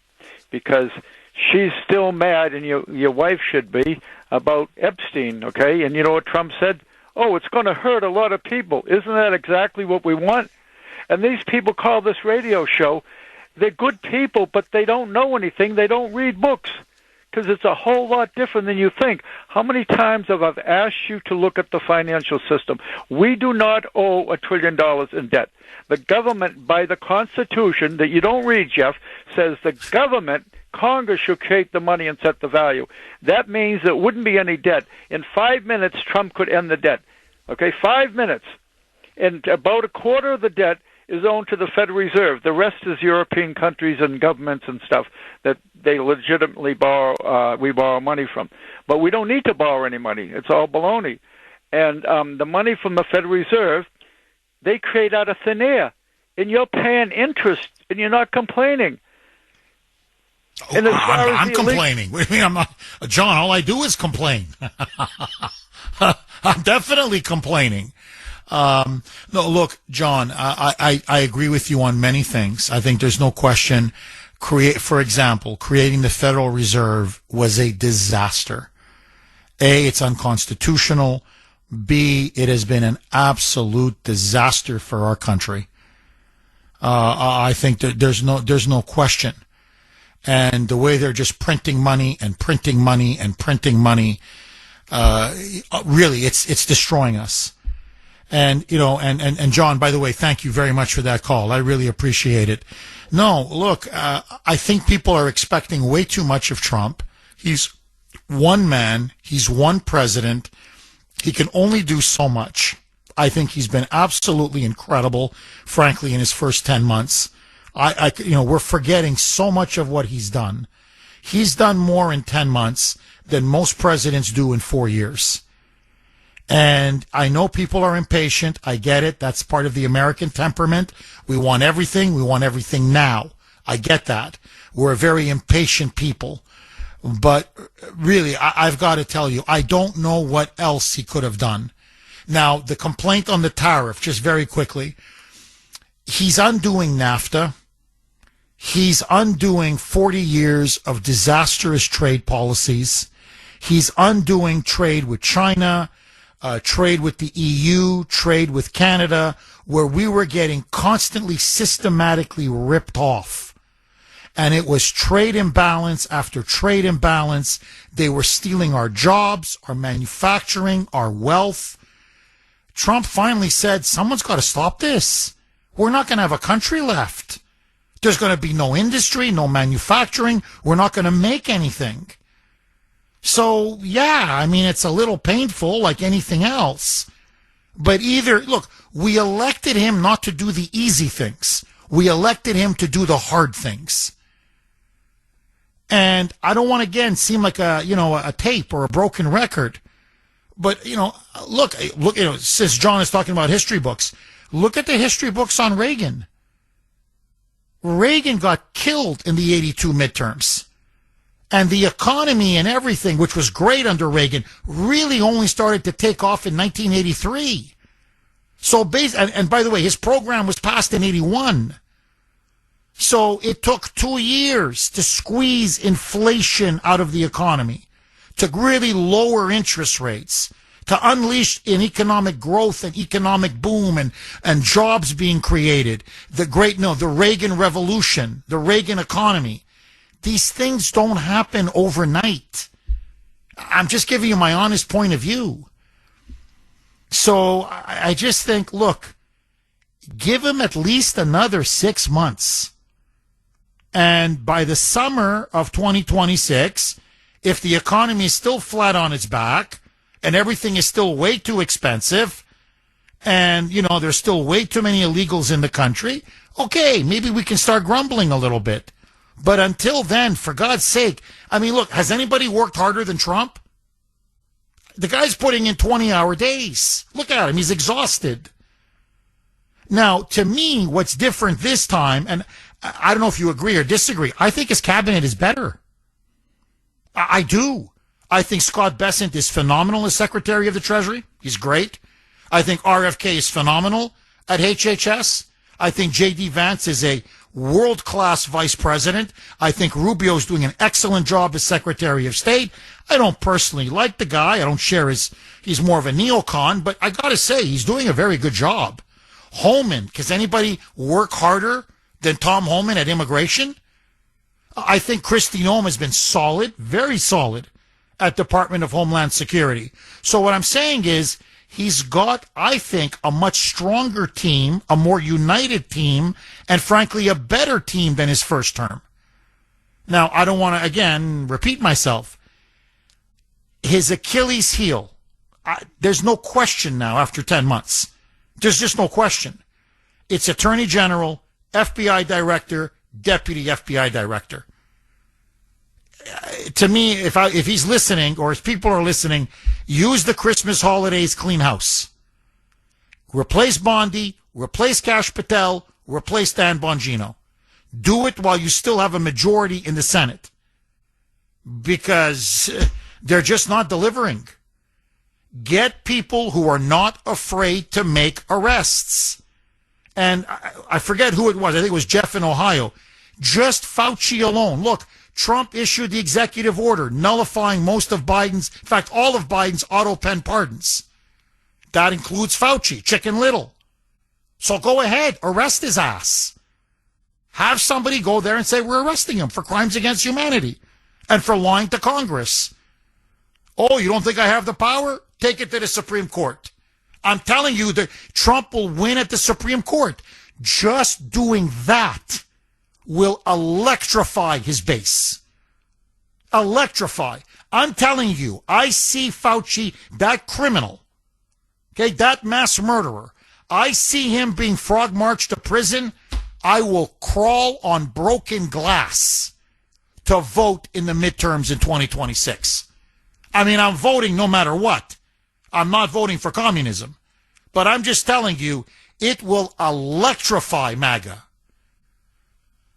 because she's still mad, and your wife should be, about Epstein, okay? And you know what Trump said? Oh, it's going to hurt a lot of people. Isn't that exactly what we want? And these people call this radio show, they're good people, but they don't know anything. They don't read books, because it's a whole lot different than you think. How many times have I asked you to look at the financial system? We do not owe $1 trillion in debt. The government, by the Constitution, that you don't read, Jeff, says the government, Congress, should create the money and set the value. That means there wouldn't be any debt. In 5 minutes, Trump could end the debt. Okay, 5 minutes. And about a quarter of the debt is owned to the Federal Reserve. The rest is European countries and governments and stuff that they legitimately borrow. We borrow money from, but we don't need to borrow any money. It's all baloney. And the money from the Federal Reserve, they create out of thin air, and you're paying interest, and you're not complaining. And as far as I'm complaining. What do you mean I'm not, John? All I do is complain. I'm definitely complaining. No, look, John, I agree with you on many things. I think there's no question. For example, creating the Federal Reserve was a disaster. A, it's unconstitutional. B, it has been an absolute disaster for our country. I think that there's no question. And the way they're just printing money and printing money and printing money, really, it's destroying us. And, you know, and John, by the way, thank you very much for that call. I really appreciate it. No, look, I think people are expecting way too much of Trump. He's one man. He's one president. He can only do so much. I think he's been absolutely incredible, frankly, in his first 10 months. We're forgetting so much of what he's done. He's done more in 10 months than most presidents do in 4 years. And I know people are impatient. I get it. That's part of the American temperament. We want everything. We want everything now. I get that. We're a very impatient people. But really, I've got to tell you, I don't know what else he could have done. Now, the complaint on the tariff, just very quickly, he's undoing NAFTA. He's undoing 40 years of disastrous trade policies. He's undoing trade with China, trade with the EU, trade with Canada, where we were getting constantly, systematically ripped off. And it was trade imbalance after trade imbalance. They were stealing our jobs, our manufacturing, our wealth. Trump finally said, someone's got to stop this. We're not going to have a country left. There's going to be no industry, no manufacturing. We're not going to make anything. So, yeah, I mean, it's a little painful like anything else. But look, we elected him not to do the easy things. We elected him to do the hard things. And I don't want to, again, seem like a tape or a broken record. But, look, since John is talking about history books, look at the history books on Reagan. Reagan got killed in the 82 midterms. And the economy and everything, which was great under Reagan, really only started to take off in 1983. So, and by the way, his program was passed in 81. So it took 2 years to squeeze inflation out of the economy, to really lower interest rates, to unleash an economic growth and economic boom and jobs being created. The Reagan Revolution, the Reagan economy. These things don't happen overnight. I'm just giving you my honest point of view. So I just think, look, give him at least another 6 months. And by the summer of 2026, if the economy is still flat on its back and everything is still way too expensive and, there's still way too many illegals in the country, okay, maybe we can start grumbling a little bit. But until then, for God's sake, I mean, look, has anybody worked harder than Trump? The guy's putting in 20-hour days. Look at him. He's exhausted. Now, to me, what's different this time, and I don't know if you agree or disagree, I think his cabinet is better. I do. I think Scott Bessent is phenomenal as Secretary of the Treasury. He's great. I think RFK is phenomenal at HHS. I think J.D. Vance is a world-class vice president. I think Rubio's doing an excellent job as Secretary of State. I don't personally like the guy. I don't share he's more of a neocon, but I gotta say, he's doing a very good job. Holman, does anybody work harder than Tom Holman at immigration? I think Kristi Noem has been solid, very solid, at Department of Homeland Security. So what I'm saying is, he's got, I think, a much stronger team, a more united team, and frankly, a better team than his first term. Now, I don't want to, again, repeat myself. His Achilles heel, there's no question now after 10 months. There's just no question. It's Attorney General, FBI Director, Deputy FBI Director. To me, if he's listening, or if people are listening, use the Christmas holidays clean house. Replace Bondi, replace Kash Patel, replace Dan Bongino. Do it while you still have a majority in the Senate. Because they're just not delivering. Get people who are not afraid to make arrests. And I forget who it was. I think it was Jeff in Ohio. Just Fauci alone. Look, Trump issued the executive order nullifying most of Biden's, in fact, all of Biden's auto pen pardons. That includes Fauci, Chicken Little. So go ahead, arrest his ass. Have somebody go there and say, we're arresting him for crimes against humanity and for lying to Congress. Oh, you don't think I have the power? Take it to the Supreme Court. I'm telling you that Trump will win at the Supreme Court. Just doing that will electrify his base. Electrify. I'm telling you, I see Fauci, that criminal, okay, that mass murderer, I see him being frog marched to prison. I will crawl on broken glass to vote in the midterms in 2026. I mean, I'm voting no matter what. I'm not voting for communism. But I'm just telling you, it will electrify MAGA.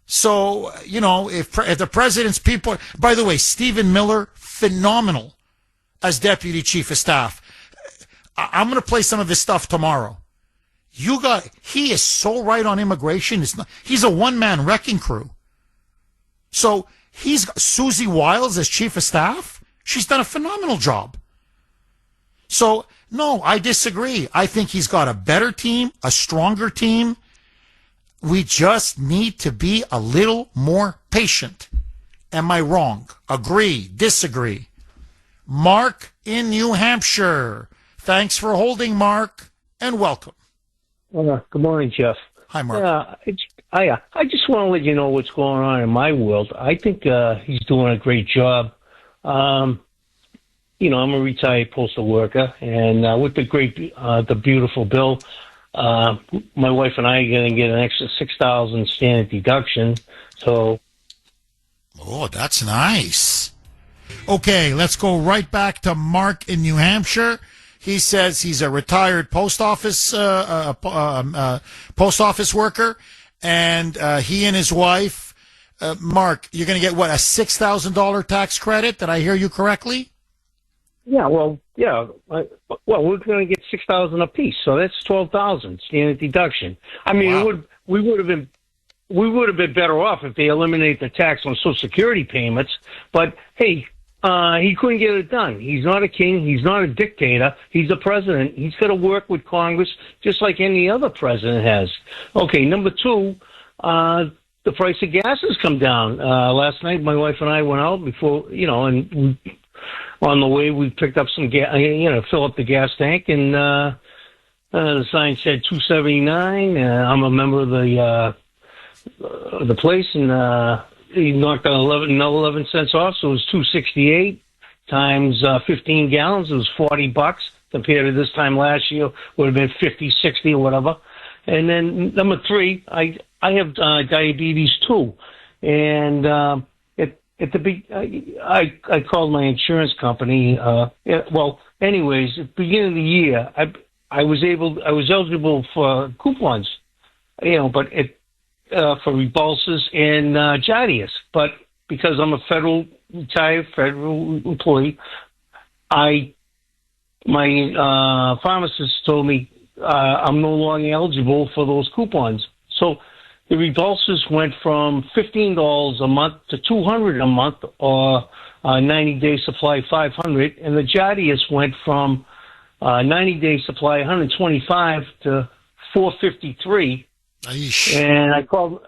So, you know, if the president's people, by the way, Stephen Miller, phenomenal as deputy chief of staff. I'm going to play some of his stuff tomorrow. He is so right on immigration. He's a one-man wrecking crew. So he's got Susie Wiles as chief of staff. She's done a phenomenal job. So, no, I disagree. I think he's got a better team, a stronger team. We just need to be a little more patient. Am I wrong? Agree? Disagree? Mark in New Hampshire. Thanks for holding, Mark, and welcome. Good morning, Jeff. Hi, Mark. I just want to let you know what's going on in my world. I think he's doing a great job. You know, I'm a retired postal worker, and with the beautiful bill, my wife and I are going to get an extra $6,000 standard deduction. So, oh, that's nice. Okay, let's go right back to Mark in New Hampshire. He says he's a retired post office worker, and he and his wife, Mark, you're going to get what, a $6,000 tax credit? Did I hear you correctly? yeah, well, we're going to get $6,000 apiece, so that's $12,000 standard deduction. I mean, Wow. we would have been better off if they eliminated the tax on Social Security payments. But hey, he couldn't get it done. He's not a king. He's not a dictator. He's a president. He's got to work with Congress just like any other president has. Okay, number two, the price of gas has come down. Last night, my wife and I went out before, and on the way we picked up some gas, fill up the gas tank, and the sign said $2.79. I'm a member of the place, and he knocked on 11 cents off, so it was $2.68 times 15 gallons. It was $40 compared to this time last year. Would have been 50, 60 or whatever. And then number three, I have diabetes too, and at the I called my insurance company. Well, anyways, at the beginning of the year, I was eligible for coupons, but for Revulsus and Jardius. But because I'm a retired federal employee, my pharmacist told me I'm no longer eligible for those coupons. So the Revulsus went from $15 a month to $200 a month, or 90-day supply $500, and the Jardius went from 90-day supply $125 to $453. And I called,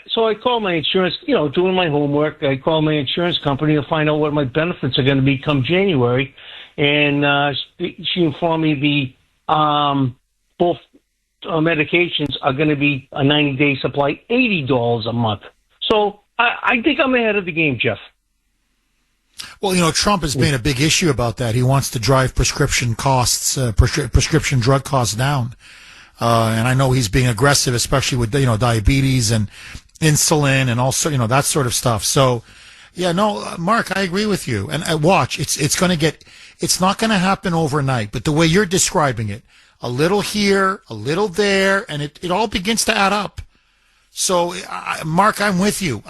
so I called my insurance, doing my homework. I called my insurance company to find out what my benefits are going to be come January. And she informed me both medications are going to be a 90-day supply, $80 a month. So I think I'm ahead of the game, Jeff. Well, Trump has made a big issue about that. He wants to drive prescription costs, prescription drug costs down. And I know he's being aggressive, especially with, diabetes and insulin and also, that sort of stuff. So, Mark, I agree with you. And watch, it's not going to happen overnight, but the way you're describing it, a little here, a little there, and it all begins to add up. So, Mark, I'm with you.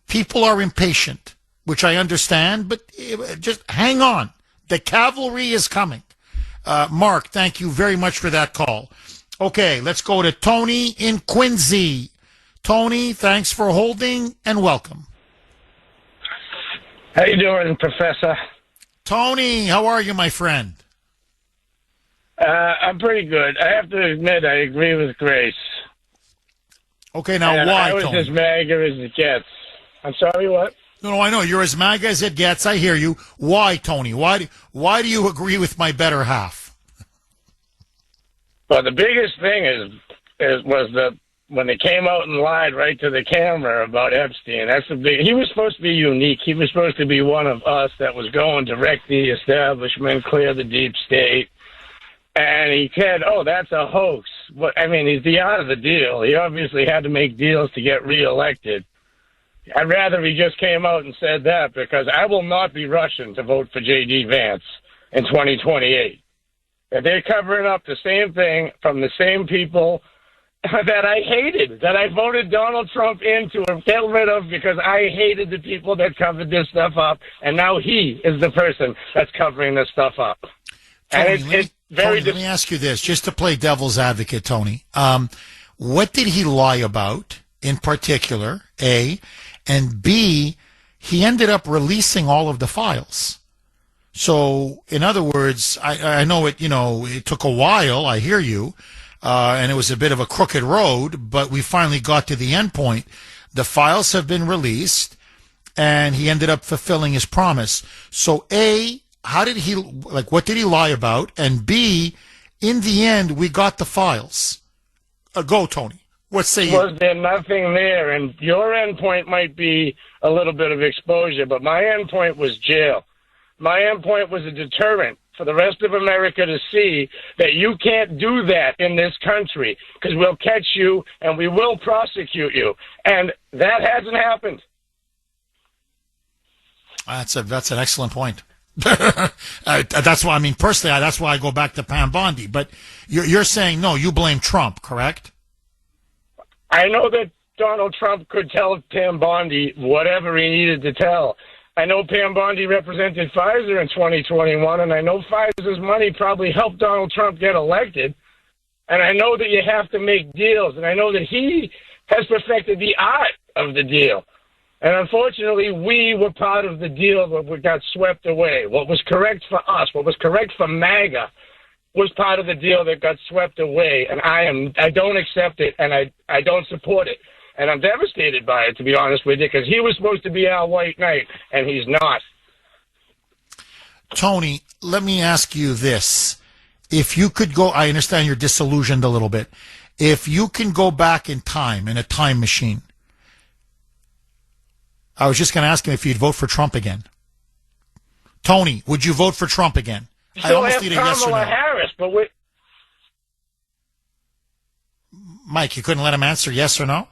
People are impatient, which I understand, but just hang on. The cavalry is coming. Mark, thank you very much for that call. Okay, let's go to Tony in Quincy. Tony, thanks for holding and welcome. How you doing, Professor? Tony, how are you, my friend? I'm pretty good. I have to admit, I agree with Grace. Okay, now and why, I was Tony? as MAGA as it gets. I'm sorry, what? No, I know. You're as MAGA as it gets. I hear you. Why, Tony? Why do you agree with my better half? Well, the biggest thing was when they came out and lied right to the camera about Epstein. He was supposed to be unique. He was supposed to be one of us that was going to wreck the establishment, clear the deep state. And he said, that's a hoax. But, he's beyond of the deal. He obviously had to make deals to get reelected. I'd rather he just came out and said that, because I will not be rushing to vote for J.D. Vance in 2028. And they're covering up the same thing from the same people, that I hated, that I voted Donald Trump in to get rid of because I hated the people that covered this stuff up, and now he is the person that's covering this stuff up. Tony, And it's very. Let me ask you this, just to play devil's advocate, Tony. What did he lie about in particular, A? And B, he ended up releasing all of the files. So, in other words, I know it took a while, I hear you, and it was a bit of a crooked road, but we finally got to the end point. The files have been released, and he ended up fulfilling his promise. So, A, what did he lie about? And B, in the end, we got the files. Go, Tony. What say you? Was there nothing there? And your end point might be a little bit of exposure, but my end point was jail. My end point was a deterrent for the rest of America to see that you can't do that in this country because we'll catch you and we will prosecute you. And that hasn't happened. That's an excellent point. That's why, I mean, personally, that's why I go back to Pam Bondi. But you're saying, no, you blame Trump, correct? I know that Donald Trump could tell Pam Bondi whatever he needed to tell. I know Pam Bondi represented Pfizer in 2021, and I know Pfizer's money probably helped Donald Trump get elected. And I know that you have to make deals, and I know that he has perfected the art of the deal. And unfortunately, we were part of the deal that we got swept away. What was correct for us, what was correct for MAGA, was part of the deal that got swept away. And I don't accept it, and I don't support it. And I'm devastated by it, to be honest with you, because he was supposed to be our white knight, and he's not. Tony, let me ask you this. If you could go, I understand you're disillusioned a little bit. If you can go back in time, in a time machine, I was just going to ask him if you'd vote for Trump again. Tony, would you vote for Trump again? I almost need a yes or no. Harris, but we... Mike, you couldn't let him answer yes or no?